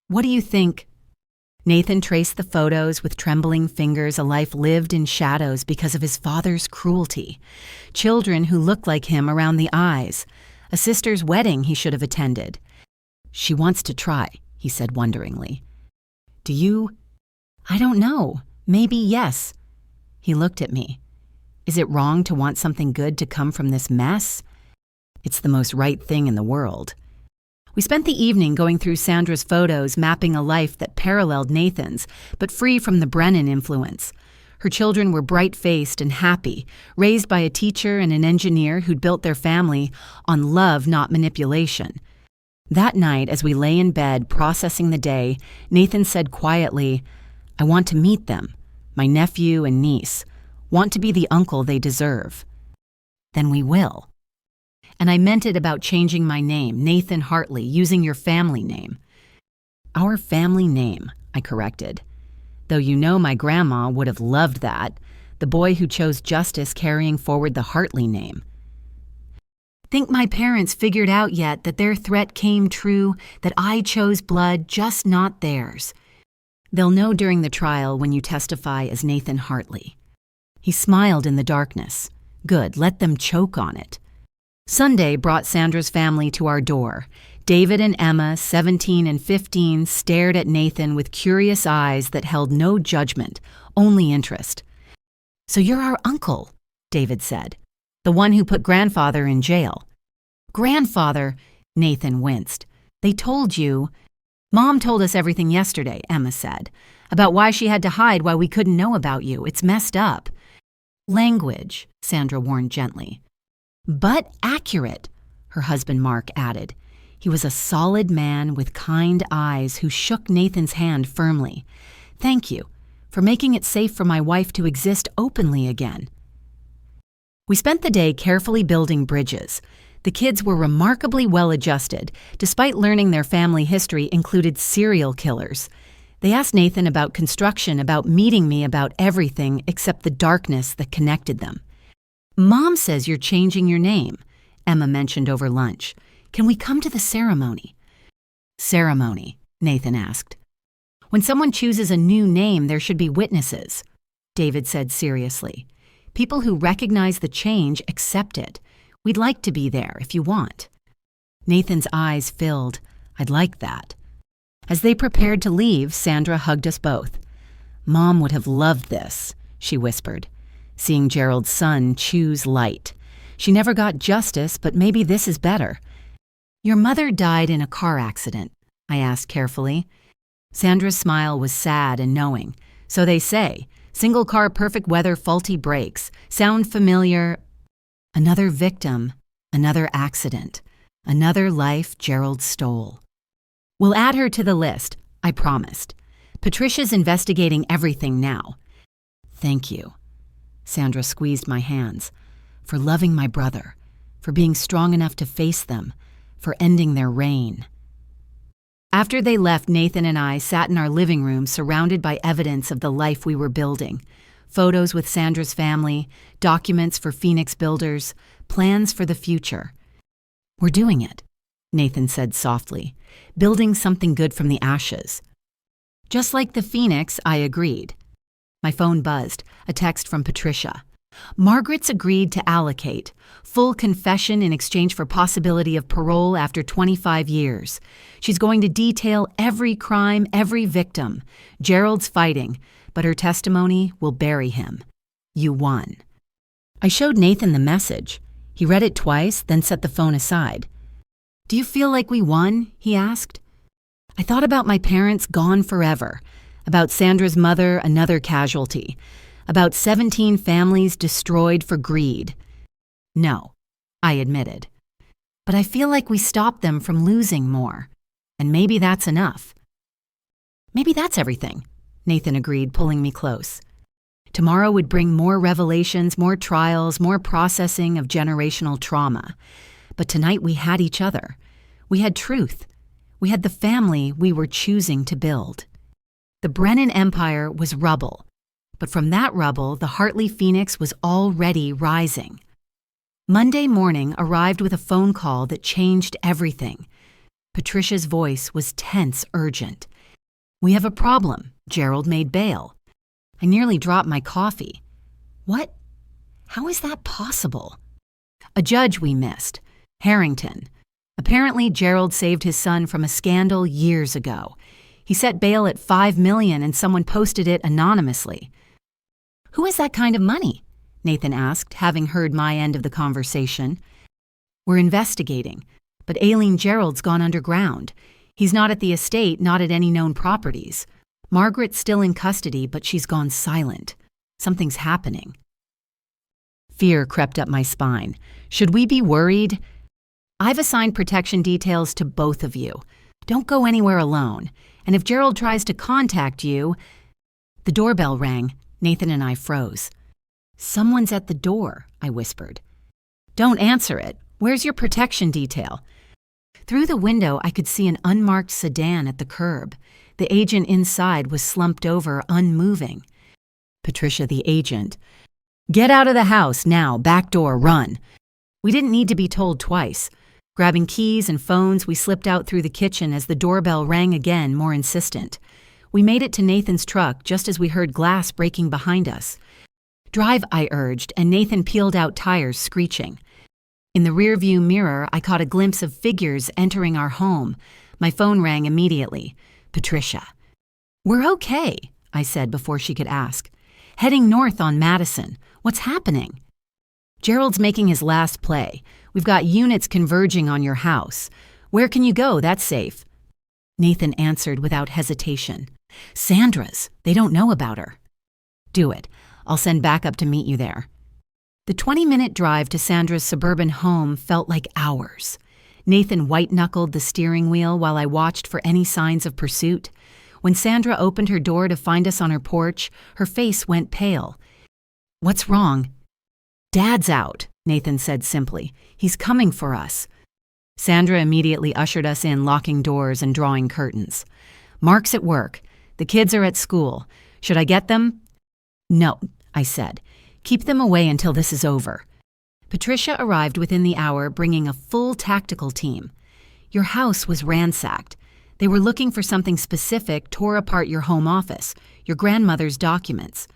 What do you think? Nathan traced the photos with trembling fingers, a life lived in shadows because of his father's cruelty. Children who looked like him around the eyes. A sister's wedding he should have attended. She wants to try, he said wonderingly. Do you? I don't know. Maybe yes. He looked at me. Is it wrong to want something good to come from this mess? It's the most right thing in the world. We spent the evening going through Sandra's photos, mapping a life that paralleled Nathan's, but free from the Brennan influence. Her children were bright-faced and happy, raised by a teacher and an engineer who'd built their family on love, not manipulation. That night, as we lay in bed processing the day, Nathan said quietly, I want to meet them, my nephew and niece, want to be the uncle they deserve. Then we will. And I meant it about changing my name, Nathan Hartley, using your family name. Our family name, I corrected. Though you know my grandma would have loved that, the boy who chose justice carrying forward the Hartley name. Think my parents figured out yet that their threat came true, that I chose blood, just not theirs? They'll know during the trial when you testify as Nathan Hartley. He smiled in the darkness. Good, let them choke on it. Sunday brought Sandra's family to our door. David and Emma, 17 and 15, stared at Nathan with curious eyes that held no judgment, only interest. "So you're our uncle," David said. "The one who put grandfather in jail." "Grandfather," Nathan winced. "They told you—" "Mom told us everything yesterday," Emma said, "about why she had to hide why we couldn't know about you. It's messed up." "Language," Sandra warned gently. "But accurate," her husband Mark added. He was a solid man with kind eyes who shook Nathan's hand firmly. "Thank you for making it safe for my wife to exist openly again." We spent the day carefully building bridges. The kids were remarkably well adjusted, despite learning their family history included serial killers. They asked Nathan about construction, about meeting me, about everything except the darkness that connected them. "Mom says you're changing your name," Emma mentioned over lunch. "Can we come to the ceremony?" "Ceremony?" Nathan asked. "When someone chooses a new name, there should be witnesses," David said seriously. "People who recognize the change accept it. We'd like to be there if you want." Nathan's eyes filled. "I'd like that." As they prepared to leave, Sandra hugged us both. "Mom would have loved this," she whispered, seeing Gerald's son choose light. "She never got justice, but maybe this is better." "Your mother died in a car accident?" I asked carefully. Sandra's smile was sad and knowing. "So they say. Single car, perfect weather, faulty brakes. Sound familiar?" Another victim, another accident, another life Gerald stole. "We'll add her to the list," I promised. "Patricia's investigating everything now." "Thank you." Sandra squeezed my hands. "For loving my brother, for being strong enough to face them, for ending their reign." After they left, Nathan and I sat in our living room surrounded by evidence of the life we were building. Photos with Sandra's family, documents for Phoenix builders, plans for the future. "We're doing it," Nathan said softly, "building something good from the ashes." "Just like the Phoenix," I agreed. My phone buzzed, a text from Patricia. "Margaret's agreed to allocate. Full confession in exchange for possibility of parole after 25 years. She's going to detail every crime, every victim. Gerald's fighting, but her testimony will bury him. You won." I showed Nathan the message. He read it twice, then set the phone aside. "Do you feel like we won?" he asked. I thought about my parents gone forever, about Sandra's mother, another casualty, about 17 families destroyed for greed. "No," I admitted. "But I feel like we stopped them from losing more. And maybe that's enough." "Maybe that's everything," Nathan agreed, pulling me close. Tomorrow would bring more revelations, more trials, more processing of generational trauma. But tonight we had each other. We had truth. We had the family we were choosing to build. The Brennan Empire was rubble. But from that rubble, the Hartley Phoenix was already rising. Monday morning arrived with a phone call that changed everything. Patricia's voice was tense, urgent. "We have a problem. Gerald made bail." I nearly dropped my coffee. "What? How is that possible?" "A judge we missed. Harrington. Apparently, Gerald saved his son from a scandal years ago. He set bail at $5 million and someone posted it anonymously." "Who has that kind of money?" Nathan asked, having heard my end of the conversation. "We're investigating, but Aileen Gerald's gone underground. He's not at the estate, not at any known properties. Margaret's still in custody, but she's gone silent. Something's happening." Fear crept up my spine. Should we be worried? "I've assigned protection details to both of you. Don't go anywhere alone. And if Gerald tries to contact you..." The doorbell rang. Nathan and I froze. "Someone's at the door," I whispered. "Don't answer it. Where's your protection detail?" Through the window, I could see an unmarked sedan at the curb. The agent inside was slumped over, unmoving. Patricia, the agent. "Get out of the house now, back door, run." We didn't need to be told twice. Grabbing keys and phones, we slipped out through the kitchen as the doorbell rang again, more insistent. We made it to Nathan's truck just as we heard glass breaking behind us. Drive, I urged, and Nathan peeled out tires, screeching. In the rearview mirror, I caught a glimpse of figures entering our home. My phone rang immediately. Patricia. We're okay, I said before she could ask. Heading north on Madison. What's happening? Gerald's making his last play. We've got units converging on your house. Where can you go? That's safe. Nathan answered without hesitation. Sandra's. They don't know about her. Do it. I'll send backup to meet you there. The 20-minute drive to Sandra's suburban home felt like hours. Nathan white-knuckled the steering wheel while I watched for any signs of pursuit. When Sandra opened her door to find us on her porch, her face went pale. What's wrong? Dad's out, Nathan said simply. He's coming for us. Sandra immediately ushered us in, locking doors and drawing curtains. Mark's at work. The kids are at school. Should I get them? No, I said. Keep them away until this is over. Patricia arrived within the hour, bringing a full tactical team. Your house was ransacked. They were looking for something specific, tore apart your home office, your grandmother's documents.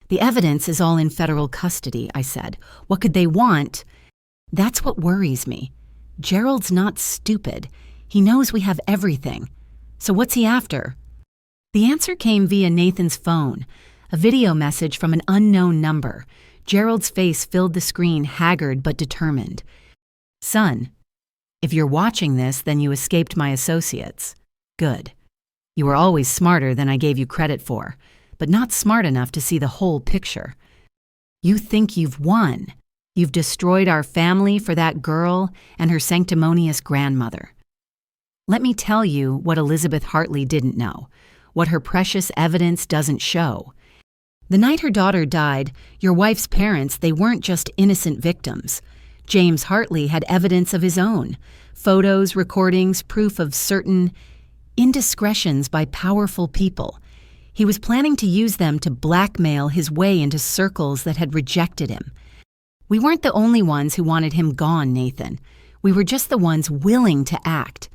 The evidence is all in federal custody, I said. What could they want? That's what worries me. Gerald's not stupid. He knows we have everything. So what's he after? The answer came via Nathan's phone, a video message from an unknown number. Gerald's face filled the screen, haggard but determined. Son, if you're watching this, then you escaped my associates. Good. You were always smarter than I gave you credit for, but not smart enough to see the whole picture. You think you've won. You've destroyed our family for that girl and her sanctimonious grandmother. Let me tell you what Elizabeth Hartley didn't know, what her precious evidence doesn't show. The night her daughter died, your wife's parents, they weren't just innocent victims. James Hartley had evidence of his own, photos, recordings, proof of certain indiscretions by powerful people. He was planning to use them to blackmail his way into circles that had rejected him. We weren't the only ones who wanted him gone, Nathan. We were just the ones willing to act.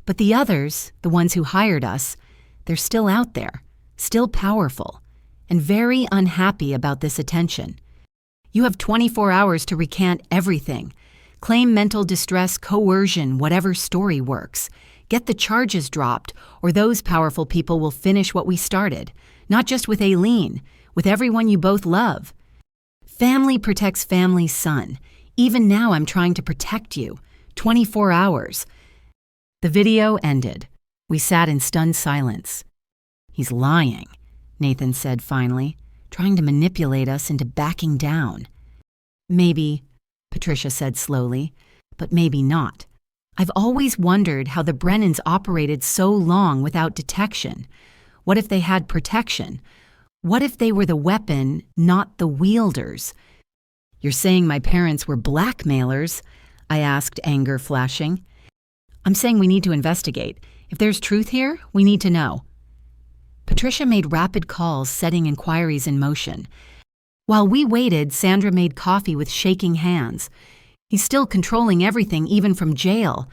But the others, the ones who hired us, they're still out there, still powerful, and very unhappy about this attention. You have 24 hours to recant everything. Claim mental distress, coercion, whatever story works. Get the charges dropped, or those powerful people will finish what we started, not just with Aileen, with everyone you both love. Family protects family's son. Even now I'm trying to protect you. 24 hours. The video ended. We sat in stunned silence. He's lying, Nathan said finally, trying to manipulate us into backing down. Maybe, Patricia said slowly, but maybe not. I've always wondered how the Brennans operated so long without detection. What if they had protection? What if they were the weapon, not the wielders? You're saying my parents were blackmailers? I asked, anger flashing. I'm saying we need to investigate. If there's truth here, we need to know. Patricia made rapid calls, setting inquiries in motion. While we waited, Sandra made coffee with shaking hands. He's still controlling everything, even from jail.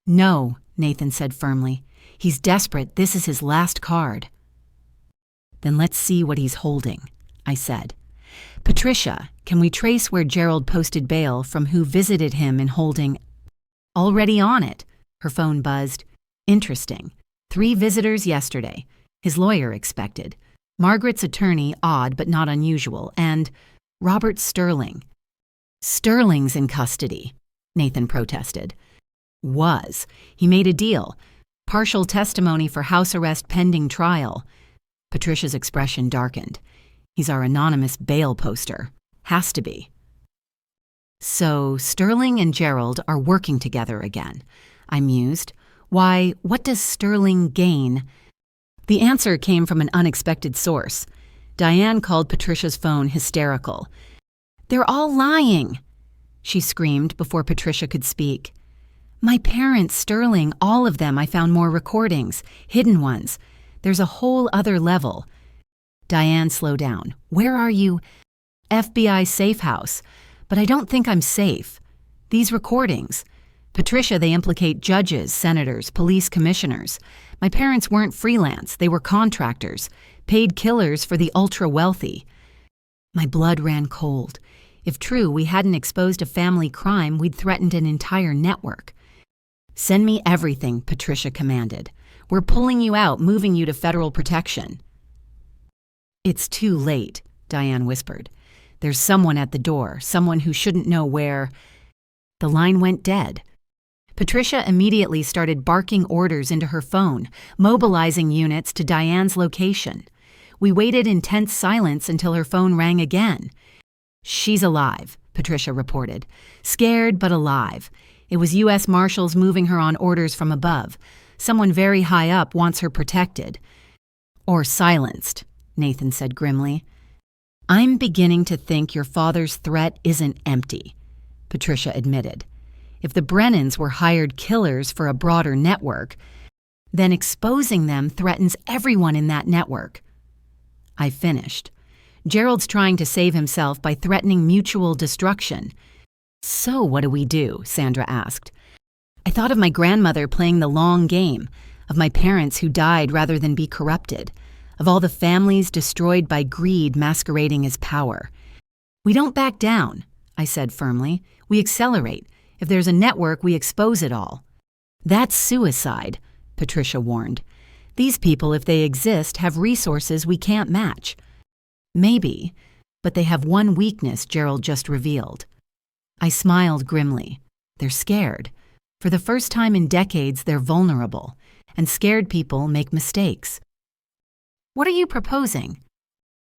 No, Nathan said firmly. He's desperate. This is his last card. Then let's see what he's holding, I said. Patricia, can we trace where Gerald posted bail from who visited him in holding? Already on it, her phone buzzed. Interesting. 3 visitors yesterday. His lawyer expected. Margaret's attorney, odd but not unusual, and Robert Sterling. Sterling's in custody, Nathan protested. Was. He made a deal. Partial testimony for house arrest pending trial. Patricia's expression darkened. He's our anonymous bail poster. Has to be. So Sterling and Gerald are working together again, I mused. Why, what does Sterling gain? The answer came from an unexpected source. Diane called Patricia's phone hysterical. They're all lying, she screamed before Patricia could speak. My parents, Sterling, all of them, I found more recordings, hidden ones. There's a whole other level. Diane, slow down. Where are you? FBI safe house. But I don't think I'm safe. These recordings. Patricia, they implicate judges, senators, police commissioners. My parents weren't freelance. They were contractors, paid killers for the ultra-wealthy. My blood ran cold. If true, we hadn't exposed a family crime, we'd threatened an entire network. "Send me everything," Patricia commanded. "We're pulling you out, moving you to federal protection." "It's too late," Diane whispered. "There's someone at the door, someone who shouldn't know where—" The line went dead. Patricia immediately started barking orders into her phone, mobilizing units to Diane's location. We waited in tense silence until her phone rang again. "She's alive," Patricia reported. "Scared but alive. It was U.S. Marshals moving her on orders from above. Someone very high up wants her protected." "Or silenced," Nathan said grimly. "I'm beginning to think your father's threat isn't empty," Patricia admitted. "If the Brennans were hired killers for a broader network, then exposing them threatens everyone in that network." I finished. "Gerald's trying to save himself by threatening mutual destruction." "So what do we do?" Sandra asked. I thought of my grandmother playing the long game, of my parents who died rather than be corrupted, of all the families destroyed by greed masquerading as power. "We don't back down," I said firmly. "We accelerate. If there's a network, we expose it all." "That's suicide," Patricia warned. "These people, if they exist, have resources we can't match." "Maybe, but they have one weakness Gerald just revealed." I smiled grimly. "They're scared. For the first time in decades, they're vulnerable, and scared people make mistakes." "What are you proposing?"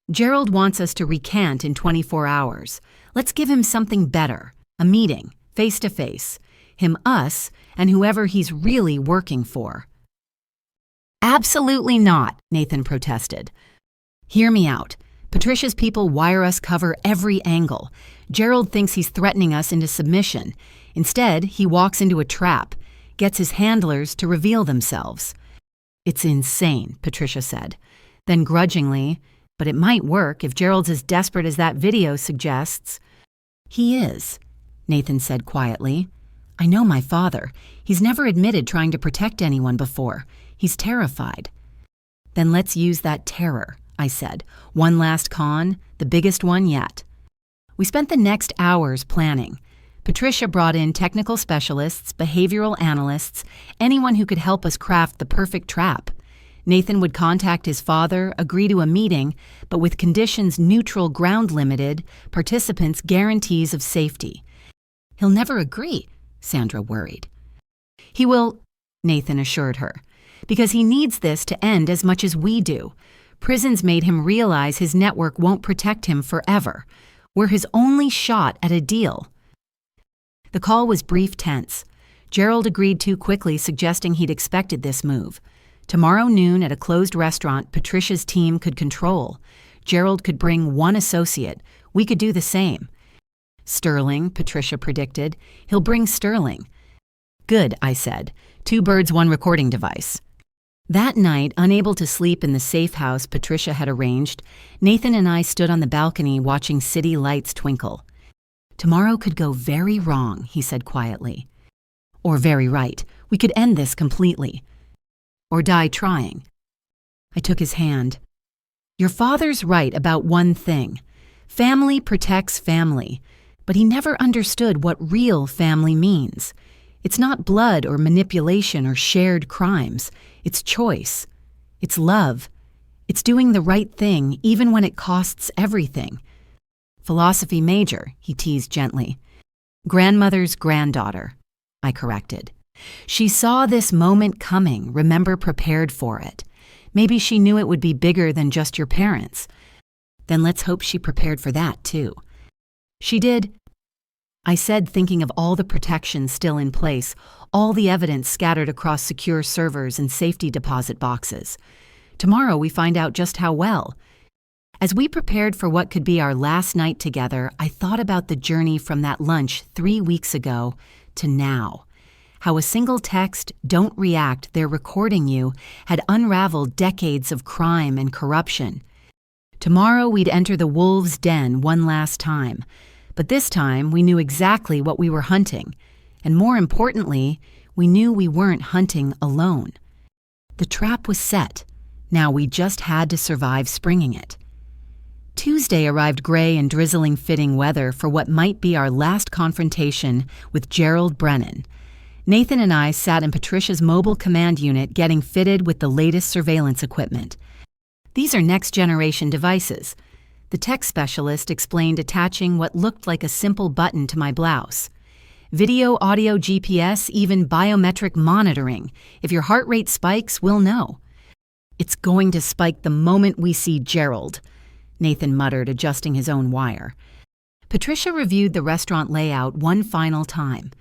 "Gerald wants us to recant in 24 hours. Let's give him something better, a meeting, face-to-face. Him, us, and whoever he's really working for." "Absolutely not," Nathan protested. "Hear me out. Patricia's people wire us cover every angle. Gerald thinks he's threatening us into submission. Instead, he walks into a trap, gets his handlers to reveal themselves." "It's insane," Patricia said. Then grudgingly, "But it might work if Gerald's as desperate as that video suggests." "He is," Nathan said quietly. "I know my father. He's never admitted trying to protect anyone before. He's terrified." "Then let's use that terror," I said. "One last con, the biggest one yet." We spent the next hours planning. Patricia brought in technical specialists, behavioral analysts, anyone who could help us craft the perfect trap. Nathan would contact his father, agree to a meeting, but with conditions neutral ground limited, participants guarantees of safety. "He'll never agree," Sandra worried. "He will," Nathan assured her, "because he needs this to end as much as we do. Prison's made him realize his network won't protect him forever. We're his only shot at a deal." The call was brief tense. Gerald agreed too quickly, suggesting he'd expected this move. Tomorrow noon at a closed restaurant Patricia's team could control. Gerald could bring one associate. We could do the same. "Sterling," Patricia predicted. "He'll bring Sterling." "Good," I said. "Two birds, one recording device." That night, unable to sleep in the safe house Patricia had arranged, Nathan and I stood on the balcony watching city lights twinkle. "Tomorrow could go very wrong," he said quietly. "Or very right. We could end this completely. Or die trying." I took his hand. "Your father's right about one thing. Family protects family, but he never understood what real family means. It's not blood or manipulation or shared crimes. It's choice. It's love. It's doing the right thing even when it costs everything." "Philosophy major," he teased gently. "Grandmother's granddaughter," I corrected. "She saw this moment coming, remember, prepared for it. Maybe she knew it would be bigger than just your parents. Then let's hope she prepared for that, too." "She did," I said, thinking of all the protections still in place, all the evidence scattered across secure servers and safety deposit boxes. Tomorrow we find out just how well. As we prepared for what could be our last night together, I thought about the journey from that lunch 3 weeks ago to now. How a single text, "Don't react, they're recording you," had unraveled decades of crime and corruption. Tomorrow we'd enter the wolves' den one last time. But this time, we knew exactly what we were hunting. And more importantly, we knew we weren't hunting alone. The trap was set. Now we just had to survive springing it. Tuesday arrived gray and drizzling fitting weather for what might be our last confrontation with Gerald Brennan. Nathan and I sat in Patricia's mobile command unit getting fitted with the latest surveillance equipment. These are next-generation devices. The tech specialist explained attaching what looked like a simple button to my blouse. Video, audio, GPS, even biometric monitoring. If your heart rate spikes, we'll know. It's going to spike the moment we see Gerald, Nathan muttered, adjusting his own wire. Patricia reviewed the restaurant layout one final time.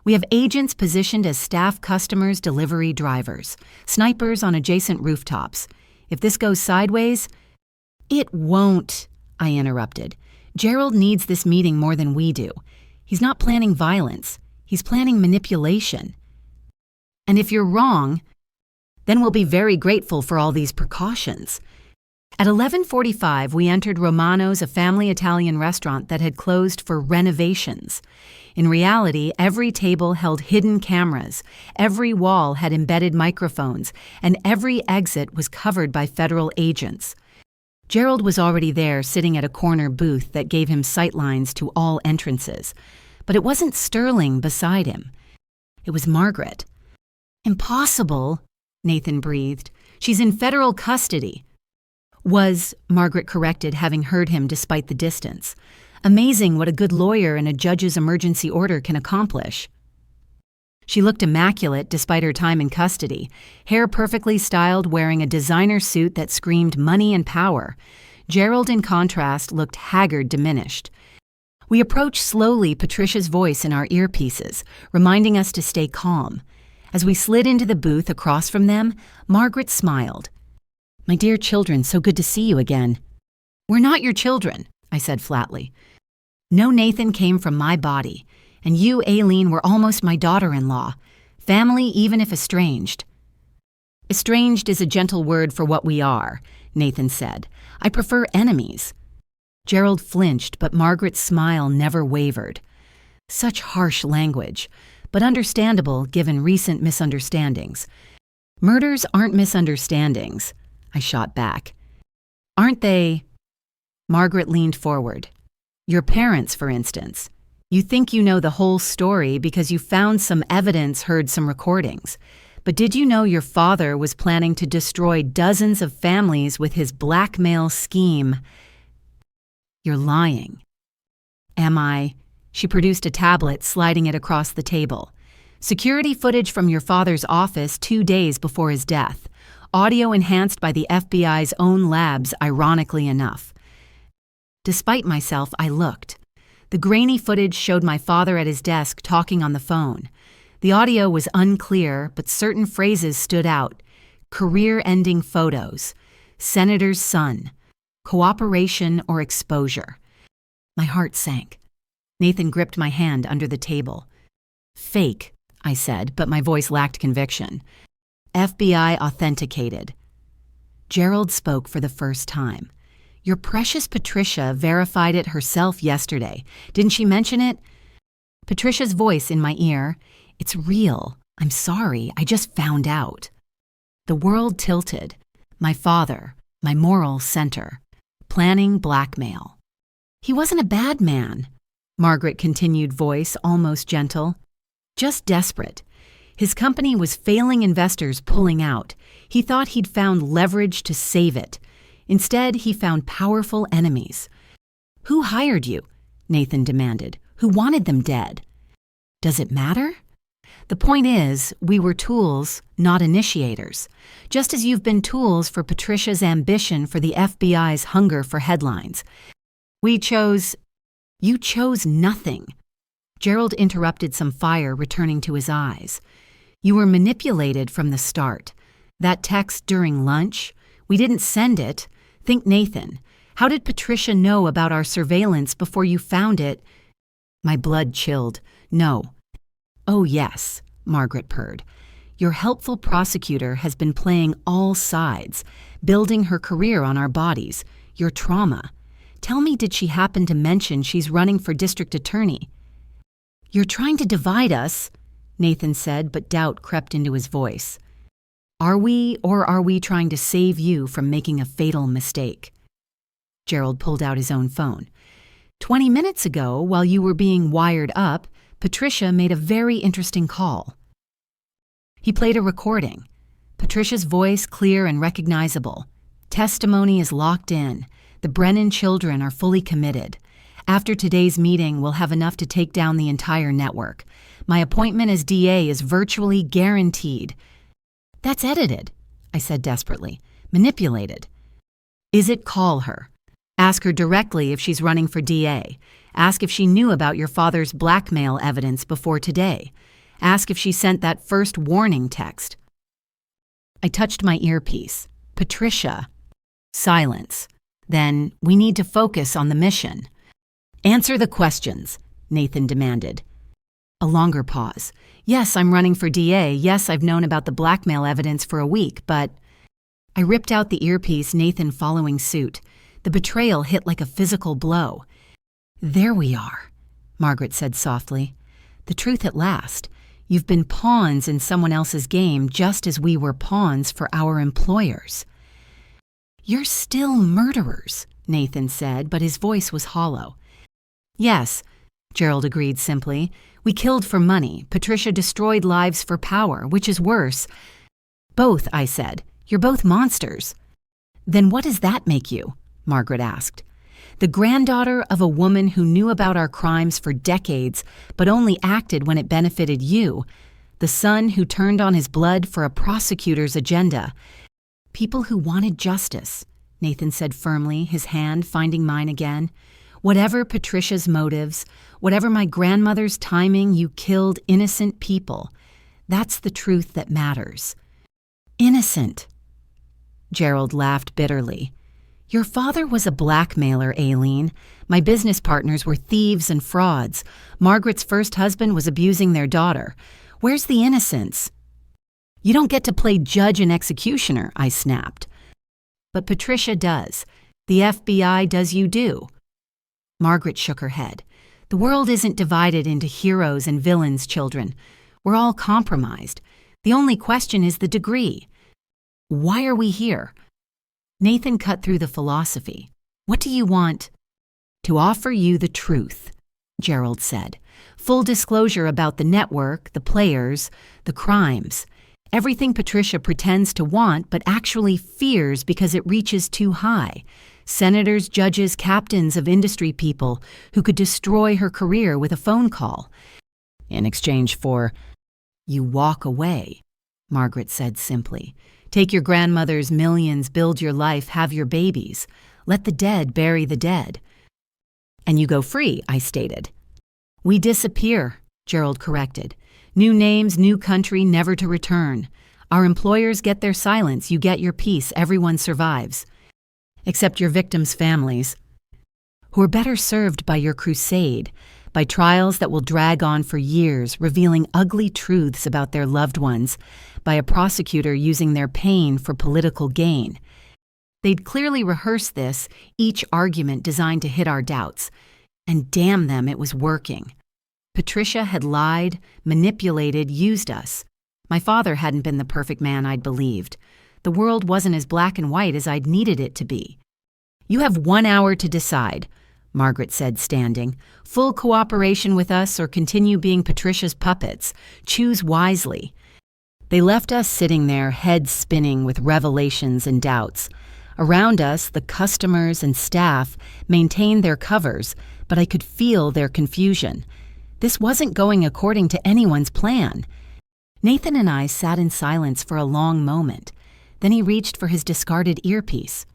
We have agents positioned as staff customers, delivery drivers, snipers on adjacent rooftops. If this goes sideways, it won't, I interrupted. Gerald needs this meeting more than we do. He's not planning violence. He's planning manipulation. And if you're wrong, then we'll be very grateful for all these precautions. At 11:45, we entered Romano's, a family Italian restaurant that had closed for renovations. In reality, every table held hidden cameras, every wall had embedded microphones, and every exit was covered by federal agents. Gerald was already there, sitting at a corner booth that gave him sightlines to all entrances. But it wasn't Sterling beside him. It was Margaret. "Impossible," Nathan breathed. "She's in federal custody." "Was," Margaret corrected, having heard him despite the distance. "Amazing what a good lawyer and a judge's emergency order can accomplish." She looked immaculate despite her time in custody, hair perfectly styled, wearing a designer suit that screamed money and power. Gerald, in contrast, looked haggard, diminished. We approached slowly, Patricia's voice in our earpieces, reminding us to stay calm. As we slid into the booth across from them, Margaret smiled. "My dear children, so good to see you again." "We're not your children," I said flatly. "No, Nathan came from my body. And you, Aileen, were almost my daughter-in-law. Family, even if estranged." "Estranged is a gentle word for what we are," Nathan said. "I prefer enemies." Gerald flinched, but Margaret's smile never wavered. Such harsh language, but understandable given recent misunderstandings. "Murders aren't misunderstandings," I shot back. "Aren't they?" Margaret leaned forward. "Your parents, for instance. You think you know the whole story because you found some evidence, heard some recordings. But did you know your father was planning to destroy dozens of families with his blackmail scheme?" "You're lying." "Am I?" She produced a tablet, sliding it across the table. "Security footage from your father's office 2 days before his death. Audio enhanced by the FBI's own labs, ironically enough." Despite myself, I looked. The grainy footage showed my father at his desk talking on the phone. The audio was unclear, but certain phrases stood out. Career-ending photos. Senator's son. Cooperation or exposure. My heart sank. Nathan gripped my hand under the table. "Fake," I said, but my voice lacked conviction. "FBI authenticated." Gerald spoke for the first time. "Your precious Patricia verified it herself yesterday. Didn't she mention it?" Patricia's voice in my ear. "It's real. I'm sorry. I just found out." The world tilted. My father, my moral center. Planning blackmail. "He wasn't a bad man," Margaret continued, voice almost gentle. "Just desperate. His company was failing investors pulling out. He thought he'd found leverage to save it. Instead, he found powerful enemies." "Who hired you?" Nathan demanded. "Who wanted them dead?" "Does it matter?" "The point is, we were tools, not initiators. Just as you've been tools for Patricia's ambition for the FBI's hunger for headlines. We chose—" "You chose nothing." Gerald interrupted some fire returning to his eyes. "You were manipulated from the start. That text during lunch, we didn't send it. Think Nathan. How did Patricia know about our surveillance before you found it?" My blood chilled. "No." "Oh, yes," Margaret purred. "Your helpful prosecutor has been playing all sides, building her career on our bodies, your trauma. Tell me, did she happen to mention she's running for district attorney?" "You're trying to divide us," Nathan said, but doubt crept into his voice. "Are we, or are we trying to save you from making a fatal mistake?" Gerald pulled out his own phone. 20 minutes ago, while you were being wired up, Patricia made a very interesting call. He played a recording. Patricia's voice clear and recognizable. Testimony is locked in. The Brennan children are fully committed. After today's meeting, we'll have enough to take down the entire network. My appointment as DA is virtually guaranteed. That's edited, I said desperately. Manipulated. Is it? Call her. Ask her directly if she's running for DA. Ask if she knew about your father's blackmail evidence before today. Ask if she sent that first warning text. I touched my earpiece. Patricia. Silence. Then, we need to focus on the mission. Answer the questions, Nathan demanded. A longer pause. Yes, I'm running for DA. Yes, I've known about the blackmail evidence for a week, but... I ripped out the earpiece, Nathan following suit. The betrayal hit like a physical blow. There we are, Margaret said softly. The truth at last. You've been pawns in someone else's game just as we were pawns for our employers. You're still murderers, Nathan said, but his voice was hollow. Yes, Gerald agreed simply. We killed for money. Patricia destroyed lives for power, which is worse. Both, I said. You're both monsters. Then what does that make you? Margaret asked. The granddaughter of a woman who knew about our crimes for decades, but only acted when it benefited you. The son who turned on his blood for a prosecutor's agenda. People who wanted justice, Nathan said firmly, his hand finding mine again. Whatever Patricia's motives, whatever my grandmother's timing, you killed innocent people. That's the truth that matters. Innocent. Gerald laughed bitterly. Your father was a blackmailer, Aileen. My business partners were thieves and frauds. Margaret's first husband was abusing their daughter. Where's the innocence? You don't get to play judge and executioner, I snapped. But Patricia does. The FBI does you do. Margaret shook her head. The world isn't divided into heroes and villains, children. We're all compromised. The only question is the degree. Why are we here? Nathan cut through the philosophy. What do you want? To offer you the truth, Gerald said. Full disclosure about the network, the players, the crimes. Everything Patricia pretends to want but actually fears because it reaches too high. Senators, judges, captains of industry people who could destroy her career with a phone call. In exchange for, you walk away, Margaret said simply. Take your grandmother's millions, build your life, have your babies. Let the dead bury the dead. And you go free, I stated. We disappear, Gerald corrected. New names, new country, never to return. Our employers get their silence, you get your peace, everyone survives. Except your victims' families, who are better served by your crusade, by trials that will drag on for years, revealing ugly truths about their loved ones, by a prosecutor using their pain for political gain. They'd clearly rehearsed this, each argument designed to hit our doubts. And damn them, it was working. Patricia had lied, manipulated, used us. My father hadn't been the perfect man I'd believed. The world wasn't as black and white as I'd needed it to be. You have 1 hour to decide, Margaret said, standing. Full cooperation with us or continue being Patricia's puppets. Choose wisely. They left us sitting there, heads spinning with revelations and doubts. Around us, the customers and staff maintained their covers, but I could feel their confusion. This wasn't going according to anyone's plan. Nathan and I sat in silence for a long moment. Then he reached for his discarded earpiece.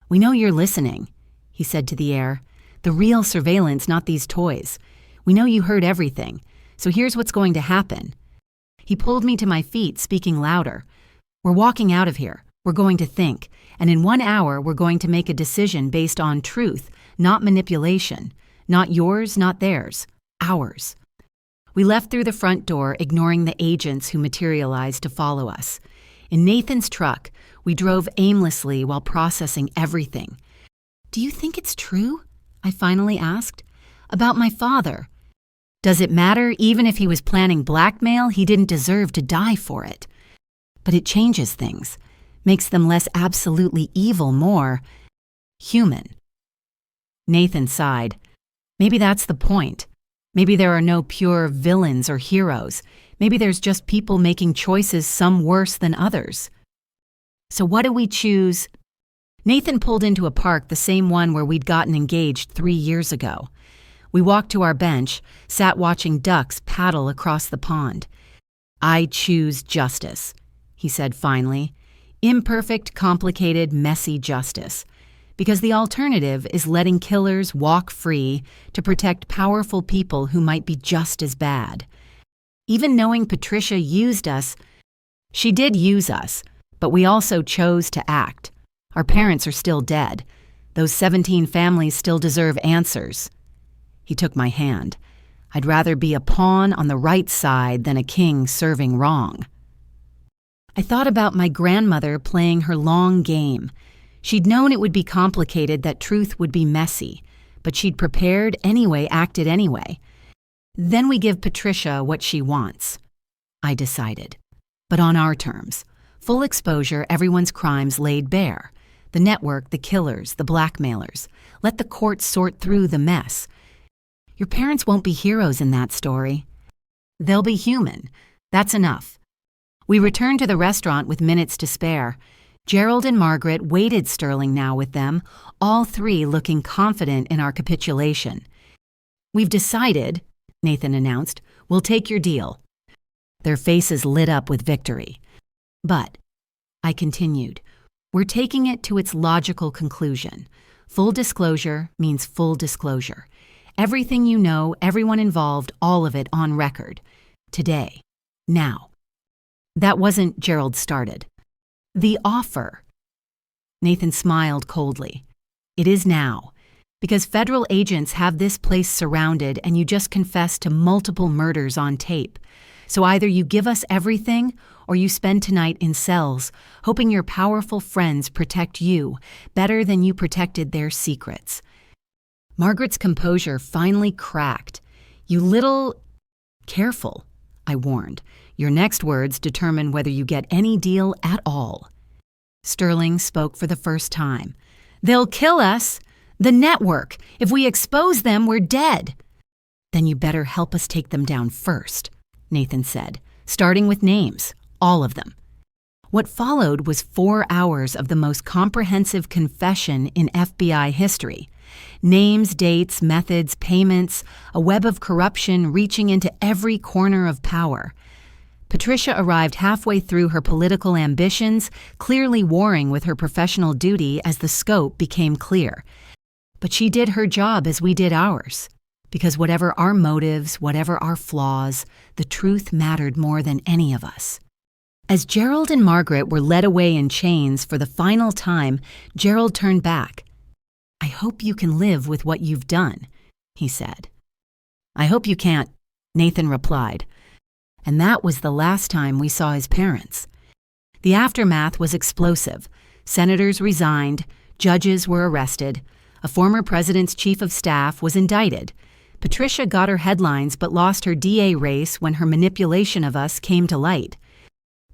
We know you're listening, he said to the air. The real surveillance, not these toys. We know you heard everything, so here's what's going to happen. He pulled me to my feet, speaking louder. We're walking out of here. We're going to think, and in 1 hour we're going to make a decision based on truth, not manipulation. Not yours, not theirs. Ours. We left through the front door, ignoring the agents who materialized to follow us. In Nathan's truck, we drove aimlessly while processing everything. Do you think it's true? I finally asked. About my father. Does it matter? Even if he was planning blackmail, he didn't deserve to die for it. But it changes things. Makes them less absolutely evil, more human. Nathan sighed. Maybe that's the point. Maybe there are no pure villains or heroes. Maybe there's just people making choices, some worse than others. So what do we choose? Nathan pulled into a park, the same one where we'd gotten engaged 3 years ago. We walked to our bench, sat watching ducks paddle across the pond. I choose justice, he said finally. Imperfect, complicated, messy justice. Because the alternative is letting killers walk free to protect powerful people who might be just as bad. Even knowing Patricia used us, she did use us, but we also chose to act. Our parents are still dead. Those 17 families still deserve answers. He took my hand. I'd rather be a pawn on the right side than a king serving wrong. I thought about my grandmother playing her long game. She'd known it would be complicated, that truth would be messy, but she'd prepared anyway, acted anyway. Then we give Patricia what she wants. I decided. But on our terms. Full exposure, everyone's crimes laid bare. The network, the killers, the blackmailers. Let the courts sort through the mess. Your parents won't be heroes in that story. They'll be human. That's enough. We returned to the restaurant with minutes to spare. Gerald and Margaret waited Sterling now with them, all three looking confident in our capitulation. We've decided, Nathan announced, we'll take your deal. Their faces lit up with victory. But, I continued, we're taking it to its logical conclusion. Full disclosure means full disclosure. Everything you know, everyone involved, all of it on record. Today. Now. That wasn't Gerald started. The offer. Nathan smiled coldly. It is now. Because federal agents have this place surrounded and you just confessed to multiple murders on tape. So either you give us everything or you spend tonight in cells, hoping your powerful friends protect you better than you protected their secrets. Margaret's composure finally cracked. You little... Careful, I warned. Your next words determine whether you get any deal at all. Sterling spoke for the first time. They'll kill us. The network. If we expose them, we're dead. Then you better help us take them down first, Nathan said, starting with names, all of them. What followed was 4 hours of the most comprehensive confession in FBI history. Names, dates, methods, payments, a web of corruption reaching into every corner of power. Patricia arrived halfway through her political ambitions, clearly warring with her professional duty as the scope became clear. But she did her job as we did ours. Because whatever our motives, whatever our flaws, the truth mattered more than any of us. As Gerald and Margaret were led away in chains for the final time, Gerald turned back. I hope you can live with what you've done, he said. I hope you can't, Nathan replied. And that was the last time we saw his parents. The aftermath was explosive. Senators resigned, judges were arrested, a former president's chief of staff was indicted. Patricia got her headlines but lost her DA race when her manipulation of us came to light.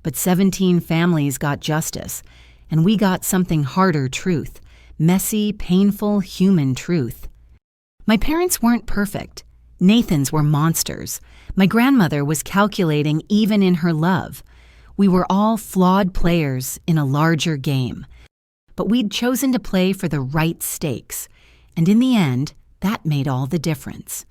But 17 families got justice, and we got something harder truth, messy, painful, human truth. My parents weren't perfect. Nathan's were monsters. My grandmother was calculating even in her love. We were all flawed players in a larger game. But we'd chosen to play for the right stakes, and in the end, that made all the difference.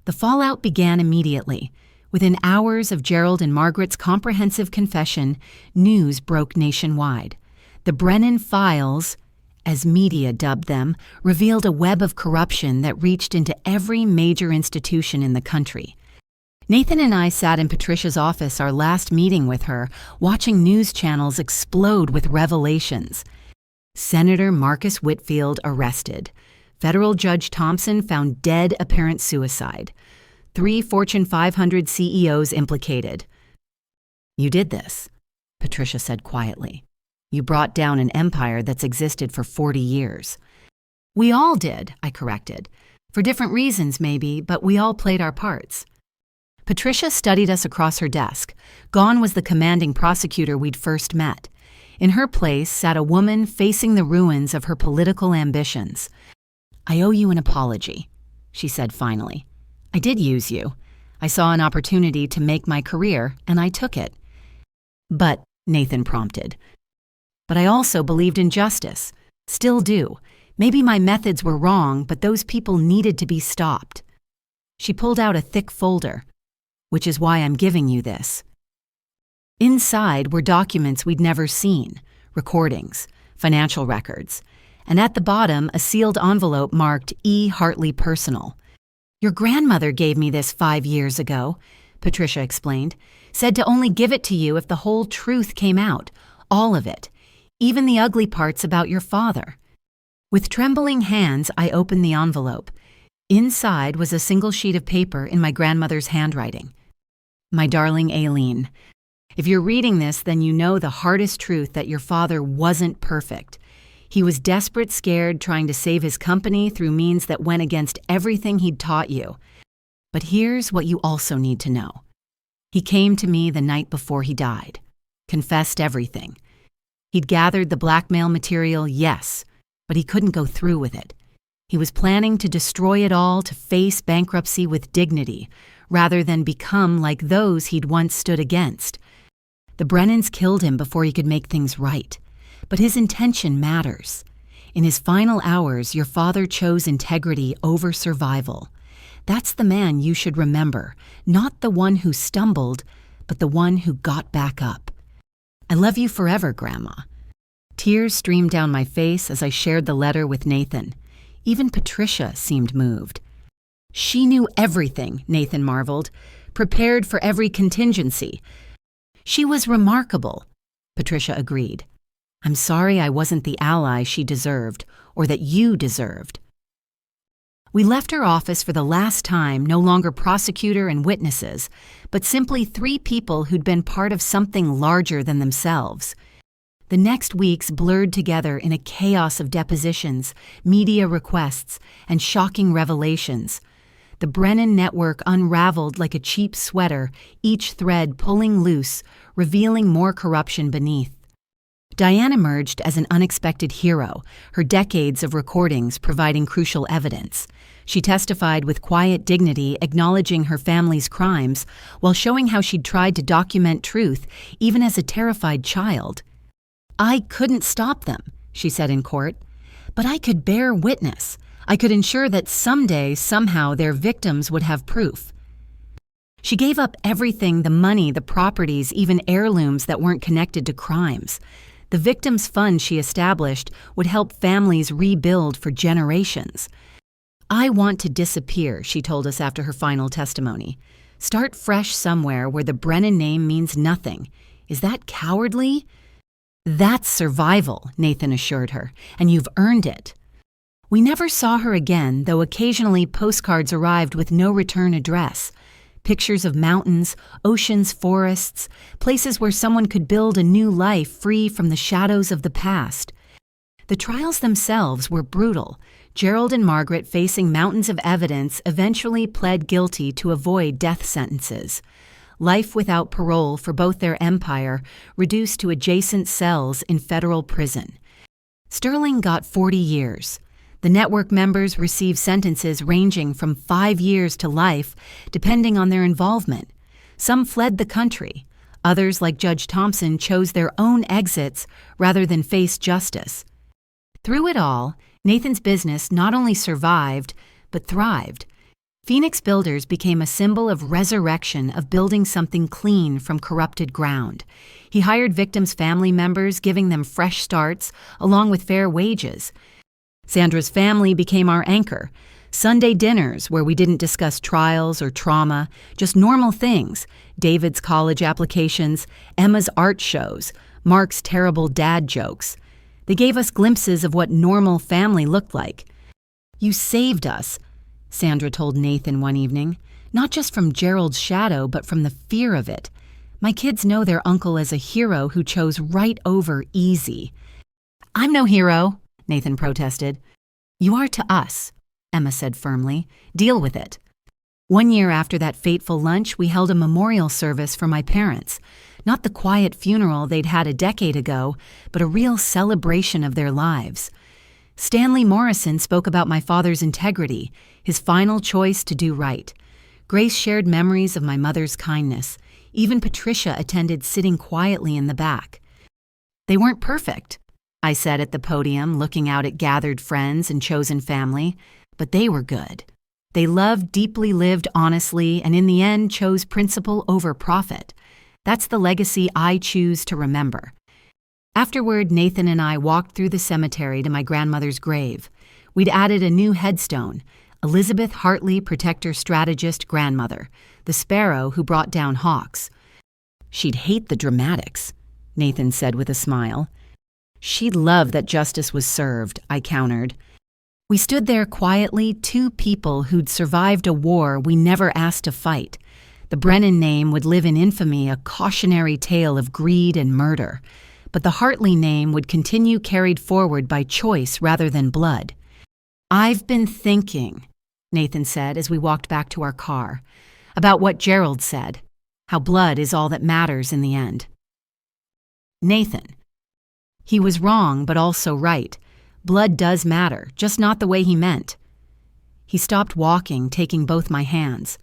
The fallout began immediately. Within hours of Gerald and Margaret's comprehensive confession, news broke nationwide. The Brennan Files, as media dubbed them, revealed a web of corruption that reached into every major institution in the country. Nathan and I sat in Patricia's office our last meeting with her, watching news channels explode with revelations. Senator Marcus Whitfield arrested. Federal Judge Thompson found dead apparent suicide. 3 Fortune 500 CEOs implicated. You did this, Patricia said quietly. You brought down an empire that's existed for 40 years. We all did, I corrected. For different reasons, maybe, but we all played our parts. Patricia studied us across her desk. Gone was the commanding prosecutor we'd first met. In her place sat a woman facing the ruins of her political ambitions. "I owe you an apology," she said finally. "I did use you. I saw an opportunity to make my career, and I took it." "But," Nathan prompted. "But I also believed in justice. Still do. Maybe my methods were wrong, but those people needed to be stopped." She pulled out a thick folder. "Which is why I'm giving you this." Inside were documents we'd never seen, recordings, financial records, and at the bottom a sealed envelope marked E. Hartley Personal. "Your grandmother gave me this 5 years ago," Patricia explained. "Said to only give it to you if the whole truth came out, all of it, even the ugly parts about your father." With trembling hands, I opened the envelope. Inside was a single sheet of paper in my grandmother's handwriting. "My darling Aileen, if you're reading this, then you know the hardest truth that your father wasn't perfect. He was desperate, scared, trying to save his company through means that went against everything he'd taught you. But here's what you also need to know. He came to me the night before he died, confessed everything. He'd gathered the blackmail material, yes, but he couldn't go through with it. He was planning to destroy it all to face bankruptcy with dignity, rather than become like those he'd once stood against. The Brennans killed him before he could make things right. But his intention matters. In his final hours, your father chose integrity over survival. That's the man you should remember, not the one who stumbled, but the one who got back up. I love you forever, Grandma." Tears streamed down my face as I shared the letter with Nathan. Even Patricia seemed moved. "She knew everything," Nathan marveled, "prepared for every contingency." "She was remarkable," Patricia agreed. "I'm sorry I wasn't the ally she deserved, or that you deserved." We left her office for the last time, no longer prosecutor and witnesses, but simply 3 people who'd been part of something larger than themselves. The next weeks blurred together in a chaos of depositions, media requests, and shocking revelations. The Brennan network unraveled like a cheap sweater, each thread pulling loose, revealing more corruption beneath. Diane emerged as an unexpected hero, her decades of recordings providing crucial evidence. She testified with quiet dignity, acknowledging her family's crimes, while showing how she'd tried to document truth, even as a terrified child. "I couldn't stop them," she said in court, "but I could bear witness. I could ensure that someday, somehow, their victims would have proof." She gave up everything, the money, the properties, even heirlooms that weren't connected to crimes. The Victims Fund she established would help families rebuild for generations. "I want to disappear," she told us after her final testimony. "Start fresh somewhere where the Brennan name means nothing. Is that cowardly?" "That's survival," Nathan assured her, "and you've earned it." We never saw her again, though occasionally postcards arrived with no return address. Pictures of mountains, oceans, forests, places where someone could build a new life free from the shadows of the past. The trials themselves were brutal. Gerald and Margaret, facing mountains of evidence, eventually pled guilty to avoid death sentences. Life without parole for both their empire, reduced to adjacent cells in federal prison. Sterling got 40 years. The network members received sentences ranging from 5 years to life, depending on their involvement. Some fled the country. Others, like Judge Thompson, chose their own exits rather than face justice. Through it all, Nathan's business not only survived, but thrived. Phoenix Builders became a symbol of resurrection, of building something clean from corrupted ground. He hired victims' family members, giving them fresh starts, along with fair wages. Sandra's family became our anchor. Sunday dinners where we didn't discuss trials or trauma, just normal things. David's college applications, Emma's art shows, Mark's terrible dad jokes. They gave us glimpses of what normal family looked like. "You saved us," Sandra told Nathan one evening, "not just from Gerald's shadow, but from the fear of it. My kids know their uncle as a hero who chose right over easy." "I'm no hero," Nathan protested. "You are to us," Emma said firmly. "Deal with it." 1 year after that fateful lunch, we held a memorial service for my parents. Not the quiet funeral they'd had a decade ago, but a real celebration of their lives. Stanley Morrison spoke about my father's integrity, his final choice to do right. Grace shared memories of my mother's kindness. Even Patricia attended, sitting quietly in the back. They weren't perfect, I said at the podium, looking out at gathered friends and chosen family, but they were good. They loved, deeply lived honestly, and in the end chose principle over profit. That's the legacy I choose to remember. Afterward, Nathan and I walked through the cemetery to my grandmother's grave. We'd added a new headstone, Elizabeth Hartley, protector strategist grandmother, the sparrow who brought down hawks. She'd hate the dramatics, Nathan said with a smile. She'd love that justice was served, I countered. We stood there quietly, two people who'd survived a war we never asked to fight. The Brennan name would live in infamy, a cautionary tale of greed and murder. But the Hartley name would continue, carried forward by choice rather than blood. I've been thinking, Nathan said as we walked back to our car, about what Gerald said, how blood is all that matters in the end. Nathan. He was wrong, but also right. Blood does matter, just not the way he meant. He stopped walking, taking both my hands.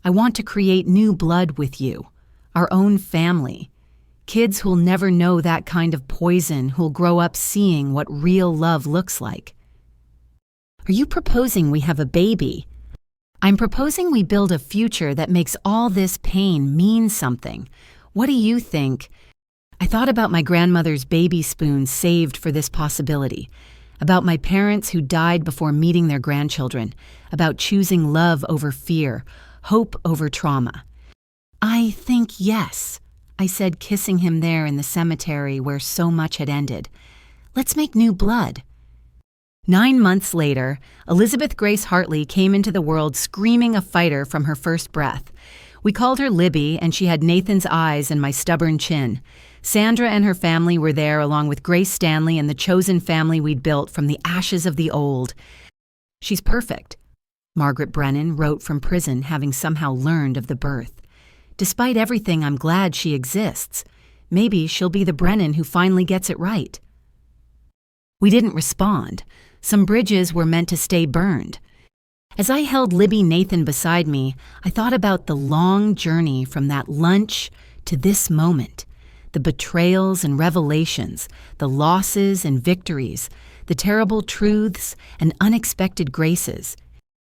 I want to create new blood with you, our own family. Kids who'll never know that kind of poison, who'll grow up seeing what real love looks like. Are you proposing we have a baby? I'm proposing we build a future that makes all this pain mean something. What do you think? I thought about my grandmother's baby spoon saved for this possibility, about my parents who died before meeting their grandchildren, about choosing love over fear, hope over trauma. I think yes, I said, kissing him there in the cemetery where so much had ended. Let's make new blood. 9 months later, Elizabeth Grace Hartley came into the world screaming a fighter from her first breath. We called her Libby, and she had Nathan's eyes and my stubborn chin. Sandra and her family were there, along with Grace Stanley and the chosen family we'd built from the ashes of the old. She's perfect, Margaret Brennan wrote from prison, having somehow learned of the birth. Despite everything, I'm glad she exists. Maybe she'll be the Brennan who finally gets it right. We didn't respond. Some bridges were meant to stay burned. As I held Libby Nathan beside me, I thought about the long journey from that lunch to this moment. The betrayals and revelations, the losses and victories, the terrible truths and unexpected graces.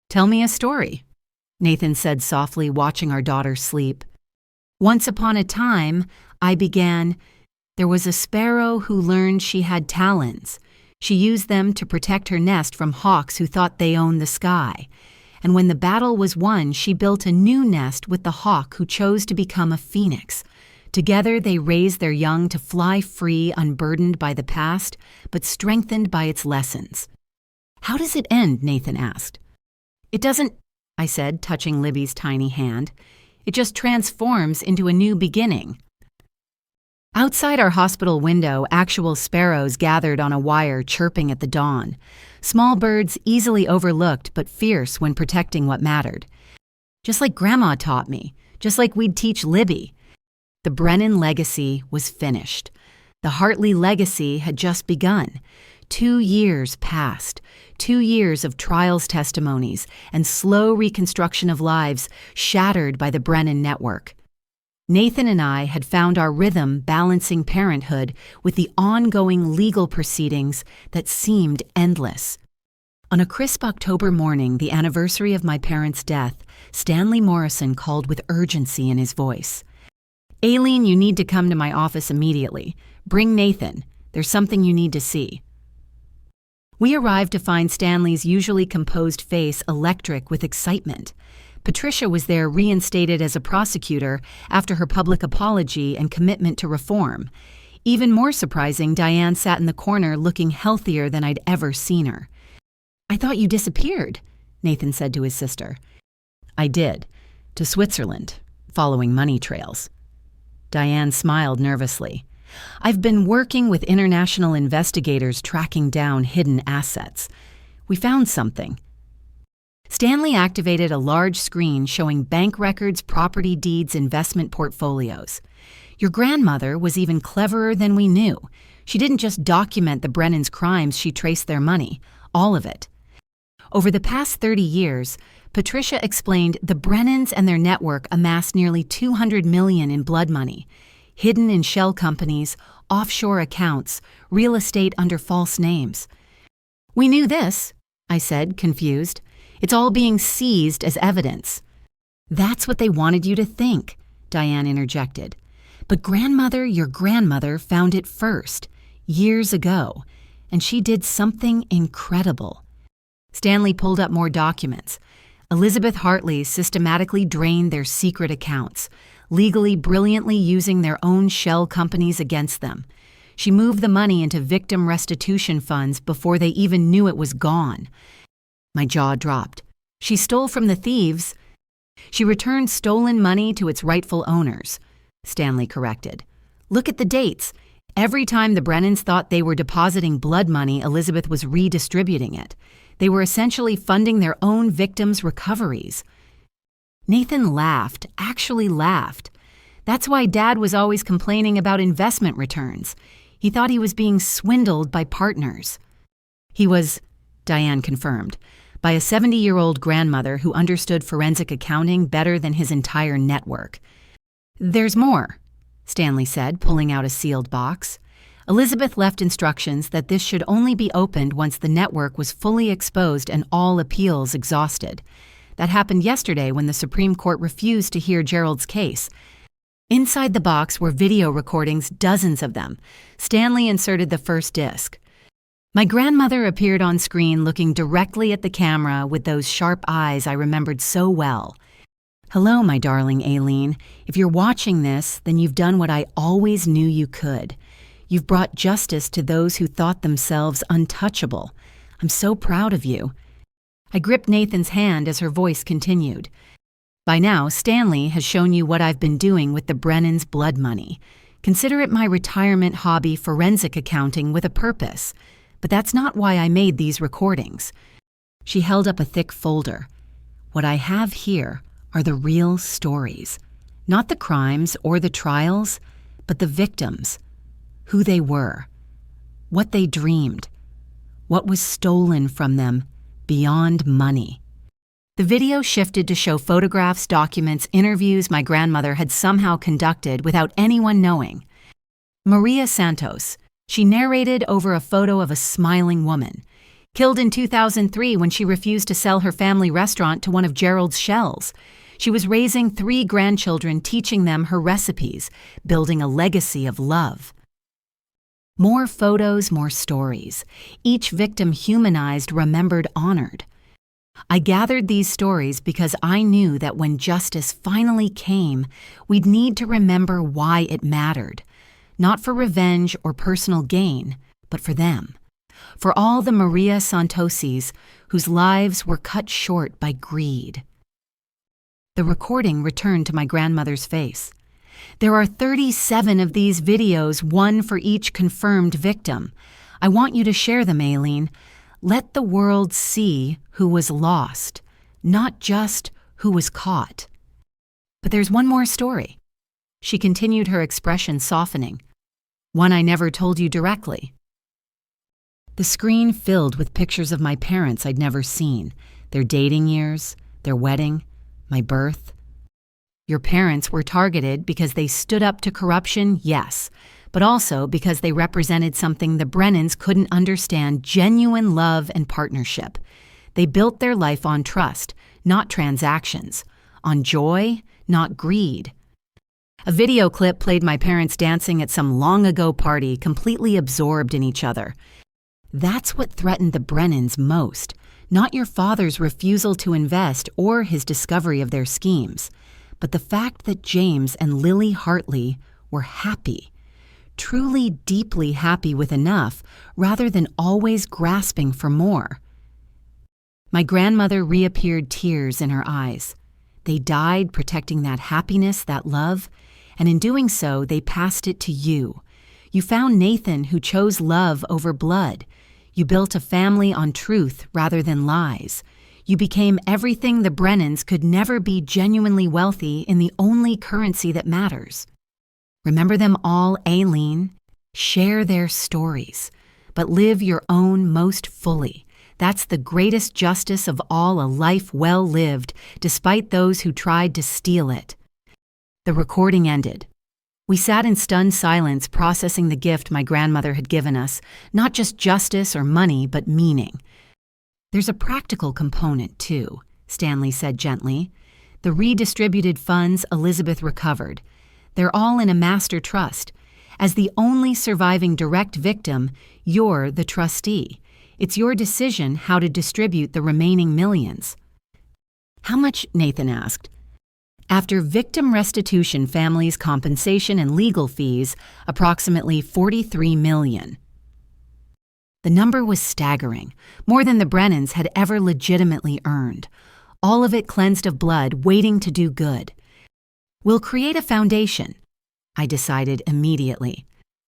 Tell me a story, Nathan said softly, watching our daughter sleep. Once upon a time, I began, there was a sparrow who learned she had talons. She used them to protect her nest from hawks who thought they owned the sky. And when the battle was won, she built a new nest with the hawk who chose to become a phoenix. Together they raised their young to fly free, unburdened by the past, but strengthened by its lessons. How does it end? Nathan asked. It doesn't, I said, touching Libby's tiny hand. It just transforms into a new beginning. Outside our hospital window, actual sparrows gathered on a wire, chirping at the dawn. Small birds easily overlooked, but fierce when protecting what mattered. Just like Grandma taught me, just like we'd teach Libby. The Brennan legacy was finished. The Hartley legacy had just begun. 2 years passed. 2 years of trials, testimonies, and slow reconstruction of lives shattered by the Brennan network. Nathan and I had found our rhythm balancing parenthood with the ongoing legal proceedings that seemed endless. On a crisp October morning, the anniversary of my parents' death, Stanley Morrison called with urgency in his voice. Aileen, you need to come to my office immediately. Bring Nathan. There's something you need to see. We arrived to find Stanley's usually composed face electric with excitement. Patricia was there, reinstated as a prosecutor after her public apology and commitment to reform. Even more surprising, Diane sat in the corner looking healthier than I'd ever seen her. I thought you disappeared, Nathan said to his sister. I did, to Switzerland, following money trails. Diane smiled nervously. I've been working with international investigators tracking down hidden assets. We found something. Stanley activated a large screen showing bank records, property deeds, investment portfolios. Your grandmother was even cleverer than we knew. She didn't just document the Brennans' crimes, she traced their money, all of it. Over the past 30 years, Patricia explained the Brennans and their network amassed nearly $200 million in blood money, hidden in shell companies, offshore accounts, real estate under false names. "We knew this," I said, confused. "It's all being seized as evidence." "That's what they wanted you to think," Diane interjected. "But grandmother, your grandmother, found it first, years ago, and she did something incredible." Stanley pulled up more documents. Elizabeth Hartley systematically drained their secret accounts, legally brilliantly using their own shell companies against them. She moved the money into victim restitution funds before they even knew it was gone. My jaw dropped. She stole from the thieves. "She returned stolen money to its rightful owners," Stanley corrected. "Look at the dates. Every time the Brennans thought they were depositing blood money, Elizabeth was redistributing it. They were essentially funding their own victims' recoveries." Nathan laughed, actually laughed. "That's why Dad was always complaining about investment returns. He thought he was being swindled by partners." "He was," Diane confirmed, "by a 70-year-old grandmother who understood forensic accounting better than his entire network." "There's more," Stanley said, pulling out a sealed box. "Elizabeth left instructions that this should only be opened once the network was fully exposed and all appeals exhausted. That happened yesterday when the Supreme Court refused to hear Gerald's case." Inside the box were video recordings, dozens of them. Stanley inserted the first disc. My grandmother appeared on screen looking directly at the camera with those sharp eyes I remembered so well. "Hello, my darling Aileen. If you're watching this, then you've done what I always knew you could. You've brought justice to those who thought themselves untouchable. I'm so proud of you." I gripped Nathan's hand as her voice continued. "By now, Stanley has shown you what I've been doing with the Brennans' blood money. Consider it my retirement hobby, forensic accounting with a purpose. But that's not why I made these recordings." She held up a thick folder. "What I have here are the real stories. Not the crimes or the trials, but the victims. Who they were. What they dreamed. What was stolen from them beyond money." The video shifted to show photographs, documents, interviews my grandmother had somehow conducted without anyone knowing. Maria Santos. She narrated over a photo of a smiling woman, killed in 2003 when she refused to sell her family restaurant to one of Gerald's shells. She was raising 3 grandchildren, teaching them her recipes, building a legacy of love. More photos, more stories. Each victim humanized, remembered, honored. I gathered these stories because I knew that when justice finally came, we'd need to remember why it mattered. Not for revenge or personal gain, but for them. For all the Maria Santosis whose lives were cut short by greed. The recording returned to my grandmother's face. "There are 37 of these videos, one for each confirmed victim. I want you to share them, Aileen. Let the world see who was lost, not just who was caught." "But there's one more story." She continued, her expression softening. "One I never told you directly." The screen filled with pictures of my parents I'd never seen, their dating years, their wedding, my birth. "Your parents were targeted because they stood up to corruption, yes, but also because they represented something the Brennans couldn't understand: genuine love and partnership. They built their life on trust, not transactions, on joy, not greed." A video clip played my parents dancing at some long-ago party, completely absorbed in each other. That's what threatened the Brennans most, not your father's refusal to invest or his discovery of their schemes, but the fact that James and Lily Hartley were happy, truly deeply happy with enough, rather than always grasping for more. My grandmother reappeared, tears in her eyes. They died protecting that happiness, that love, and in doing so, they passed it to you. You found Nathan, who chose love over blood. You built a family on truth rather than lies. You became everything the Brennans could never be: genuinely wealthy in the only currency that matters. Remember them all, Aileen. Share their stories, but live your own most fully. That's the greatest justice of all, a life well lived, despite those who tried to steal it. The recording ended. We sat in stunned silence, processing the gift my grandmother had given us, not just justice or money, but meaning. There's a practical component, too, Stanley said gently. The redistributed funds Elizabeth recovered. They're all in a master trust. As the only surviving direct victim, you're the trustee. It's your decision how to distribute the remaining millions. How much? Nathan asked. After victim restitution, families' compensation, and legal fees, approximately $43 million. The number was staggering, more than the Brennans had ever legitimately earned. All of it cleansed of blood, waiting to do good. We'll create a foundation, I decided immediately,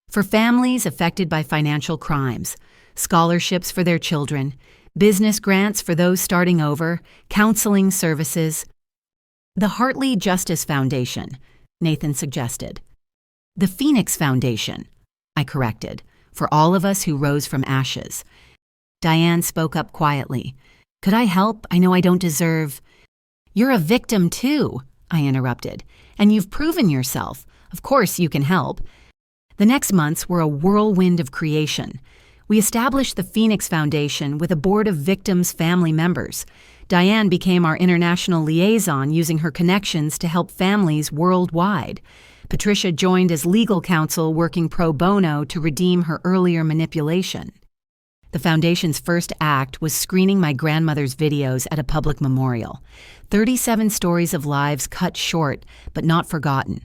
for families affected by financial crimes, scholarships for their children, business grants for those starting over, counseling services. The Hartley Justice Foundation, Nathan suggested. The Phoenix Foundation, I corrected, for all of us who rose from ashes. Diane spoke up quietly. Could I help? I know I don't deserve. You're a victim too, I interrupted, and you've proven yourself. Of course you can help. The next months were a whirlwind of creation. We established the Phoenix Foundation with a board of victims' family members. Diane became our international liaison, using her connections to help families worldwide. Patricia joined as legal counsel, working pro bono to redeem her earlier manipulation. The foundation's first act was screening my grandmother's videos at a public memorial. 37 stories of lives cut short, but not forgotten.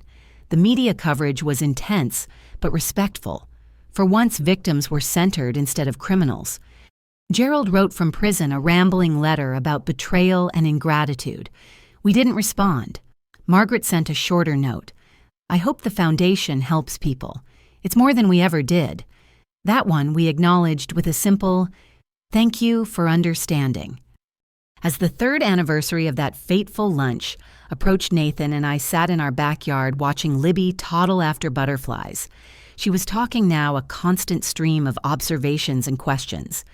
The media coverage was intense, but respectful. For once, victims were centered instead of criminals. Gerald wrote from prison a rambling letter about betrayal and ingratitude. We didn't respond. Margaret sent a shorter note. I hope the foundation helps people. It's more than we ever did. That one we acknowledged with a simple, thank you for understanding. As the third anniversary of that fateful lunch approached, Nathan and I sat in our backyard watching Libby toddle after butterflies. She was talking now, a constant stream of observations and questions.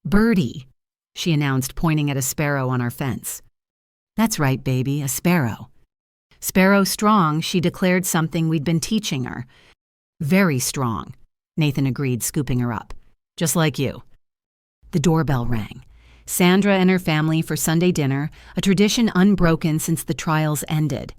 Birdie, she announced, pointing at a sparrow on our fence. That's right, baby, a sparrow. Sparrow strong, she declared, something we'd been teaching her. Very strong, Nathan agreed, scooping her up. Just like you. The doorbell rang. Sandra and her family for Sunday dinner, a tradition unbroken since the trials ended.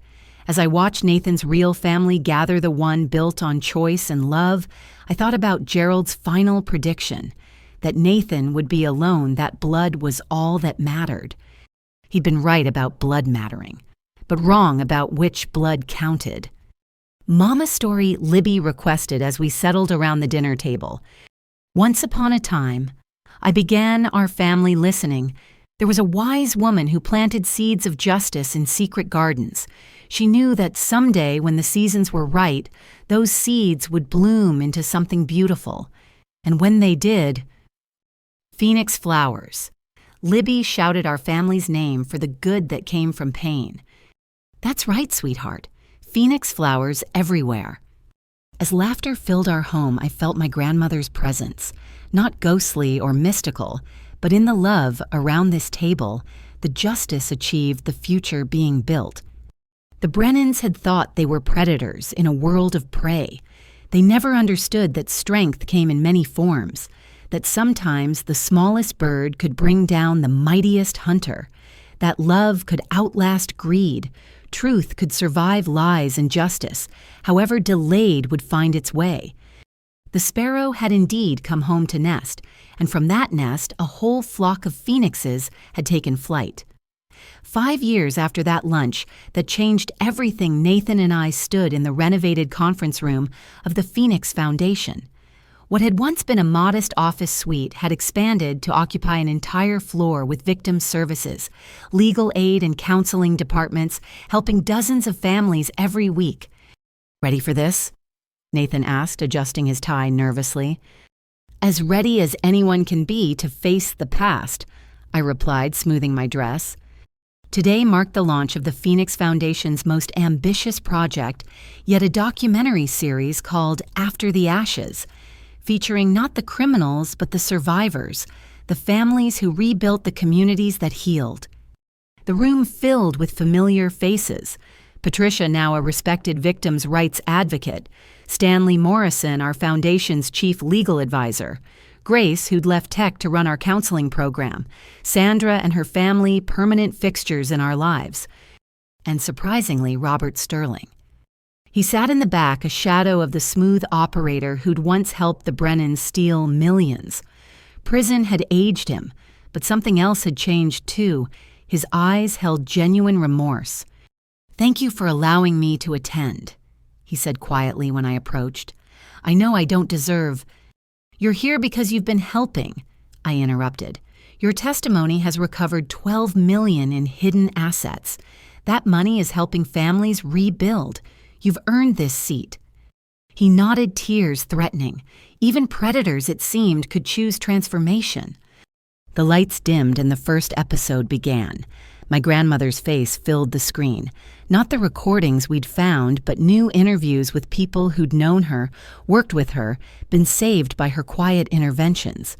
As I watched Nathan's real family gather, the one built on choice and love, I thought about Gerald's final prediction, that Nathan would be alone, that blood was all that mattered. He'd been right about blood mattering, but wrong about which blood counted. Mama story, Libby requested as we settled around the dinner table. Once upon a time, I began our family listening. There was a wise woman who planted seeds of justice in secret gardens. She knew that someday, when the seasons were right, those seeds would bloom into something beautiful. And when they did, Phoenix flowers. Libby shouted our family's name for the good that came from pain. That's right, sweetheart. Phoenix flowers everywhere. As laughter filled our home, I felt my grandmother's presence, not ghostly or mystical, but in the love around this table, the justice achieved, the future being built. The Brennans had thought they were predators in a world of prey. They never understood that strength came in many forms, that sometimes the smallest bird could bring down the mightiest hunter, that love could outlast greed, truth could survive lies, and justice, however delayed, would find its way. The sparrow had indeed come home to nest, and from that nest a whole flock of phoenixes had taken flight. 5 years after that lunch that changed everything, Nathan and I stood in the renovated conference room of the Phoenix Foundation. What had once been a modest office suite had expanded to occupy an entire floor with victim services, legal aid and counseling departments, helping dozens of families every week. Ready for this? Nathan asked, adjusting his tie nervously. As ready as anyone can be to face the past, I replied, smoothing my dress. Today marked the launch of the Phoenix Foundation's most ambitious project, yet a documentary series called After the Ashes, featuring not the criminals but the survivors, the families who rebuilt the communities that healed. The room filled with familiar faces. Patricia, now a respected victims' rights advocate, Stanley Morrison, our foundation's chief legal advisor, Grace, who'd left tech to run our counseling program, Sandra and her family, permanent fixtures in our lives, and surprisingly, Robert Sterling. He sat in the back, a shadow of the smooth operator who'd once helped the Brennans steal millions. Prison had aged him, but something else had changed too. His eyes held genuine remorse. "Thank you for allowing me to attend," he said quietly when I approached. "I know I don't deserve—" "You're here because you've been helping," I interrupted. "Your testimony has recovered $12 million in hidden assets. That money is helping families rebuild. You've earned this seat." He nodded, tears threatening. Even predators, it seemed, could choose transformation. The lights dimmed and the first episode began. My grandmother's face filled the screen. Not the recordings we'd found, but new interviews with people who'd known her, worked with her, been saved by her quiet interventions.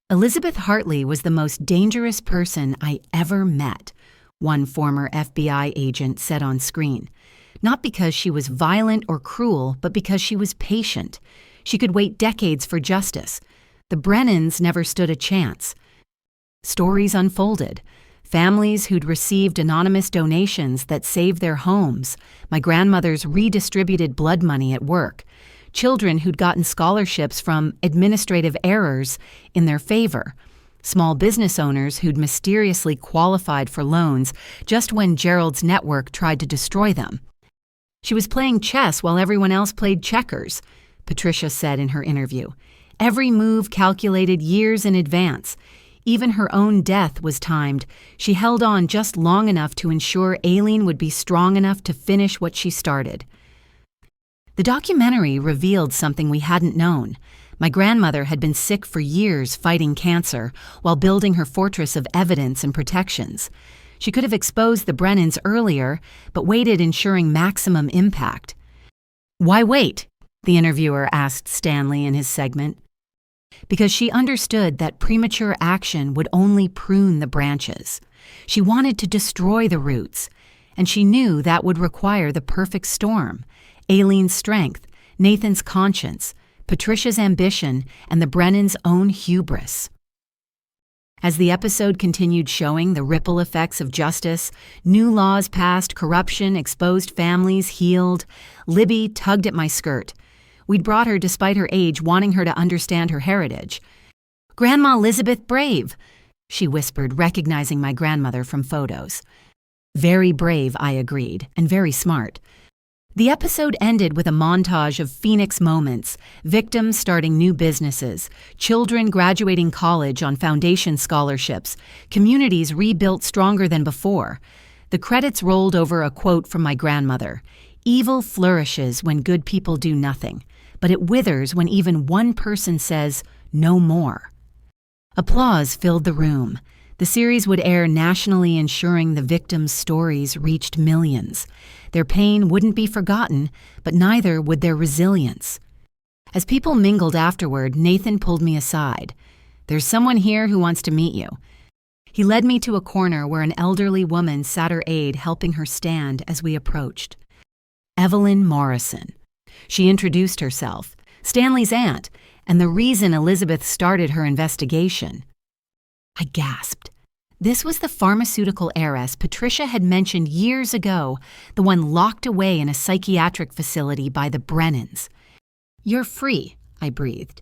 Elizabeth Hartley was the most dangerous person I ever met, one former FBI agent said on screen. Not because she was violent or cruel, but because she was patient. She could wait decades for justice. The Brennans never stood a chance. Stories unfolded. Families who'd received anonymous donations that saved their homes. My grandmother's redistributed blood money at work. Children who'd gotten scholarships from administrative errors in their favor. Small business owners who'd mysteriously qualified for loans just when Gerald's network tried to destroy them. "She was playing chess while everyone else played checkers," Patricia said in her interview. "Every move calculated years in advance. Even her own death was timed. She held on just long enough to ensure Aileen would be strong enough to finish what she started." The documentary revealed something we hadn't known. My grandmother had been sick for years fighting cancer while building her fortress of evidence and protections. She could have exposed the Brennans earlier, but waited, ensuring maximum impact. "Why wait?" the interviewer asked Stanley in his segment. "Because she understood that premature action would only prune the branches. She wanted to destroy the roots, and she knew that would require the perfect storm: Aileen's strength, Nathan's conscience, Patricia's ambition, and the Brennans' own hubris." As the episode continued showing the ripple effects of justice, new laws passed, corruption, exposed families, healed, Libby tugged at my skirt. We'd brought her despite her age, wanting her to understand her heritage. "Grandma Elizabeth Brave," she whispered, recognizing my grandmother from photos. "Very brave," I agreed, "and very smart." The episode ended with a montage of Phoenix moments, victims starting new businesses, children graduating college on foundation scholarships, communities rebuilt stronger than before. The credits rolled over a quote from my grandmother: "Evil flourishes when good people do nothing, but it withers when even one person says, 'No more.'" Applause filled the room. The series would air nationally, ensuring the victims' stories reached millions. Their pain wouldn't be forgotten, but neither would their resilience. As people mingled afterward, Nathan pulled me aside. "There's someone here who wants to meet you." He led me to a corner where an elderly woman sat her aide, helping her stand as we approached. Evelyn Morrison. She introduced herself, Stanley's aunt, and the reason Elizabeth started her investigation. I gasped. This was the pharmaceutical heiress Patricia had mentioned years ago, the one locked away in a psychiatric facility by the Brennans. "You're free," I breathed.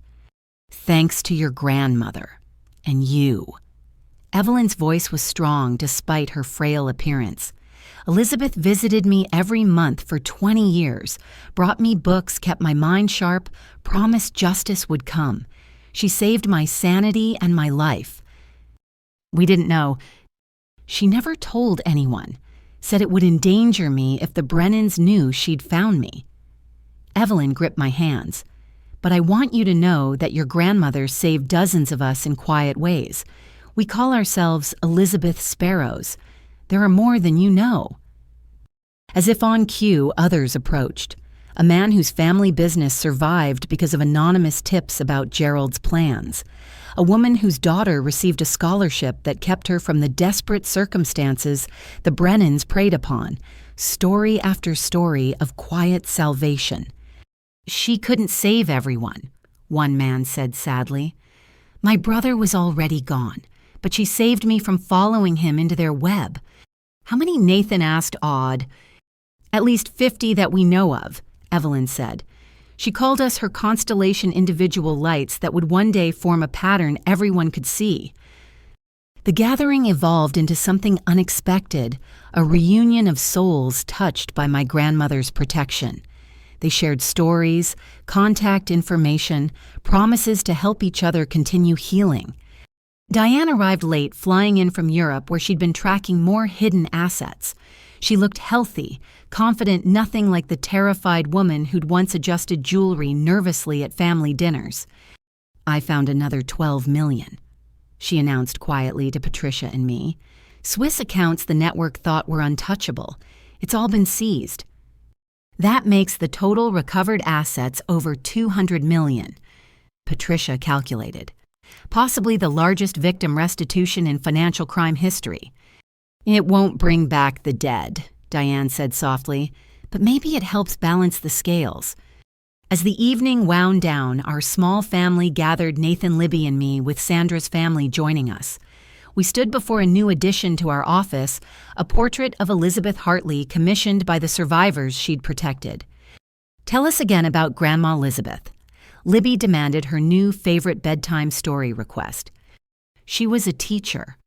"Thanks to your grandmother. And you." Evelyn's voice was strong despite her frail appearance. "Elizabeth visited me every month for 20 years, brought me books, kept my mind sharp, promised justice would come. She saved my sanity and my life. We didn't know. She never told anyone, said it would endanger me if the Brennans knew she'd found me." Evelyn gripped my hands. "But I want you to know that your grandmother saved dozens of us in quiet ways. We call ourselves Elizabeth Sparrows. There are more than you know." As if on cue, others approached. A man whose family business survived because of anonymous tips about Gerald's plans. A woman whose daughter received a scholarship that kept her from the desperate circumstances the Brennans preyed upon. Story after story of quiet salvation. "She couldn't save everyone," one man said sadly. "My brother was already gone, but she saved me from following him into their web." "How many?" Nathan asked, awed. "At least 50 that we know of," Evelyn said. "She called us her constellation individual lights that would one day form a pattern everyone could see." The gathering evolved into something unexpected, a reunion of souls touched by my grandmother's protection. They shared stories, contact information, promises to help each other continue healing. Diane arrived late, flying in from Europe where she'd been tracking more hidden assets. She looked healthy, confident, nothing like the terrified woman who'd once adjusted jewelry nervously at family dinners. "I found another 12 million, she announced quietly to Patricia and me. "Swiss accounts the network thought were untouchable. It's all been seized. That makes the total recovered assets over 200 million, Patricia calculated. Possibly the largest victim restitution in financial crime history. "It won't bring back the dead," Diane said softly, "but maybe it helps balance the scales." As the evening wound down, our small family gathered Nathan, Libby, and me, with Sandra's family joining us. We stood before a new addition to our office, a portrait of Elizabeth Hartley commissioned by the survivors she'd protected. "Tell us again about Grandma Elizabeth." Libby demanded her new favorite bedtime story request. "She was a teacher."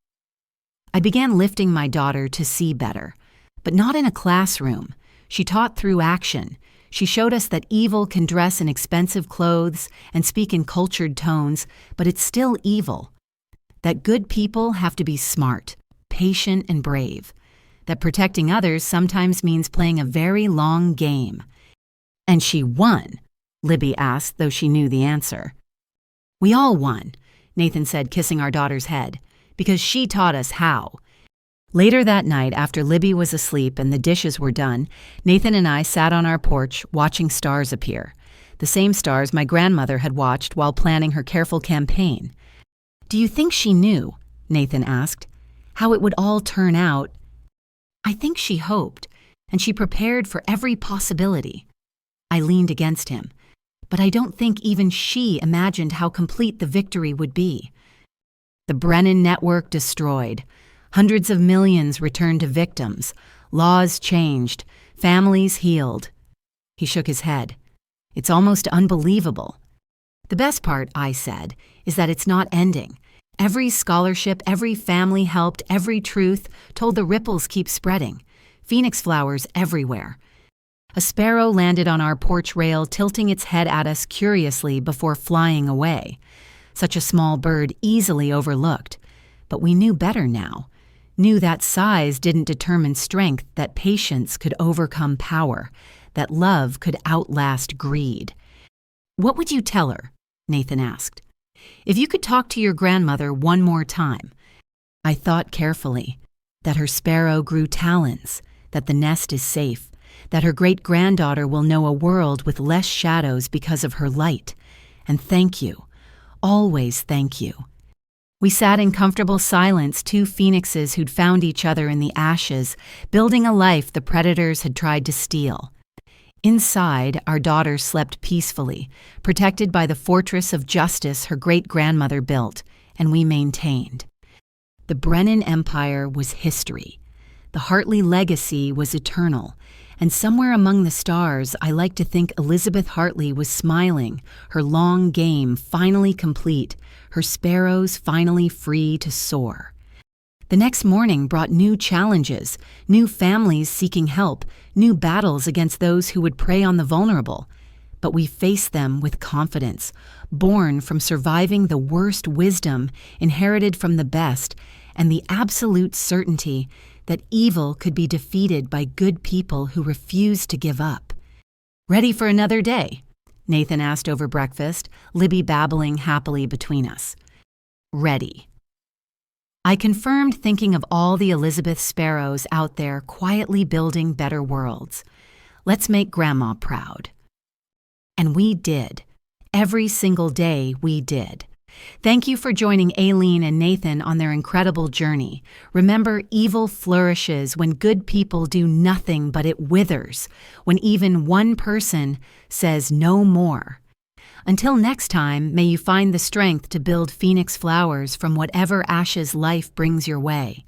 I began lifting my daughter to see better, but not in a classroom. She taught through action. She showed us that evil can dress in expensive clothes and speak in cultured tones, but it's still evil. That good people have to be smart, patient, and brave. That protecting others sometimes means playing a very long game. "And she won?" Libby asked, though she knew the answer. "We all won," Nathan said, kissing our daughter's head, "because she taught us how." Later that night, after Libby was asleep and the dishes were done, Nathan and I sat on our porch watching stars appear, the same stars my grandmother had watched while planning her careful campaign. "Do you think she knew," Nathan asked, "how it would all turn out?" "I think she hoped, and she prepared for every possibility." I leaned against him, but I don't think even she imagined how complete the victory would be. The Brennan network destroyed. Hundreds of millions returned to victims. Laws changed. Families healed. He shook his head. "It's almost unbelievable." "The best part," I said, "is that it's not ending. Every scholarship, every family helped, every truth told the ripples keep spreading. Phoenix flowers everywhere." A sparrow landed on our porch rail, tilting its head at us curiously before flying away. Such a small bird, easily overlooked. But we knew better now. Knew that size didn't determine strength, that patience could overcome power, that love could outlast greed. "What would you tell her?" Nathan asked. "If you could talk to your grandmother one more time." I thought carefully. That her sparrow grew talons, that the nest is safe, that her great-granddaughter will know a world with less shadows because of her light. And thank you. Always thank you. We sat in comfortable silence, two phoenixes who'd found each other in the ashes, building a life the predators had tried to steal. Inside, our daughter slept peacefully, protected by the fortress of justice her great-grandmother built, and we maintained. The Brennan Empire was history. The Hartley legacy was eternal. And somewhere among the stars, I like to think Elizabeth Hartley was smiling, her long game finally complete, her sparrows finally free to soar. The next morning brought new challenges, new families seeking help, new battles against those who would prey on the vulnerable. But we faced them with confidence, born from surviving the worst wisdom inherited from the best, and the absolute certainty that evil could be defeated by good people who refused to give up. "Ready for another day?" Nathan asked over breakfast, Libby babbling happily between us. "Ready." I confirmed thinking of all the Elizabeth sparrows out there quietly building better worlds. Let's make Grandma proud. And we did. Every single day we did. Thank you for joining Aileen and Nathan on their incredible journey. Remember, evil flourishes when good people do nothing but it withers, when even one person says no more. Until next time, may you find the strength to build phoenix flowers from whatever ashes life brings your way.